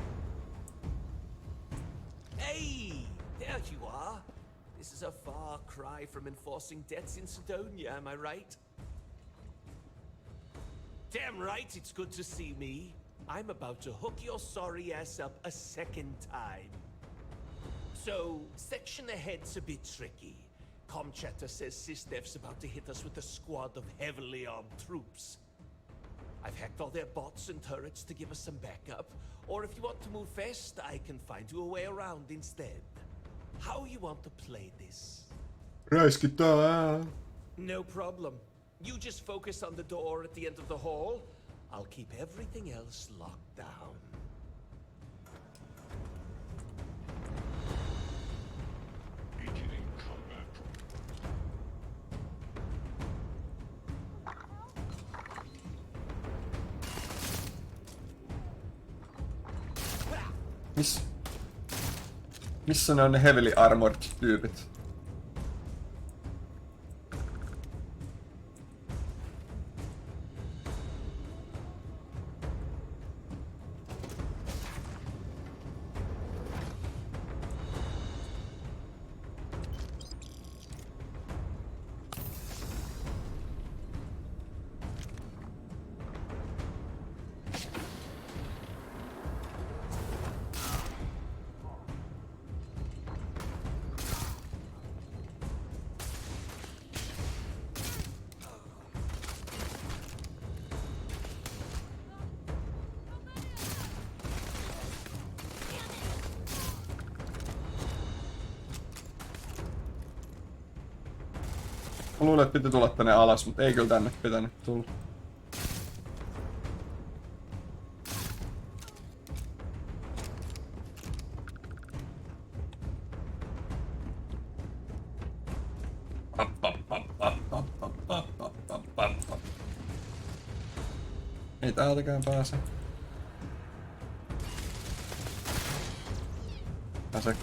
Hey, there you are. This is a far cry from enforcing debts in Sidonia, am I right? Damn right, it's good to see me. I'm about to hook your sorry ass up a second time. So, section ahead's a bit tricky. Comchatter says SysDev's about to hit us with a squad of heavily armed troops. I've hacked all their bots and turrets to give us some backup, or if you want to move fast, I can find you a way around instead. How you want to play this? Räiskitään. No problem. You just focus on the door at the end of the hall. I'll keep everything else locked down. Missä ne on ne heavily armored tyypit? Mä luulen, että piti tulla tänne alas, mutta ei kyllä tänne pitänyt tulla. Ei täältäkään pääse. Pääse.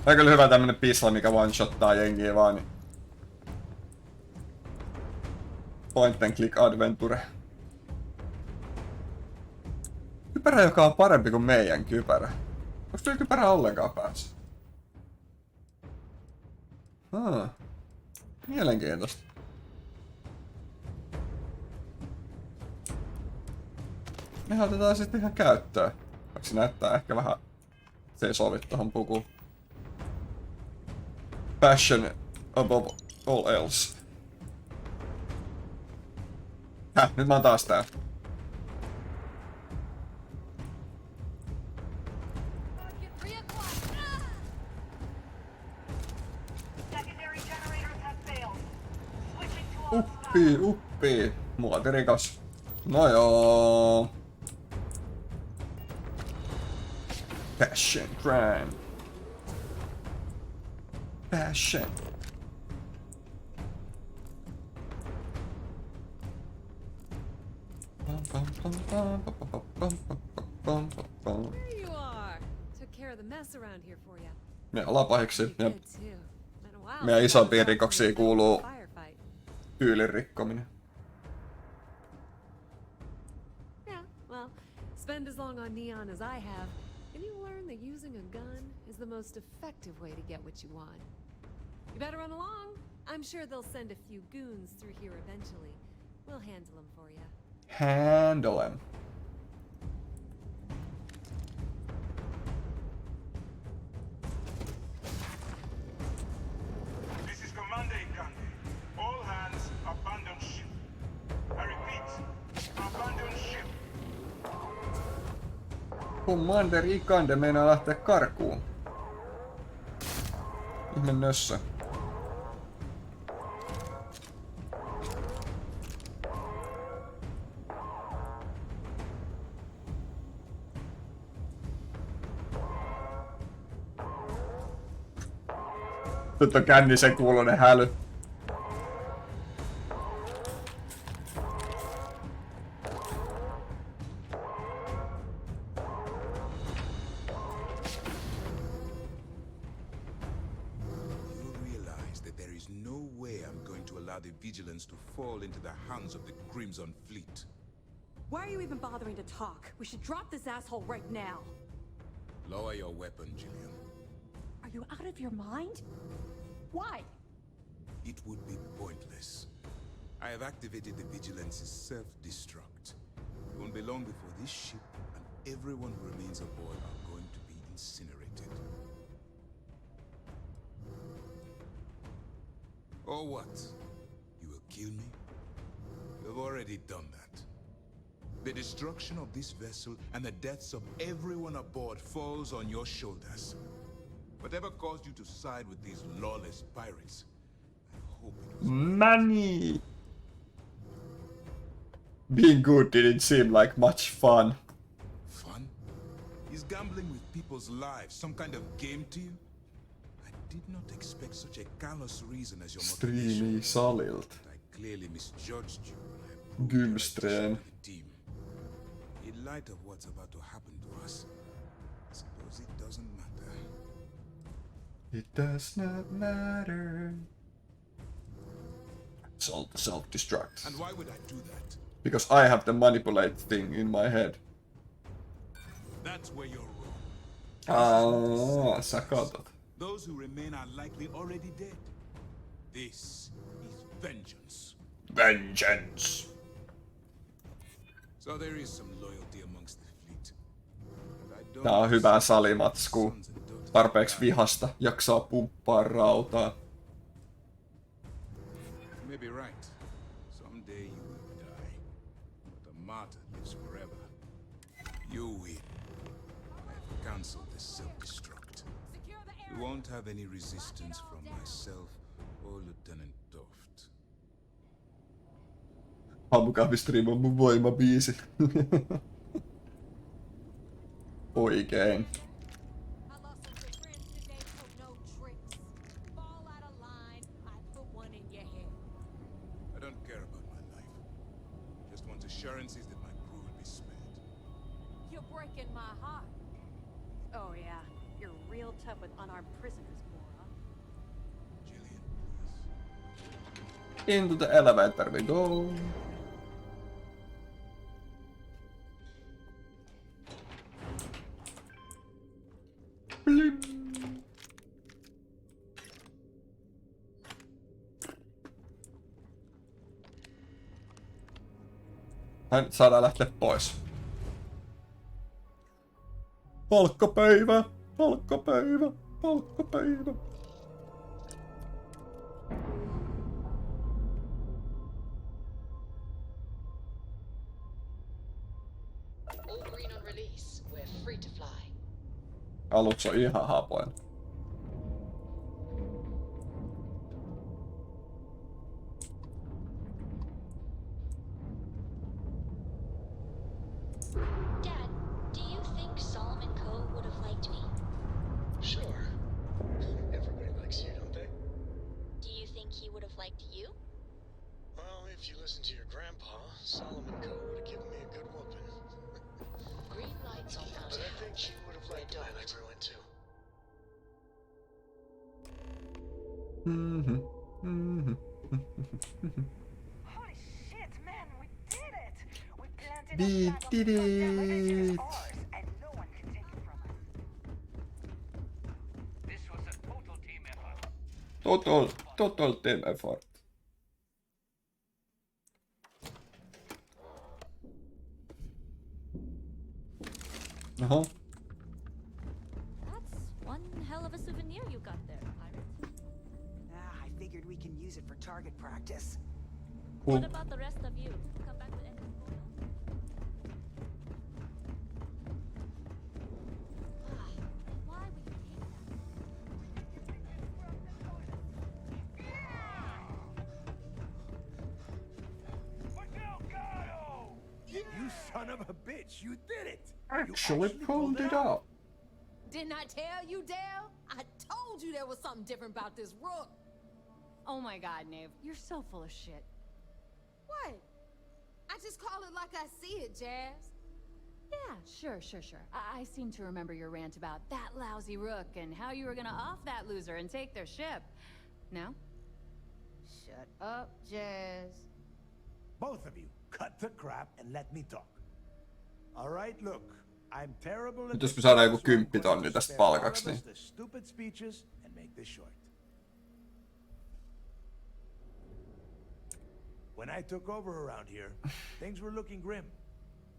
Tää on kyllä hyvä tämmönen pisla, mikä one-shottaa jengiä vaan. Niin. Point and click adventure. Kypärä, joka on parempi kuin meidän kypärä. Onko tuo kypärä ollenkaan päässä? Mielenkiintoista. Mehän otetaan sitten ihan käyttöön. Vaikka se näyttää ehkä vähän... Se ei sovi tohon pukuun. Passion above all else. Nyt mä oon taas täällä. Uppi. Muotirikas. No joo. Passion crime. Passion. There you are. Took care of the mess around here for you. Me alapahiksi. Ja Good too. Been a while meidän since I was isompiin out in the rikoksiin middle of kuuluu a firefight. tyylin rikkominen. Yeah, well, spend as long on Neon as I have, and you learn that using a gun is the most effective way to get what you want. You better run along. I'm sure they'll send a few goons through here eventually. We'll handle them for you. Handle him. This is Commander Ikande. All hands abandon ship. I repeat, abandon ship. Commander Ikande meinaa lähteä karkuun. Ihme nössö. Nyt on kännisen kuulonen häly. Vigilance to fall into the hands of the Crimson Fleet. Why are you even bothering to talk? We should drop this asshole right now. Lower your weapon, Gillian. Are you out of your mind? Why? It would be pointless. I have activated the Vigilance's self-destruct. It won't be long before this ship and everyone who remains aboard are going to be incinerated. Or what? You will kill me? You have already done that. The destruction of this vessel and the deaths of everyone aboard falls on your shoulders. Whatever caused you to side with these lawless pirates, I hope it was money. Being good didn't seem like much fun. Fun? Is gambling with people's lives some kind of game to you? I did not expect such a callous reason as your motivation. Striimataan. I clearly misjudged you when I Gymstreen. the team. In light of what's about to happen to us, I suppose it doesn't matter. It does not matter. It's all the self-destruct. And why would I do that? Because I have the manipulate thing in my head. That's where you're wrong. Sä katot. Those who remain are likely already dead. This is vengeance. Vengeance. So there is some loyalty amongst the fleet. Tää on hyvää salimatskua. Tarpeeksi vihasta jaksaa pumppaa rautaa. You may be right. Someday you will die. But a martyr lives forever. You win. I have cancelled this self-destruct. You won't have any resistance from myself or Lieutenant Toft. Aamukahvistriimi on mun voimabiisi. Oikein. I don't care about my life. Just want assurances that my crew will be spared. You're breaking my heart. Oh yeah, you're real tough with unarmed prisoners, Bora. Gillian, Into the elevator we go. Blim. Nyt saadaan lähteä pois. Palkkapäivä! Palkkapäivä! Palkkapäivä! All green on release. We're free to fly. Aluksi on ihan hapoin. ruined too. Holy shit, man, we did it! We planted We a flag did of goddamn it! is ours, and no one can take it from us. This was a total team effort. Total team effort. Aha. That's one hell of a souvenir you got there, pirate. I figured we can use it for target practice. Cool. What about the rest of you? Come back to end this photo? Why would you take You son of a bitch, you did it! Actually pulled it out. Didn't I tell you, Dale? I told you there was something different about this rook. Oh my god, Nave, you're so full of shit. What? I just call it like I see it, Jazz. Yeah, sure. I seem to remember your rant about that lousy rook and how you were gonna off that loser and take their ship. No? Shut up, Jazz. Both of you, cut the crap and let me talk. Alright, look. I'm terrible at Nyt jos me saadaan joku 10 000 tästä palkaksi, niin... the stupid speeches and make this short. When I took over around here, things were looking grim.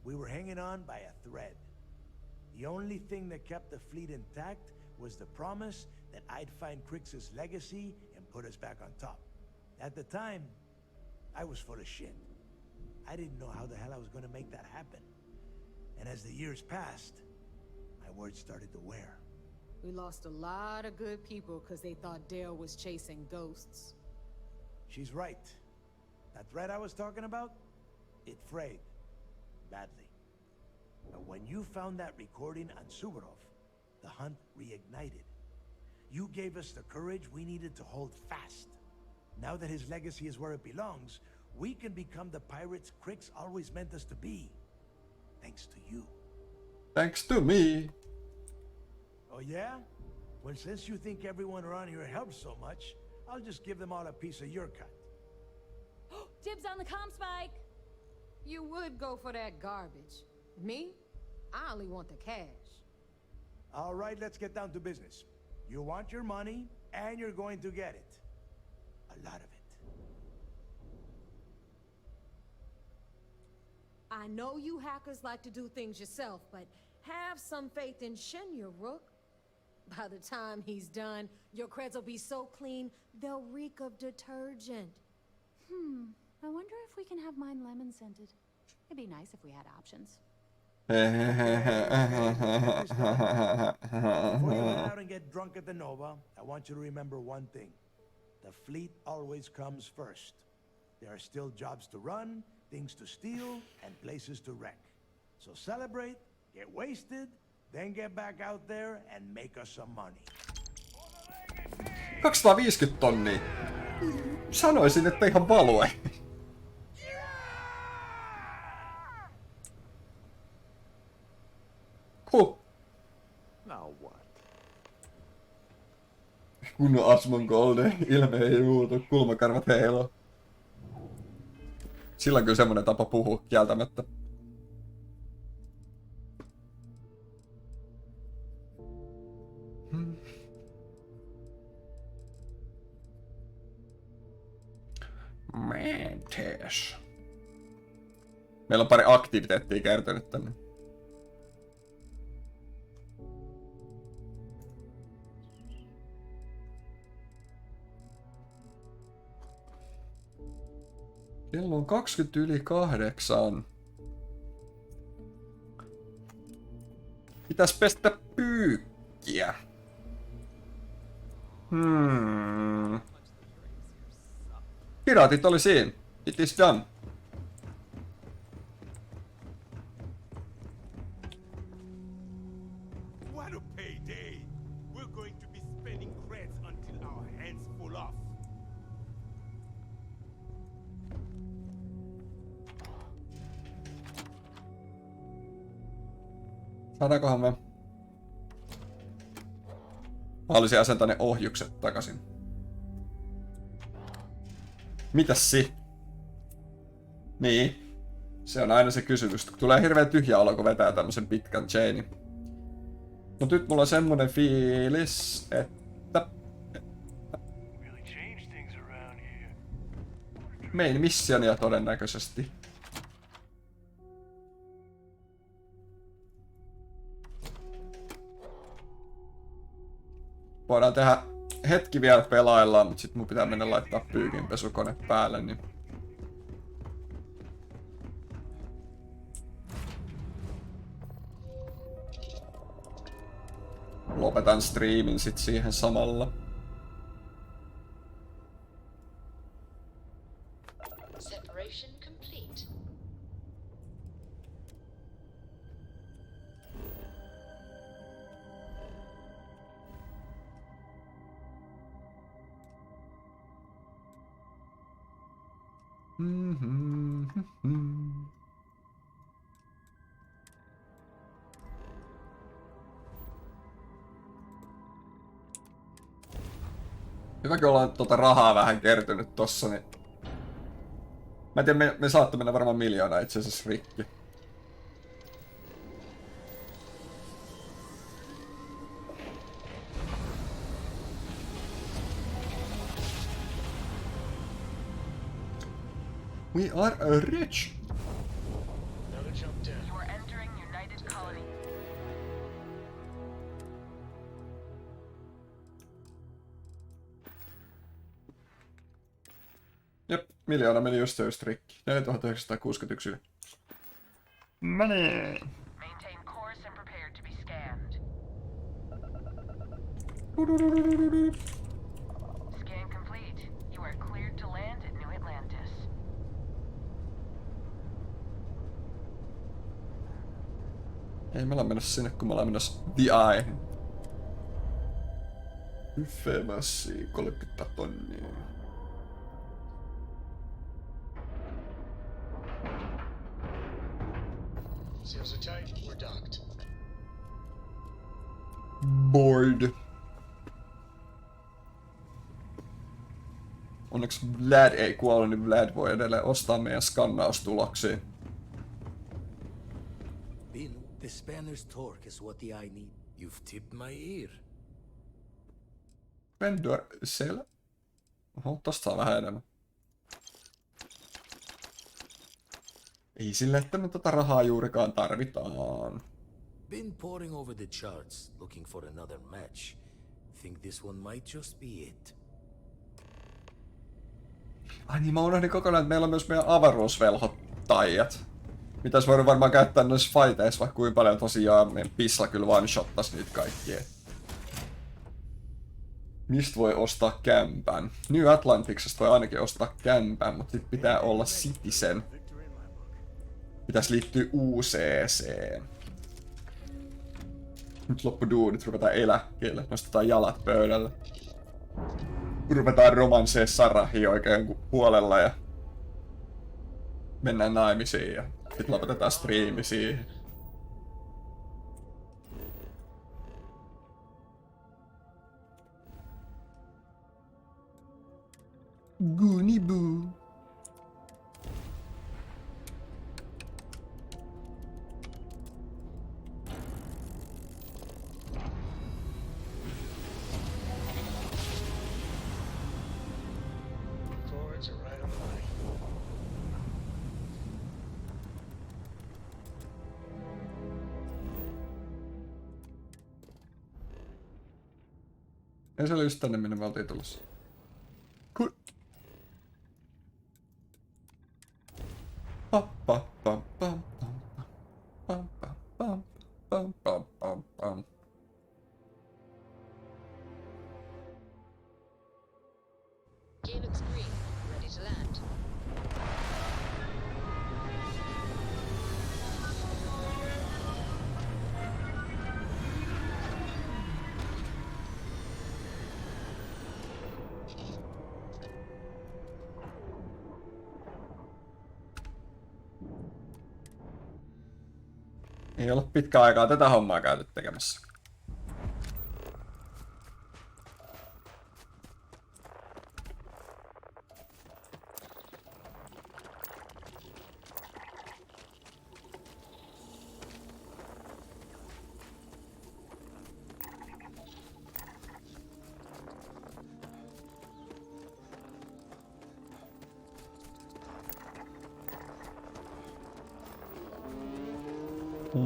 We were hanging on by a thread. The only thing that kept the fleet intact was the promise that I'd find Crix's legacy and put us back on top. At the time, I was full of shit. I didn't know how the hell I was going to make that happen. And as the years passed, my words started to wear. We lost a lot of good people because they thought Dale was chasing ghosts. She's right. That thread I was talking about, it frayed. Badly. But when you found that recording on Suvorov, the hunt reignited. You gave us the courage we needed to hold fast. Now that his legacy is where it belongs, we can become the pirates Crix always meant us to be. Thanks to you. Thanks to me. Oh yeah? Well, since you think everyone around here helps so much, I'll just give them all a piece of your cut. Dibs on the comm spike! You would go for that garbage. Me? I only want the cash. All right, let's get down to business. You want your money, and you're going to get it. A lot of it. I know you hackers like to do things yourself, but have some faith in Shenya, Rook. By the time he's done, your creds will be so clean, they'll reek of detergent. I wonder if we can have mine lemon scented. It'd be nice if we had options. Before you head out and get drunk at the Nova, I want you to remember one thing. The fleet always comes first. There are still jobs to run, things to steal, and places to wreck. So celebrate, get wasted, then get back out there and make us some money. 250 tonnia. Sanoisin, että ihan value. Huh. Now what? Kunnon Asmongold, ilme ei muutu, kulmakarvat heiloo. Sillä on kyllä semmonen tapa puhua, kieltämättä. Mantis. Meillä on pari aktiviteettia kertynyt tänne. Kello on 7:20. Pitäis pestä pyykkiä. Piraatit oli siinä. It is done. What a payday! We're going to be spending creds until our hands fall off. Saadaankohan me? Mä haluaisin asentaa ne ohjukset takaisin. Mitäs si? Niin. Se on aina se kysymys. Tulee hirveän tyhjä olo, kun vetää tämmösen pitkän chainin. Mut nyt mulla on semmonen fiilis, että... Main missionia todennäköisesti. Voidaan tehdä hetki vielä pelaillaan, mutta sit mun pitää mennä laittaa pyykinpesukone päälle, niin... Lopetan striimin sit siihen samalla. Separation complete. Hyväkin ollaan rahaa vähän kertynyt tossa, niin... Mä en tiedä, me saatte mennä varmaan miljoonaa itse asiassa rikki. We are rich! Another jump down. You are entering United Colony. Jep, miljoona meni just rikki. 4961 yli. Money! Maintain course and prepare to be scanned. Scan complete. You are cleared to land at New Atlantis. Ei me olla menossa sinne, kun me ollaan menossa The Eye. Hyffeemässiä 30 tonnia. Seals are tight. We're docked. Bored. Onneksi Vlad ei kuole, niin Vlad voi edelleen ostaa meidän skannaustuloksia. Bill, the spanner's torque is what the eye need. You've tipped my ear. Vendor sell. Oho, tosta saa vähän enemmän. Ei sille, että me tota rahaa juurikaan tarvitaan. Been poring over the charts, looking for another match. Think this one might just be it. Ai niin, mä unohdin kokonaan, että meillä on myös meidän avaruusvelhottajat. Mitäis voidaan varmaan käyttää noissa fighteissa, vaikka kuinka paljon tosiaan meidän pissa kyllä one-shottas niitä kaikkia. Mistä voi ostaa kämpän? New Atlanticsesta voi ainakin ostaa kämpän, mutta sit pitää olla Citizen. Pitäis liittyä UCC. Nyt loppu duunit, ruvetaan eläkkeelle, nostetaan jalat pöydälle. Ruvetaan romansee Sarahia oikein puolella ja mennään naimisiin ja sit lopetetaan striimi siihen. Gooniboo. Forwards are right on the money. Ei se ole just tänne, minne me oltiin tulossa. Cool. Key looks green. Ready to land. Ei ole pitkä aikaa tätä hommaa käyty tekemässä. No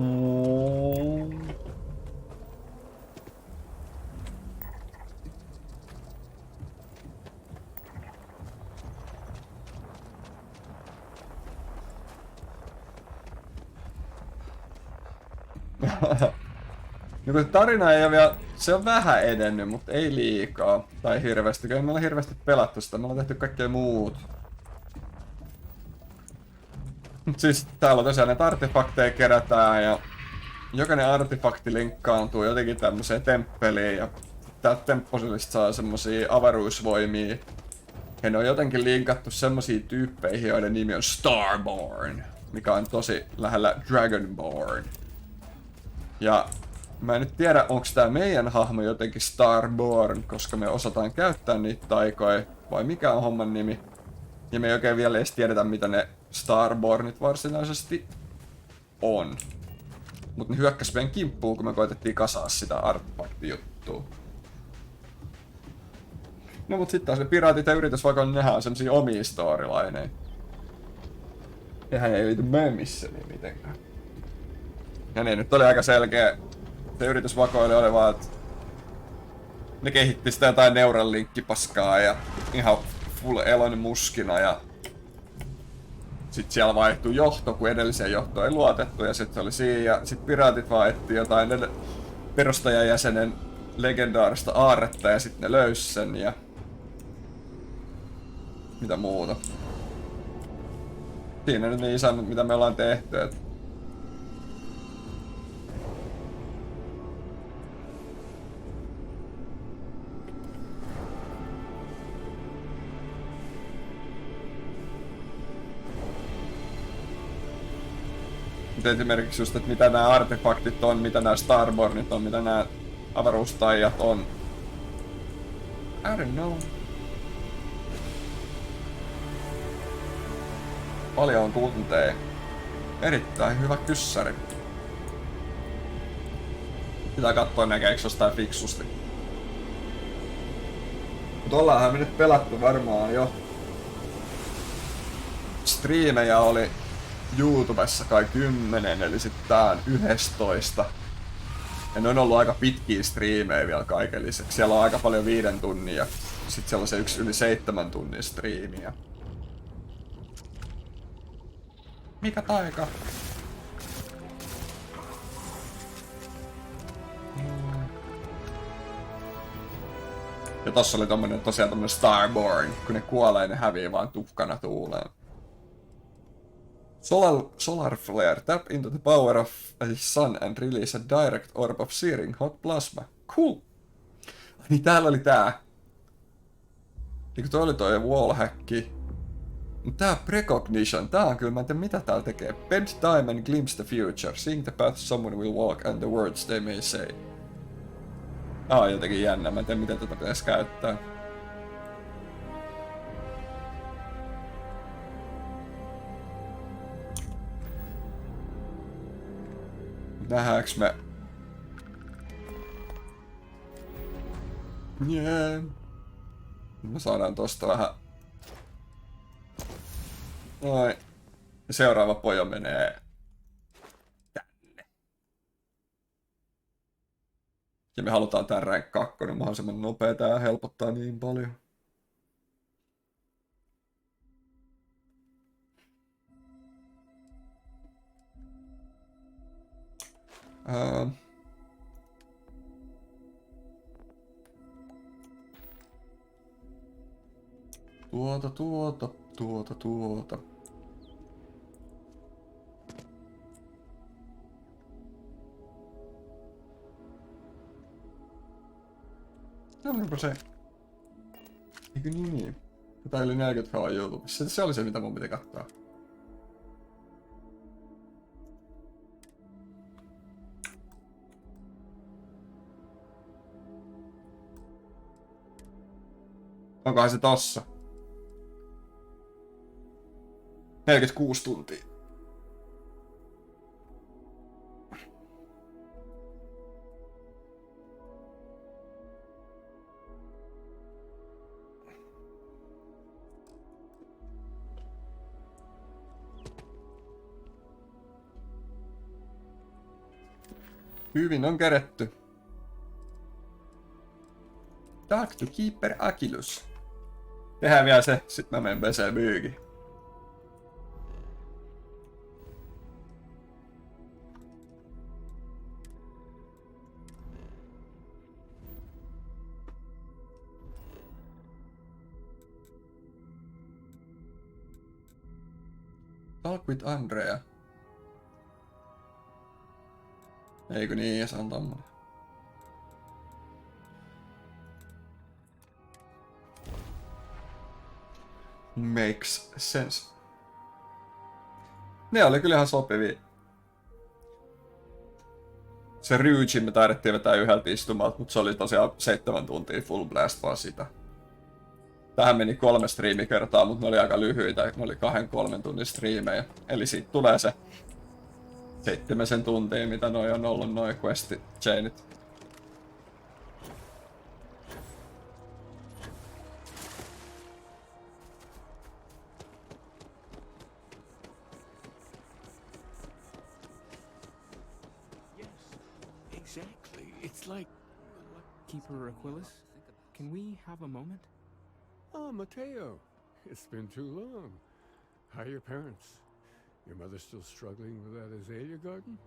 kun tarina ei ole vielä, se on vähän edennyt, mutta ei liikaa. Tai hirveästi, kyllä me ollaan hirveästi pelattu sitä, me ollaan tehty kaikkea muut. Mut siis täällä on tosiaan näitä artefakteja kerätään ja jokainen artefakti linkkaantuu jotenkin tämmöiseen temppeliin ja täältä tempposilista saa semmosia avaruusvoimia. Ja ne on jotenkin linkattu semmosiin tyyppeihin, joiden nimi on Starborn, mikä on tosi lähellä Dragonborn. Ja mä en nyt tiedä, onks tää meidän hahmo jotenkin Starborn, koska me osataan käyttää niitä taikoja, vai mikä on homman nimi. Ja me ei oikein vielä edes tiedetä, mitä ne Starbornit varsinaisesti on. Mut ne hyökkäs meidän kimppuun, kun me koitettiin kasaa sitä artefakti-juttua. No mut sit taas ne piraatit ja yritysvakoilu, nehän on semmosia omia storylineja. Nehän ei liity meidän missioniin mitenkään. Ja niin, nyt oli aika selkeä. Se yritysvakoilu oli vaan, että ne kehitti sitä jotain Neuralink-paskaa ja ihan full Elon Muskina ja sit siellä vaihtui johto, kun edelliseen johtoon ei luotettu ja sit se oli siinä ja sit piraatit vaan etti jotain perustajajäsenen legendaarista aarretta ja sit ne löysi sen ja mitä muuta. Siinä nyt niin isännät, mitä me ollaan tehty, et esimerkiksi just, että mitä nämä artefaktit on, mitä nämä Starbornit on, mitä nämä avaruustaijat on. I don't know. Paljon tuntee. Erittäin hyvä kyssäri. Pitää katsoa näkeekö jostain fiksusti. Mut ollaanhan me nyt pelattu varmaan jo. Striimejä oli YouTubessa kai 10, eli sit tää on 11. Ja ne on ollut aika pitkiä striimejä vielä kaiken lisäksi. Siellä on aika paljon 5 tunnin ja sit siellä on se yksi yli 7 tunnin striimiä. Mikä taika? Ja tossa oli tosiaan tommonen Starborn. Kun ne kuolee, ne hävii vaan tuhkana tuuleen. Solar flare. Tap into the power of a sun and release a direct orb of searing hot plasma. Cool. Niin täällä oli tää. Niin toi oli toi wallhacki. Tää precognition. Tää on kyllä, mä en tiedä mitä täällä tekee. Bend time and glimpse the future. Seeing the path someone will walk and the words they may say. Jotenkin jännä. Mä en tiedä miten tätä pitäisi käyttää. Nähdäänkö me? Jee. Me saadaan tosta vähän. Noin. Ja seuraava pojo menee tänne. Ja me halutaan tää rank 2 mahdollisimman nopea. Tää helpottaa niin paljon. Tuota. Onpa se. Eikö niin? Tätä yli 40 on YouTubessa. Se oli se, mitä mun piti katsoa. Onkohan se tossa? 46 tuntia. Hyvin on keretty. Talk to Keeper Achilles. Tehdään vielä se, sit mä menen peseen myykin. Talk with Andrea. Eikö niin, se on tommonen. Makes sense. Ne oli kyllä ihan sopivia. Se Ryujin me taidettiin vetää yhdeltä istumalta, mutta se oli tosiaan 7 tuntia full blast vaan sitä. Tähän meni 3 striimikertaa, mutta ne oli aika lyhyitä. Ne oli 2-3 tunnin striimejä. Eli siitä tulee se 7 tuntia, mitä noi on ollut noi questi-chainit. Exactly. It's like Keeper Aquilus. Can we have a moment? Oh, Mateo. It's been too long. How are your parents? Your mother still struggling with that azalea garden?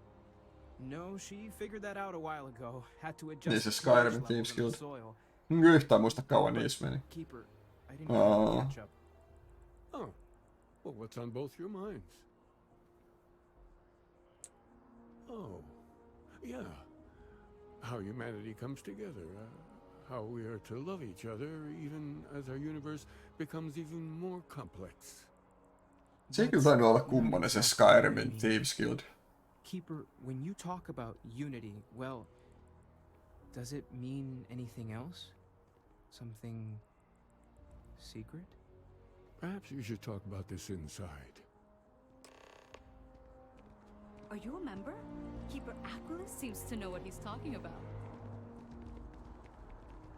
No, she figured that out a while ago. Had to adjust Niin se the Skyrim pH Thieves level of Guild. the soil. Enkä yhtään muista kauan niissä meni. Keeper, I didn't really catch up. Oh. Well, what's on both your minds? Oh. Yeah. How humanity comes together. How we are to love each other even as our universe becomes even more complex. Se ei kyllä tainnut olla kummonen se Skyrimin Thieves Guild. Keeper, when you talk about unity, well, does it mean anything else? Something secret? Perhaps you should talk about this inside. Are you a member? Keeper Aquilus seems to know what he's talking about.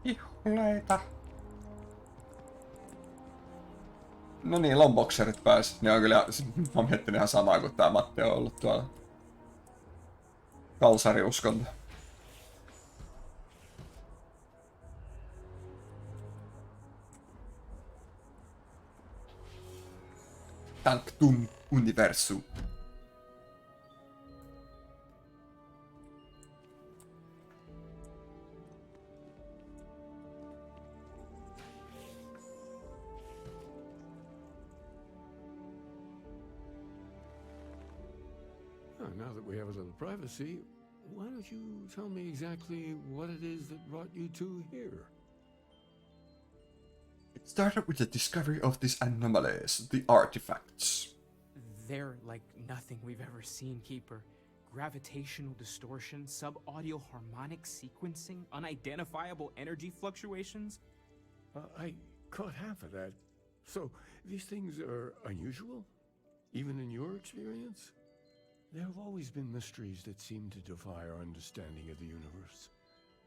Ihleitä. No niin, lombokserit pääs. Ne on kyllä, mä oon miettinyt ihan samaa kuin tää Matti on ollut tuolla kalsariuskonto. Sanctum Universum. Now that we have a little privacy, why don't you tell me exactly what it is that brought you two here? It started with the discovery of these anomalies, the artifacts. They're like nothing we've ever seen, Keeper. Gravitational distortion, sub-audio harmonic sequencing, unidentifiable energy fluctuations. I caught half of that. So, these things are unusual? Even in your experience? There have always been mysteries that seem to defy our understanding of the universe.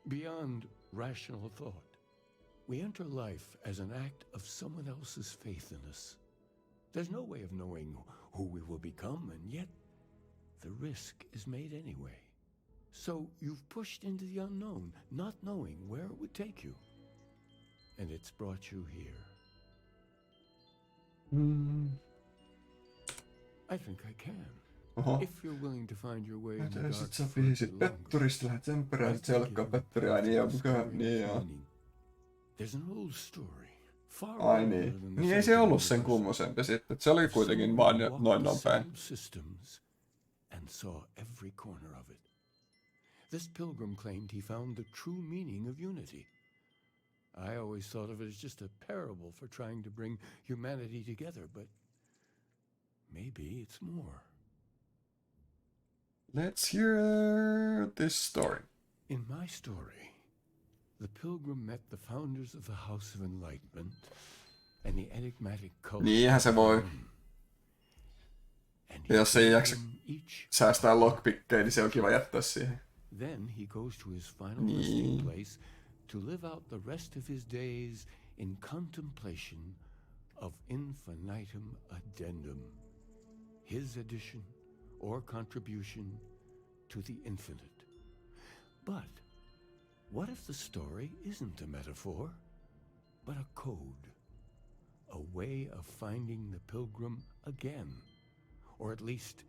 Beyond rational thought. We enter life as an act of someone else's faith in us. There's no way of knowing who we will become, and yet the risk is made anyway. So you've pushed into the unknown, not knowing where it would take you. And it's brought you here. I think I can. Oho. If you're willing to find your way in the Miten dark sit sä for viisit a bit longer, Petturista lähet sen perään, sit selkkaa Petturi, ai niin joo, niin joo. There's an old story. Far Ai older niin. than the Niin ei se century ollut sen universe. kummosempi sitten, et se oli kuitenkin vaan noin nopein. Systems and saw every corner of it. This pilgrim claimed he found the true meaning of unity. I always thought of it as just a parable for trying to bring humanity together, but maybe it's more. Let's hear this story. In my story, the pilgrim met the founders of the House of Enlightenment and the enigmatic cult. Niinhän se voi. Ja jos ei jaksa säästää lockpickkejä, niin se on kiva jättää siihen. Then he goes to his final resting place to live out the rest of his days in contemplation of infinitum addendum, his addition or contribution to the infinite. But what if the story isn't a metaphor, but a code? A way of finding the pilgrim again, or at least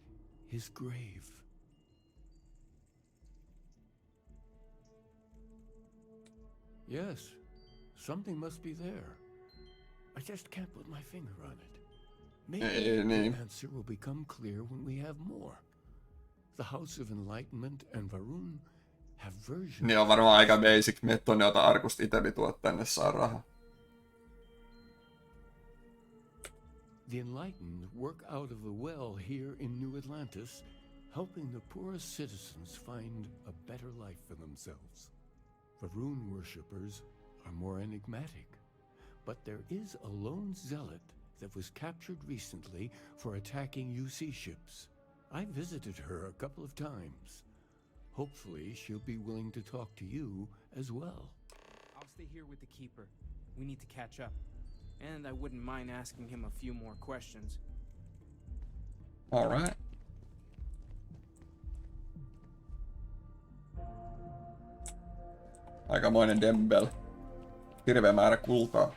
his grave. Yes, something must be there. I just can't put my finger on it. Maybe the answer will become clear when we have more. The House of Enlightenment and Varun have versions. Niin on varmaan aika basic. Mene tonne, ota arkusta itse tuot tänne, saa rahaa. The Enlightened work out of the well here in New Atlantis, helping the poorest citizens find a better life for themselves. Varun worshippers are more enigmatic, but there is a lone zealot that was captured recently for attacking UC ships. I visited her a couple of times. Hopefully she'll be willing to talk to you as well. I'll stay here with the Keeper. We need to catch up. And I wouldn't mind asking him a few more questions. Alright. Aikamoinen dembel. Hirveä määrä kultaa.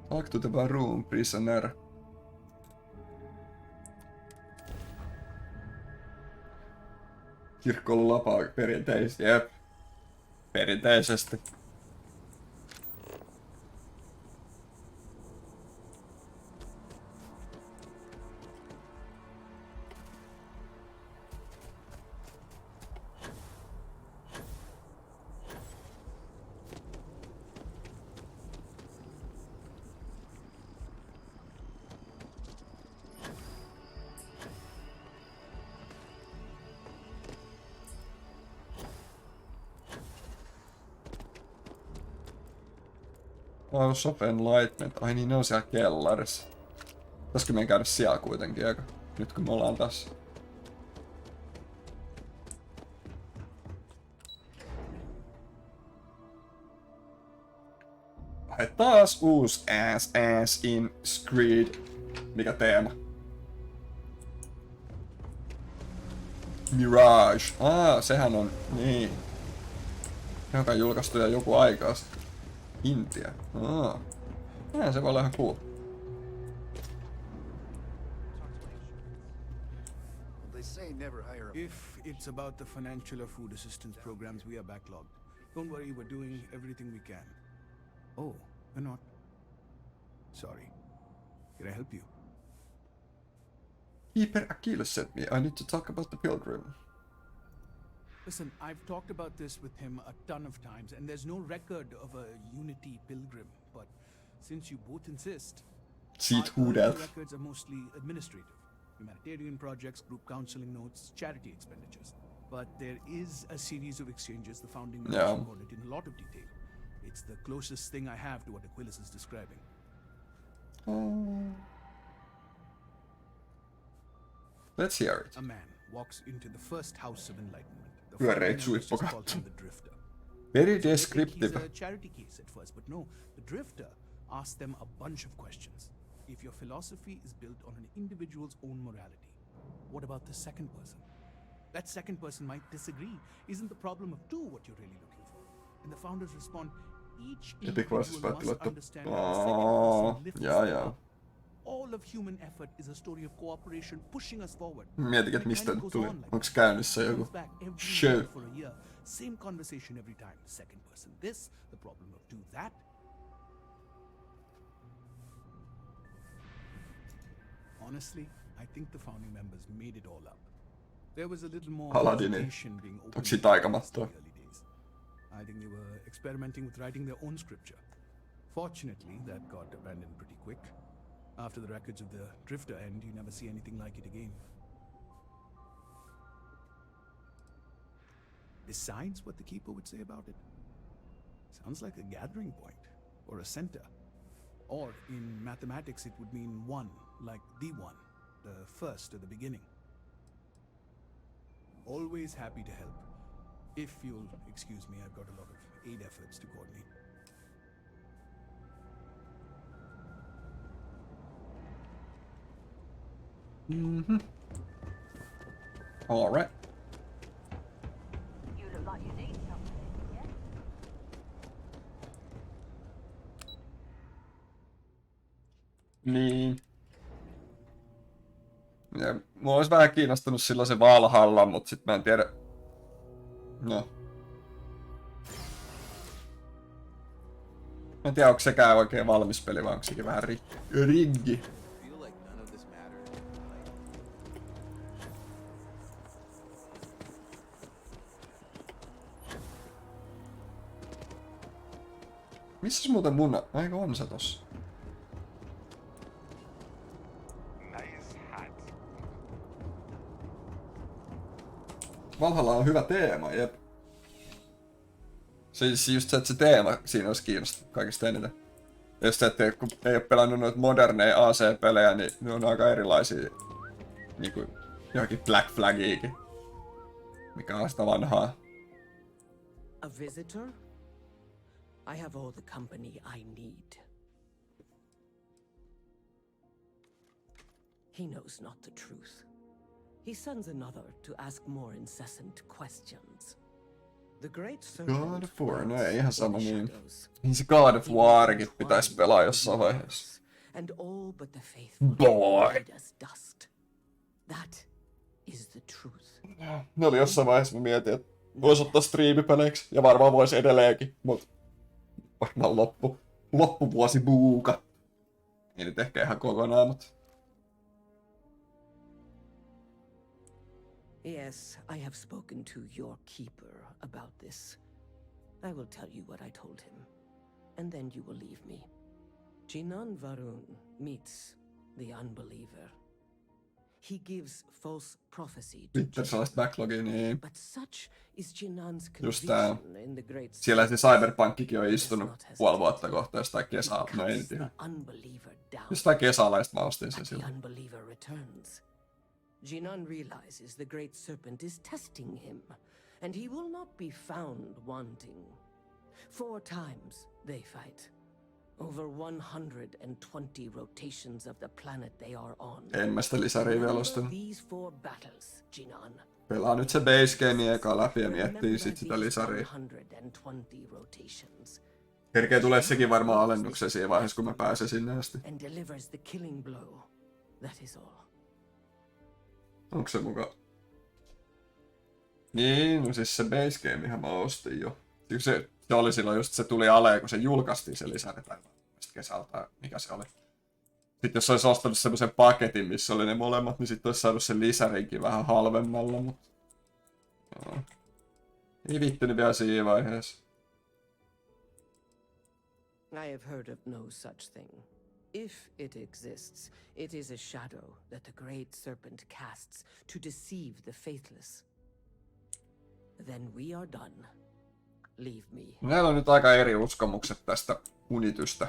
Talk to the Varun prisoner. Kirkkoulu lapaa perinteisesti, jep. Perinteisesti. House of Enlightenment. Ai niin, ne on siellä kellarissa. Pitäisikö meidän käydä siellä kuitenkin, eikö? Nyt kun me ollaan tässä. Ai taas uusi ass in Screed. Mikä teema? Mirage. Sehän on... Niin. Joka julkaistu jo joku aikaa sitten. Intia. Se voi olla ihan cool. If it's about the financial or food assistance programs, we are backlogged. Don't worry, we're doing everything we can. Oh, we're not. Sorry. Can I help you? Keeper Achilles sent me. I need to talk about the pilgrim. Listen, I've talked about this with him a ton of times, and there's no record of a Unity pilgrim, but since you both insist, our records are mostly administrative. Humanitarian projects, group counseling notes, charity expenditures. But there is a series of exchanges the founding members recorded in a lot of detail. It's the closest thing I have to what Achilles is describing. Let's hear it. A man walks into the first House of Enlightenment. Pyöreät suippokatto. Very descriptive. He's a charity case at first, but no, the Drifter asks them a bunch of questions. If your philosophy is built on an individual's own morality, what about the second person? That second person might disagree. Isn't the problem of two what you're really looking for? And the founders respond, each individual must understand that the second person lifts them up. All of human effort is a story of cooperation pushing us forward. Mietin, että mistä nyt tuli. Onks käynnissä joku show? Same conversation every time. Second person this, the problem of two that. Honestly, I think the founding members made it all up. There was a little more hesitation being open in the early days. I think they were experimenting with writing their own scripture. Fortunately, that got abandoned pretty quick. After the records of the Drifter end, you never see anything like it again. Besides what the Keeper would say about it, sounds like a gathering point, or a center. Or, in mathematics, it would mean one, like the one, the first or the beginning. Always happy to help. If you'll excuse me, I've got a lot of aid efforts to coordinate. Alright. You look like you need something, yeah? Niin. Ja mua olisi vähän kiinnostunut silloin se Valhalla, mut sit mä en tiedä. No. Mä en tiedä, onko sekään oikein valmis peli, vai onko sekin vähän riggi. Missäs muuten mun... Eikö on se tossa? Valhalla on hyvä teema, jep. Siis just se, että se teema siinä olisi kiinnostunut kaikista eniten. Ja just se, että kun ei ole pelannut noita moderneja AC-pelejä, niin ne on aika erilaisia. Niinku johonkin Black Flagiikin. Mikä on sitä vanhaa. A visitor? I have all the company I need. He knows not the truth. He sends another to ask more incessant questions. The great God of War, no ei ihan sama niin. Niin se God of Warkin pitäisi pelaa jossain vaiheessa. And all but the faithful Boy! as dust. That is the truth. Ne oli jossain vaiheessa, mä mietin, että vois ottaa striimipeleiksi. Ja varmaan vois edelleenkin, mut varmaan loppuvuosi buuka. Ei nyt ehkä ihan kokonaan, mut... Yes, I have spoken to your keeper about this. I will tell you what I told him, and then you will leave me. Jinan Varun meets the unbeliever. He gives false prophecy to Sitten sellaista backlogia, niin... but such is Jinan's Just tää. conviction in the great Siellä se Cyberpunkkikin on istunut puoli vuotta kohta jostain kesällä. No ei nyt ihan. Jostain kesälaista mä ostin sen silloin. Unbeliever returns. Jinan realizes the great serpent is testing him, and he will not be found wanting. 4 times they fight. Over 120 rotations of the planet they are on. En mä sitä lisäriä vielä ostanut. These 4 battles, Jinan. Pelaa nyt se base game eka läpi ja miettii sit sitä lisäriä. 120 rotations. Kerkee tulee sekin varmaan alennukseen siinä vaiheessa, kun mä pääsen sinne asti. And delivers the killing blow. That is all. Onko se muka... Niin, no siis se base gamehan mä ostin jo. Se oli silloin just, se tuli aleen, kun se julkaistiin se lisäri tai kesältä, mikä se oli. Sitten jos olisi ostanut semmoisen paketin, missä oli ne molemmat, niin sitten olisi saanut sen lisärinkin vähän halvemmalla, mutta... Joo. Ei vittynyt vielä siinä vaiheessa. I have heard of no such thing. If it exists, it is a shadow that the great serpent casts to deceive the faithless. Then we are done. Leave me. Meillä on nyt aika eri uskomukset tästä unitystä.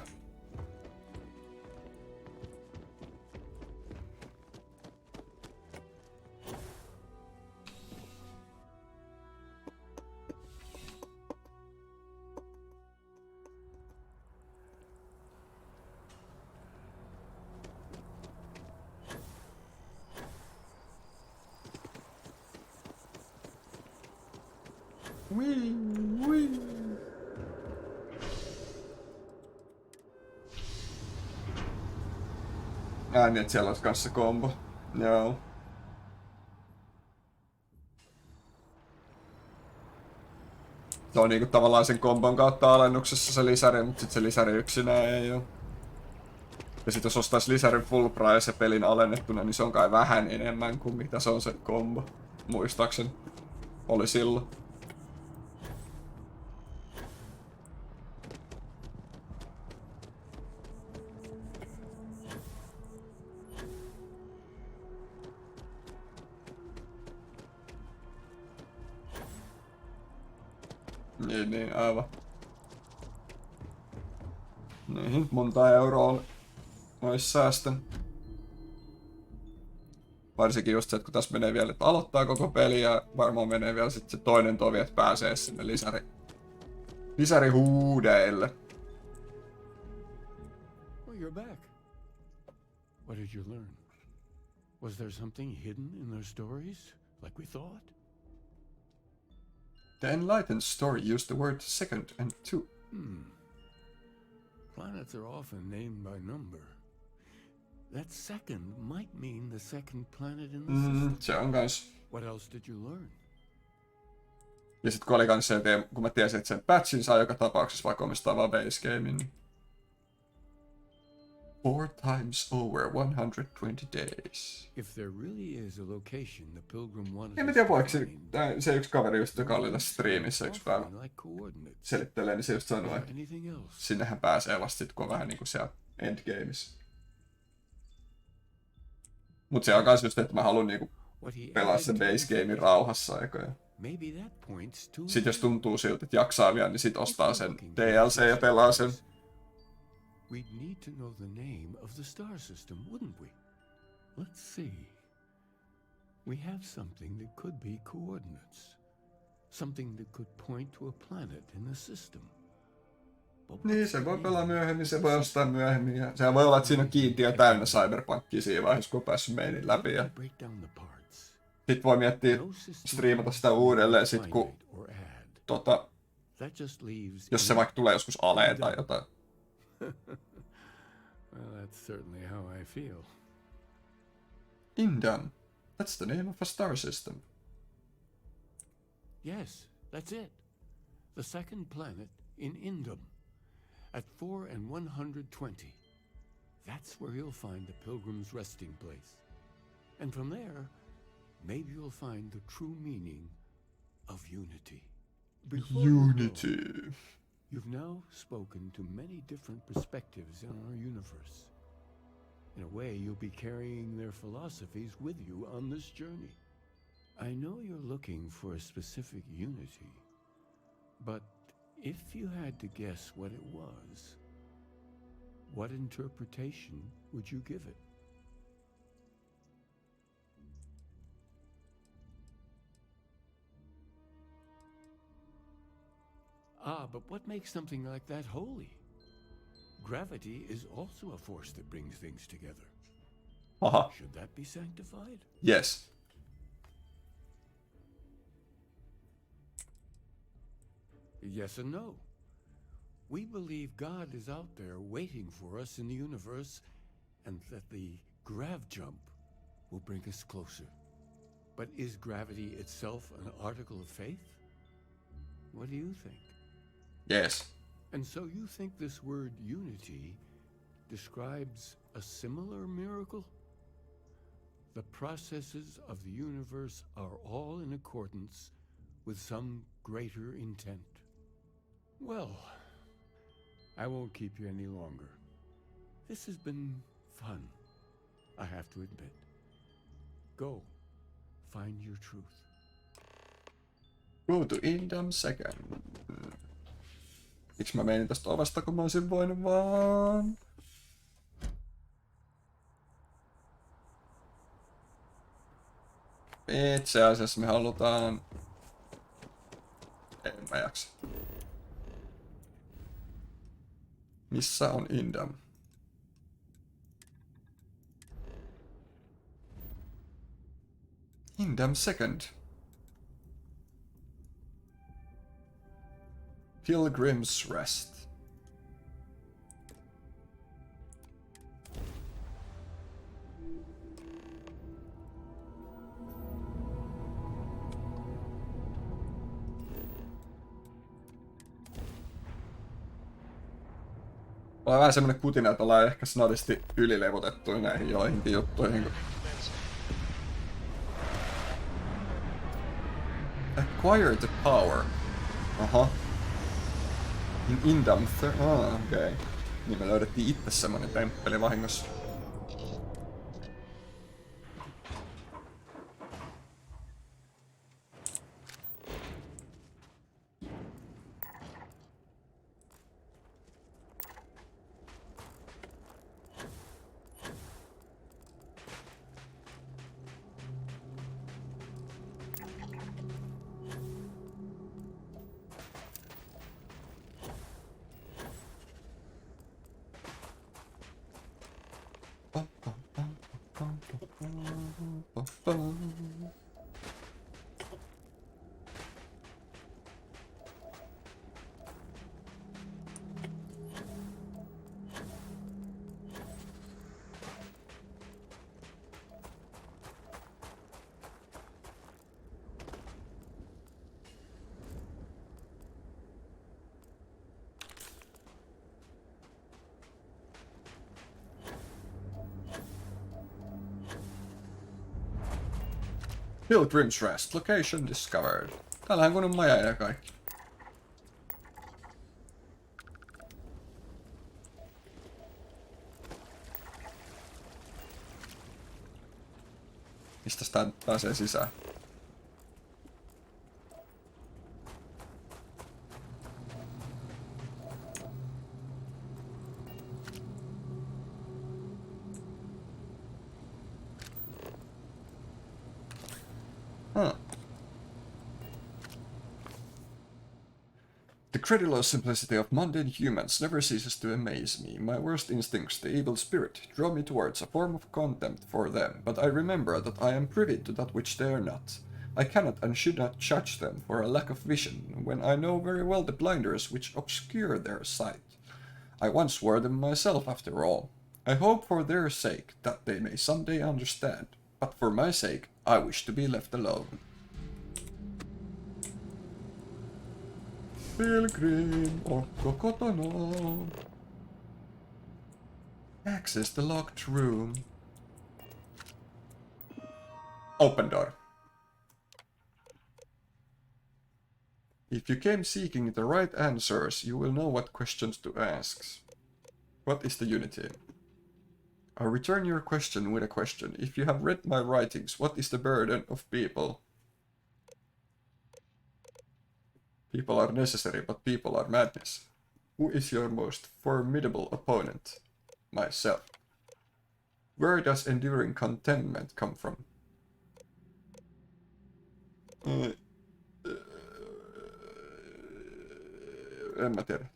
Niin, että siellä olisi kanssa kombo. Joo. Se on niinku tavallaan sen kombon kautta alennuksessa se lisäri, mutta sit se lisäri yksinään ei oo. Ja sit jos ostais lisärin full price ja pelin alennettuna, niin se on kai vähän enemmän kuin mitä se on se kombo. Muistaakseni. Oli silloin. Niin, aivan. Niin, monta euroa ois säästän. Varsinkin just se, että kun tässä menee vielä, että aloittaa koko peli ja varmaan menee vielä sitten se toinen tovi, että pääsee sinne lisärihuudeille. Well, you're back. What did you learn? Was there something hidden in their stories, like we thought? The Enlightened story used the word second and two. Planets are often named by number. That second might mean the second planet in the system. Se on kans. What else did you learn? Ja sit kun oli kans se, kun mä tiesin, että sen patchin saa joka tapauksessa vaikka omistaa vaan base gamein. Niin 4 times over 120 days. If there really is a location the pilgrim wanted En mä tiedä voiko se yksi kaveri just, joka oli tässä striimissä yksi päivä selittelee, niin se just sanoi, että sinnehän pääsee vasta sit, kun on vähän niinku siellä endgameissa. Mut se on kans just, että mä haluan niinku pelaa sen base gamein rauhassa aikoja. Sit jos tuntuu siltä, että jaksaa vielä, niin sit ostaa sen DLC ja pelaa sen. We'd need to know the name of the star system, wouldn't we? Let's see. We have something that could be coordinates. Something that could point to a planet in the system. Niin, se voi pelaa myöhemmin, se voi ostaa myöhemmin. Ja sehän voi olla, että siinä on kiintiö täynnä Cyberpunkia siinä vaiheessa, kun on päässyt meinin läpi. Ja sit voi miettiä striimata sitä uudelleen, sit kun jos se vaikka tulee joskus aleen tai jotain. Well, that's certainly how I feel. Indam. That's the name of a star system. Yes, that's it. The second planet in Indam. At 4 and 120. That's where you'll find the pilgrim's resting place. And from there, maybe you'll find the true meaning of unity. Unity. You've now spoken to many different perspectives in our universe. In a way, you'll be carrying their philosophies with you on this journey. I know you're looking for a specific unity, but if you had to guess what it was, what interpretation would you give it? Ah, but what makes something like that holy? Gravity is also a force that brings things together. Should that be sanctified? Yes. Yes and no. We believe God is out there waiting for us in the universe, and that the grav jump will bring us closer. But is gravity itself an article of faith? What do you think? Yes. And so you think this word unity describes a similar miracle? The processes of the universe are all in accordance with some greater intent. Well, I won't keep you any longer. This has been fun, I have to admit. Go, find your truth. Go to Indam second. Miksi mä menin tästä ovesta, kun mä olisin voinut vaan... Itse asiassa me halutaan... En mä jaksa. Missä on Indam? Indam second. Pilgrim's Rest. Mulla on vähän semmonen kutina, että ollaan ehkä snadisti ylilevotettu näihin joihinkin juttuihin. Acquire the power. Aha. In Indam okei. Niin me löydettiin itse semmonen temppeli vahingossa. Pilgrim's Rest. Location discovered. Täällähän kun on maja ja kaikki. Mistä sitä pääsee sisään? Huh. The credulous simplicity of mundane humans never ceases to amaze me. My worst instincts, the evil spirit, draw me towards a form of contempt for them, but I remember that I am privy to that which they are not. I cannot and should not judge them for a lack of vision, when I know very well the blinders which obscure their sight. I once wore them myself, after all. I hope for their sake that they may someday understand, but for my sake I wish to be left alone. Pilgrim, ootko kotona? Access the locked room. Open door. If you came seeking the right answers, you will know what questions to ask. What is the unity? I return your question with a question. If you have read my writings, what is the burden of people? People are necessary, but people are madness. Who is your most formidable opponent? Myself. Where does enduring contentment come from? En mä tiedä.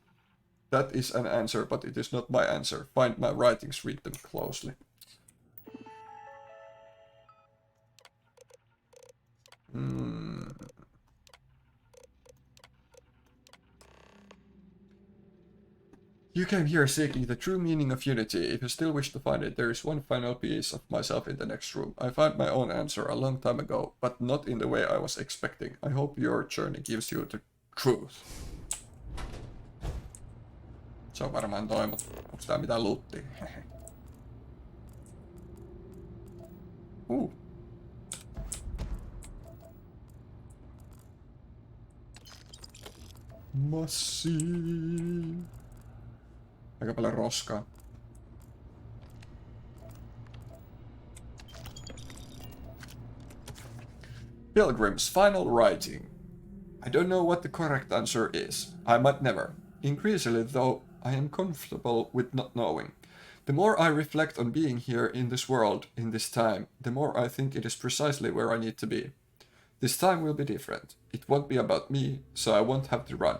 That is an answer, but it is not my answer. Find my writings, read them closely. You came here seeking the true meaning of unity. If you still wish to find it, there is one final piece of myself in the next room. I found my own answer a long time ago, but not in the way I was expecting. I hope your journey gives you the truth. Se on varmaan toi, mutta onks tää mitään loottia? Massi. Aika paljon roskaa. Pilgrim's final writing. I don't know what the correct answer is. I might never. Increasingly, though, I am comfortable with not knowing. The more I reflect on being here in this world, in this time, the more I think it is precisely where I need to be. This time will be different. It won't be about me, so I won't have to run.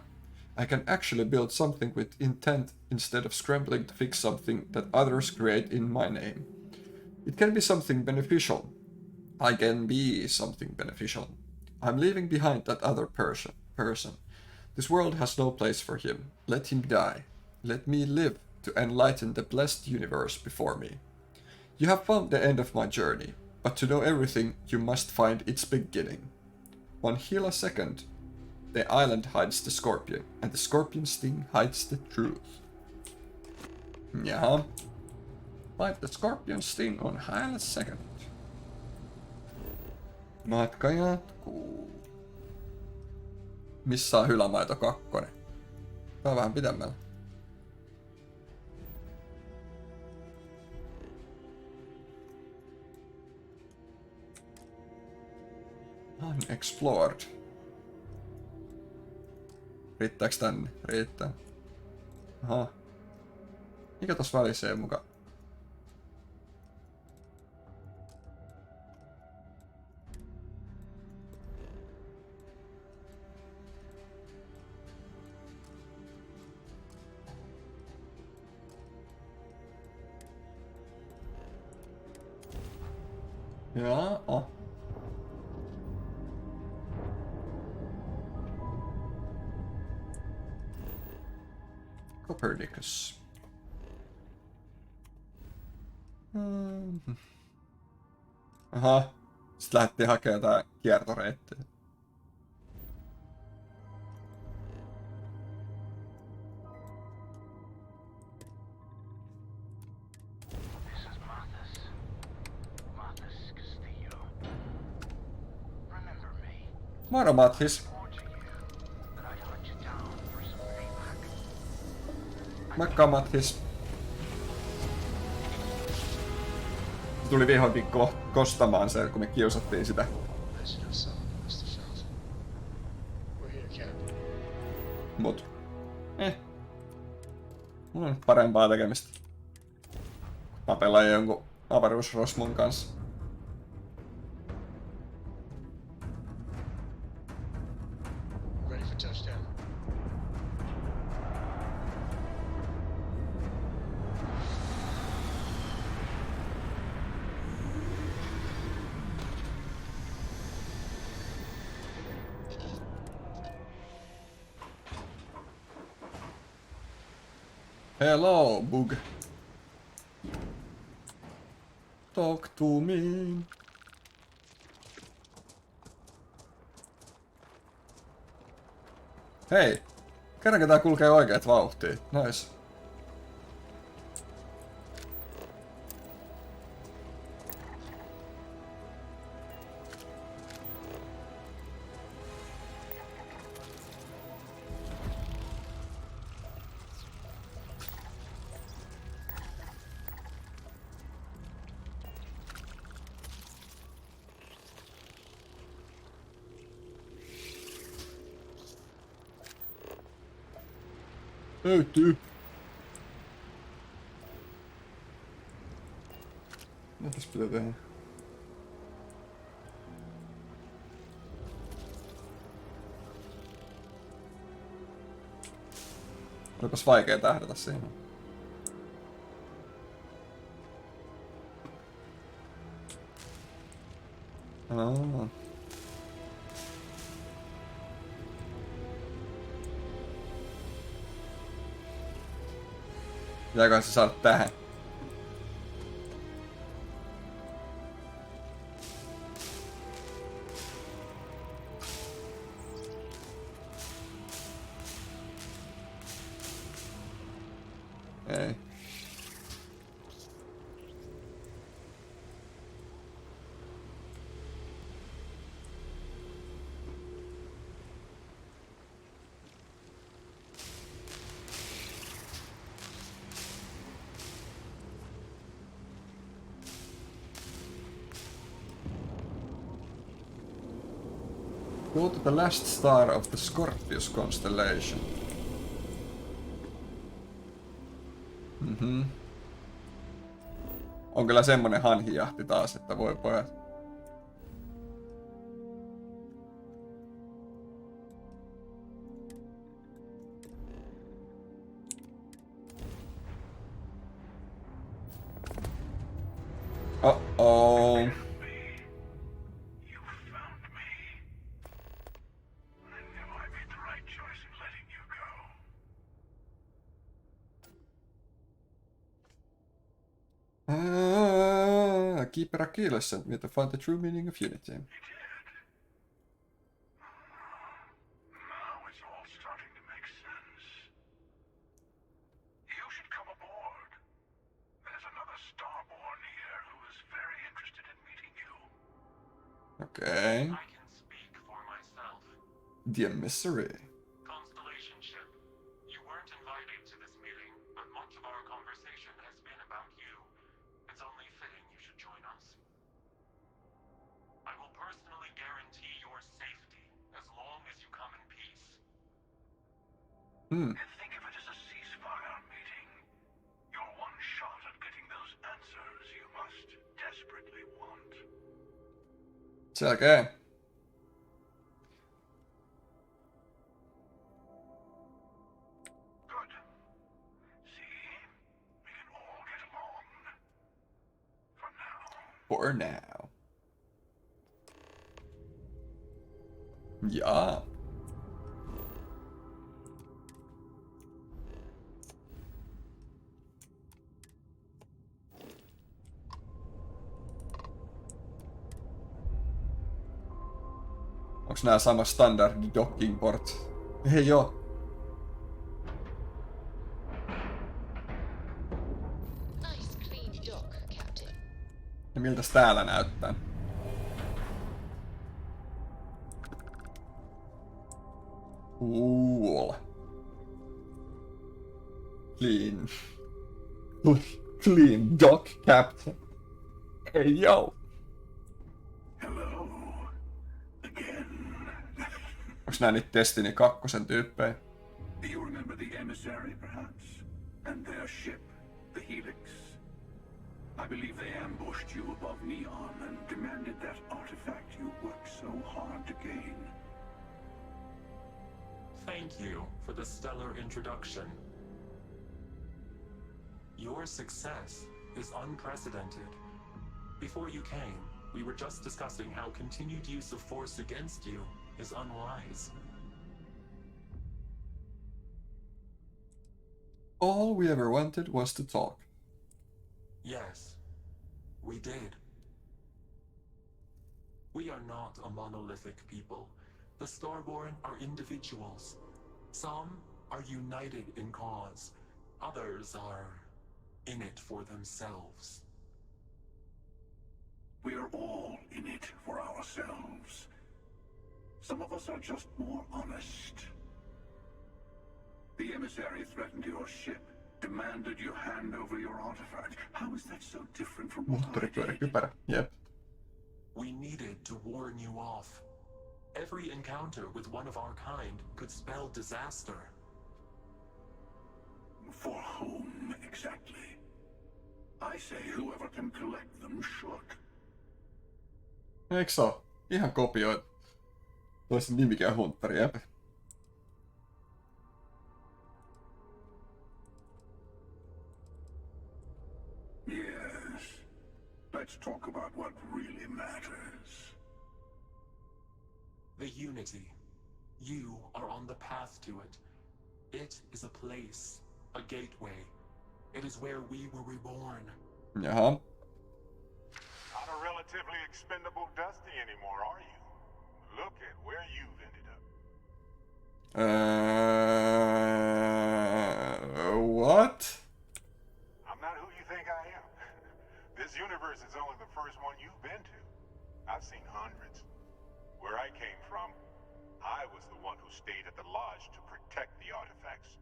I can actually build something with intent instead of scrambling to fix something that others create in my name. It can be something beneficial. I can be something beneficial. I'm leaving behind that other person. This world has no place for him. Let him die. Let me live to enlighten the blessed universe before me. You have found the end of my journey, but to know everything, you must find its beginning. 1 heal a second. The island hides the scorpion, and the scorpion sting hides the truth. Jaha. Fight the scorpion sting on heal a second. Matka jatkuu. Missä on hylämaito 2? Tää on vähän pitemmällä. Unexplored. Riittääks tänne? Riittää. Aha. Mikä tossa välissä ei muka? Jaa. Copernicus. Aha. Sitten lähdettiin hakemaan jotain kiertoreittiä. Moro Mathis. Moikka Mathis. Se tuli vihonkin kostamaan sen, kun me kiusattiin sitä. Mut. Mulla on parempaa tekemistä. Tapella jonkun avaruusrosmun kanssa. Ready for touchdown. Hello, bug. Talk to me. Hei, kerrankin tää kulkee oikeet vauhtiin. Nice. Löytyy. Mitä tässä pitää tehdä? Olipas vaikea tähdätä siihen. Pitääkö se saada tähän? Ei. Go to the last star of the Scorpius constellation. On kyllä semmonen hanhijahti taas, että voi pojat. Uh-oh. Keeper Achilles sent me to find the true meaning of unity. Now it's all starting to make sense. You should come aboard. There's another starborn here who is very interested in meeting you. Okay. I can speak for myself. The emissary. Constellation ship, you weren't invited to this meeting, but much of our conversation has been about you. It's only fitting you should join us. I will personally guarantee your safety as long as you come in peace. And think of it as a ceasefire meeting. Your one shot at getting those answers you must desperately want. Selkeä. Good. See, we can all get along. For now. For now. Jaa. Onks nää sama standard docking port? Ei oo. Nice clean dock, Captain. Ja miltäs täällä näyttää? Cool. Clean. Clean dock, Captain. Hey, yo. Hello. Again. Onks nää niitä Destiny 2 tyyppejä? Do you remember the emissary, perhaps? And their ship, the Helix? I believe they ambushed you above Neon and demanded that artifact you worked so hard to gain. Thank you for the stellar introduction. Your success is unprecedented. Before you came, we were just discussing how continued use of force against you is unwise. All we ever wanted was to talk. Yes, we did. We are not a monolithic people. The Starborn are individuals. Some are united in cause. Others are in it for themselves. We are all in it for ourselves. Some of us are just more honest. The emissary threatened your ship, demanded you hand over your artifact. How is that so different from what I did? Moottoripyöräkypärä, jep. We needed to warn you off. Every encounter with one of our kind could spell disaster. For whom, exactly? I say whoever can collect them should. Eikö se oo? Ihan kopioit. Toisen nimikin on Hunteri, jep. Yes. Let's talk about what really matters. The Unity. You are on the path to it. It is a place, a gateway. It is where we were reborn. Jaha. Not a relatively expendable Dusty anymore, are you? Look at where you've ended up. What? I'm not who you think I am. This universe is only the first one you've been to. I've seen hundreds. Where I came from, I was the one who stayed at the lodge to protect the artifacts.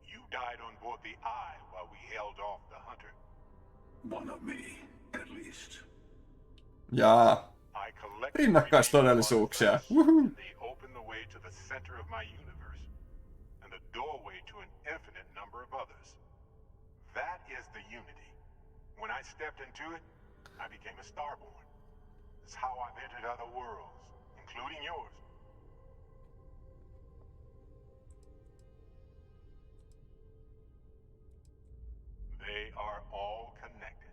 You died on board the Eye while we held off the Hunter. One of me, at least. Jaa. I collected Rinnakkaistodellisuuksia. Woohoo. they opened the way to the center of my universe, and the doorway to an infinite number of others. That is the Unity. When I stepped into it, I became a Starborn. It's how I've entered other worlds, including yours. They are all connected.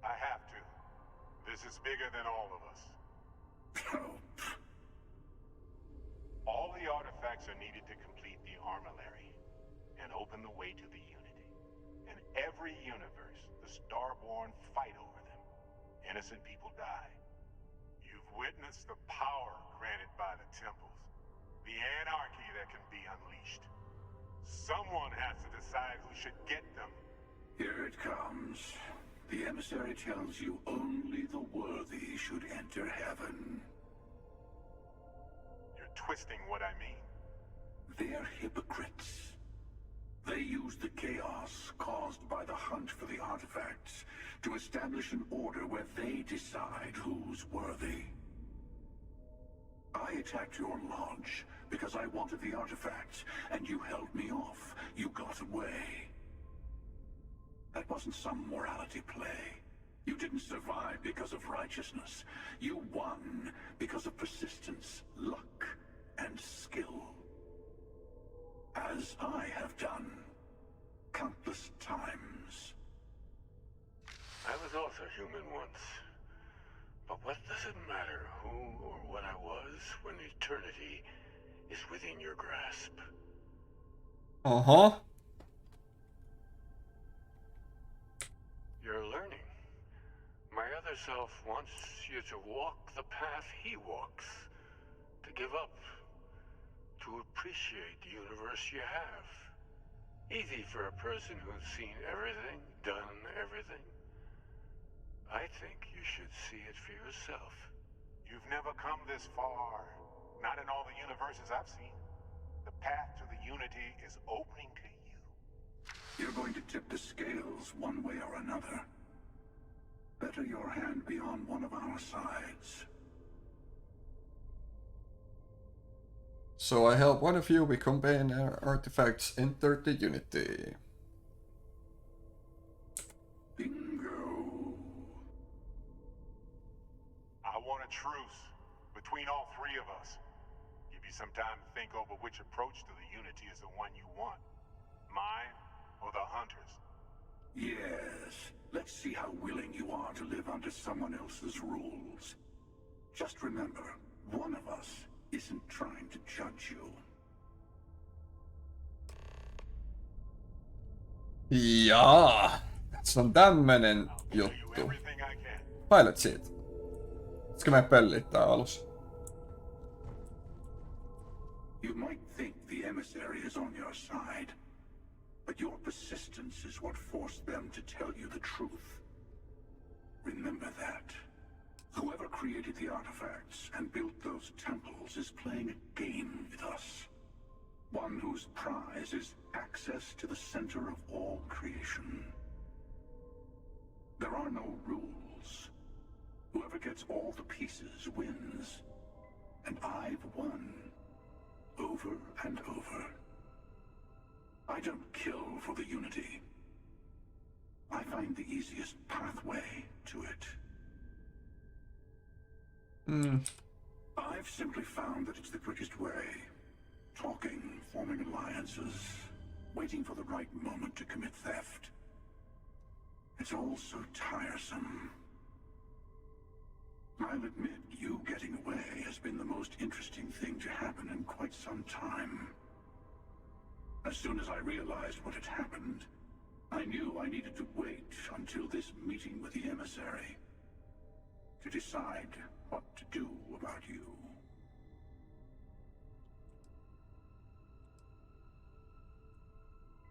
I have to. This is bigger than all of us. All the artifacts are needed to complete the armillary and open the way to the Unity. In every universe, the Starborn fight over them. Innocent people die. You've witnessed the power granted by the temples, the anarchy that can be unleashed. Someone has to decide who should get them. Here it comes. The emissary tells you only the worthy should enter heaven. You're twisting what I mean. They're hypocrites. They use the chaos caused by the hunt for the artifacts to establish an order where they decide who's worthy. I attacked your lodge because I wanted the artifacts, and you held me off. You got away. That wasn't some morality play. You didn't survive because of righteousness. You won because of persistence, luck, and skill. As I have done countless times. I was also human once. But what does it matter who or what I was when eternity is within your grasp? Uh-huh. You're learning. My other self wants you to walk the path he walks. To give up. To appreciate the universe you have. Easy for a person who's seen everything, done everything. I think you should see it for yourself. You've never come this far. Not in all the universes I've seen. The path to the Unity is opening to you. You're going to tip the scales one way or another. Better your hand be on one of our sides. So I help one of you become Bane artifacts, enter the Unity. Bingo. I want a truce between all three of us. Give you some time to think over which approach to the Unity is the one you want. Mine or the Hunters? Yes. Let's see how willing you are to live under someone else's rules. Just remember, one of us isn't trying to judge you. Jaa, se on tämmönen juttu. Pilot seat. Pitäisikö me pellittää alus? You might think the emissary is on your side, but your persistence is what forced them to tell you the truth. Remember that. Whoever created the artifacts and built those temples is playing a game with us. One whose prize is access to the center of all creation. There are no rules. Whoever gets all the pieces wins. And I've won. Over and over. I don't kill for the Unity. I find the easiest pathway to it. I've simply found that it's the quickest way. Talking, forming alliances, waiting for the right moment to commit theft. It's all so tiresome. I'll admit, you getting away has been the most interesting thing to happen in quite some time. As soon as I realized what had happened, I knew I needed to wait until this meeting with the emissary to decide what to do about you.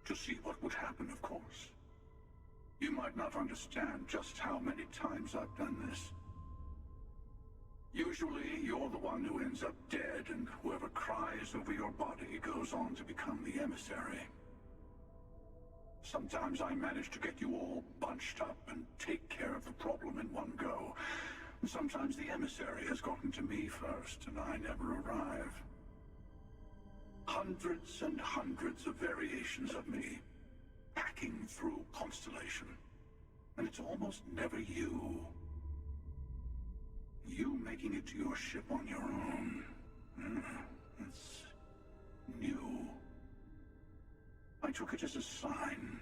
To see what would happen, of course. You might not understand just how many times I've done this. Usually, you're the one who ends up dead, and whoever cries over your body goes on to become the emissary. Sometimes I manage to get you all bunched up and take care of the problem in one go. Sometimes the emissary has gotten to me first, and I never arrive. Hundreds and hundreds of variations of me, hacking through Constellation. And it's almost never you. You making it to your ship on your own. It's new. I took it as a sign.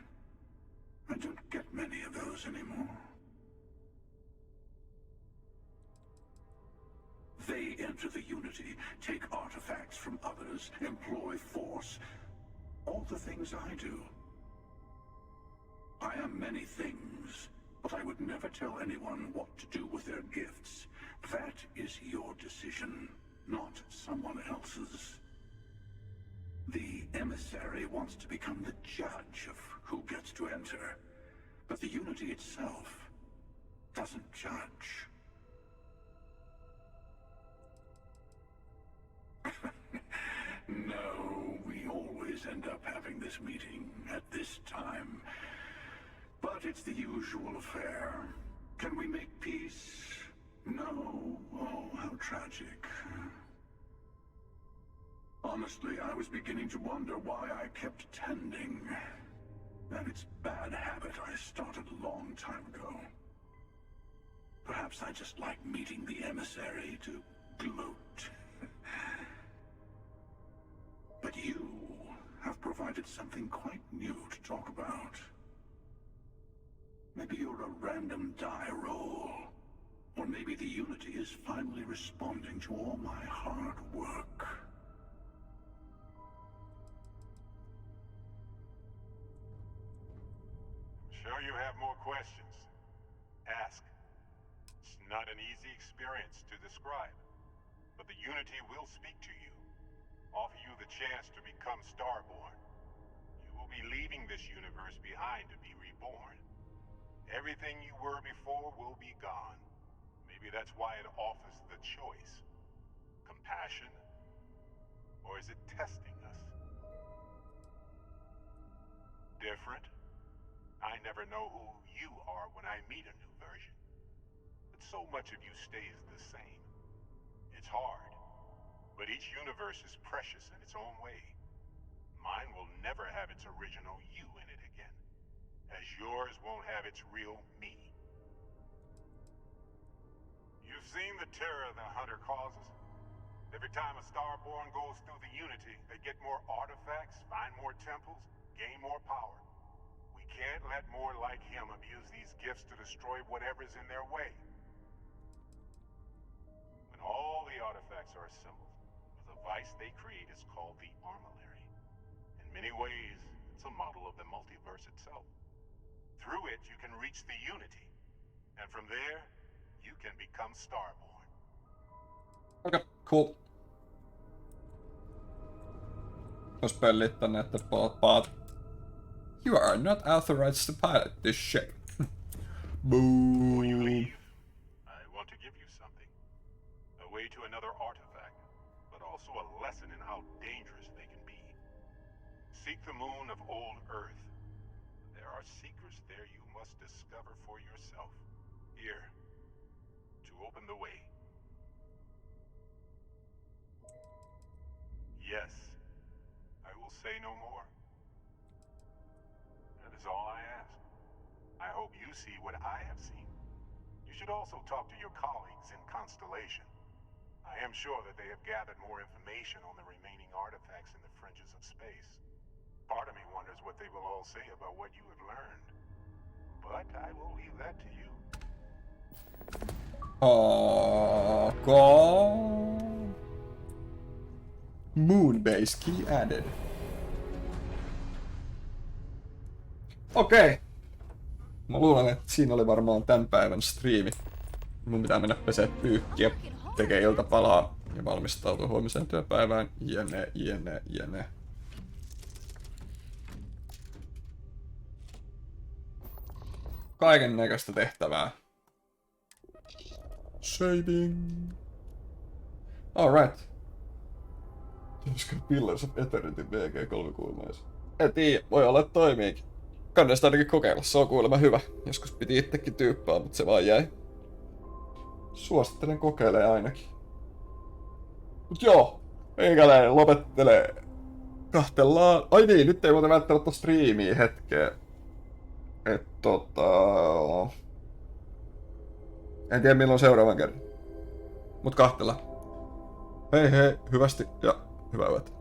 I don't get many of those anymore. They enter the Unity, take artifacts from others, employ force. All the things I do. I am many things, but I would never tell anyone what to do with their gifts. That is your decision, not someone else's. The emissary wants to become the judge of who gets to enter, but the Unity itself doesn't judge. No, we always end up having this meeting at this time. But it's the usual affair. Can we make peace? No. Oh, how tragic. Honestly, I was beginning to wonder why I kept tending. And it's a bad habit I started a long time ago. Perhaps I just like meeting the emissary to gloat. But you have provided something quite new to talk about. Maybe you're a random die roll, Or maybe the Unity is finally responding to all my hard work. Sure you have more questions. Ask. It's not an easy experience to describe, but the Unity will speak to you, offer you the chance to become Starborn. You will be leaving this universe behind to be reborn. Everything you were before will be gone. Maybe that's why it offers the choice. Compassion? Or is it testing us? Different? I never know who you are when I meet a new version. But so much of you stays the same. It's hard. But each universe is precious in its own way. Mine will never have its original you in it again. As yours won't have its real me. You've seen the terror the Hunter causes. Every time a Starborn goes through the Unity, they get more artifacts, find more temples, gain more power. We can't let more like him abuse these gifts to destroy whatever's in their way. When all the artifacts are assembled, the device they create is called the Armillary. In many ways, it's a model of the multiverse itself. Through it, you can reach the Unity. And from there, you can become Starborn. Okay, cool. Jos pellit tänne, että paat. You are not authorized to pilot this ship. Boom. When you leave, I want to give you something. A way to another artifact, but also a lesson in how dangerous they can be. Seek the moon of old Earth. There are secrets there you must discover for yourself. Here, to open the way. Yes, I will say no more. That is all I ask. I hope you see what I have seen. You should also talk to your colleagues in Constellation. I am sure that they have gathered more information on the remaining artifacts in the fringes of space. Part of me wonders what they will all say about what you have learned. But I will leave that to you. Moonbase key added. Okei. Mä luulen, että siinä oli varmaan tämän päivän striimi. Mun pitää mennä pesee pyykkiä, tekee iltapalaa ja valmistautua huomiseen työpäivään. Jene. Kaiken näköistä tehtävää. Saving. Alright. Pillars of Eternity VG3-kulmaisia. En tiedä, voi olla, että toimiikin. Kannattaa sitä ainakin kokeilla, se on kuulemma hyvä. Joskus piti itsekin tyyppää, mutta se vaan jäi. Suosittelen kokeilemaan ainakin. Mut joo, meikäläinen lopettelee. Kahtellaan. Ai niin, nyt ei muuten välttämättä striimiä hetkeä. En tiedä milloin seuraavan kerran. Mut kahtellaan. Hei, hyvästi ja hyvää yötä.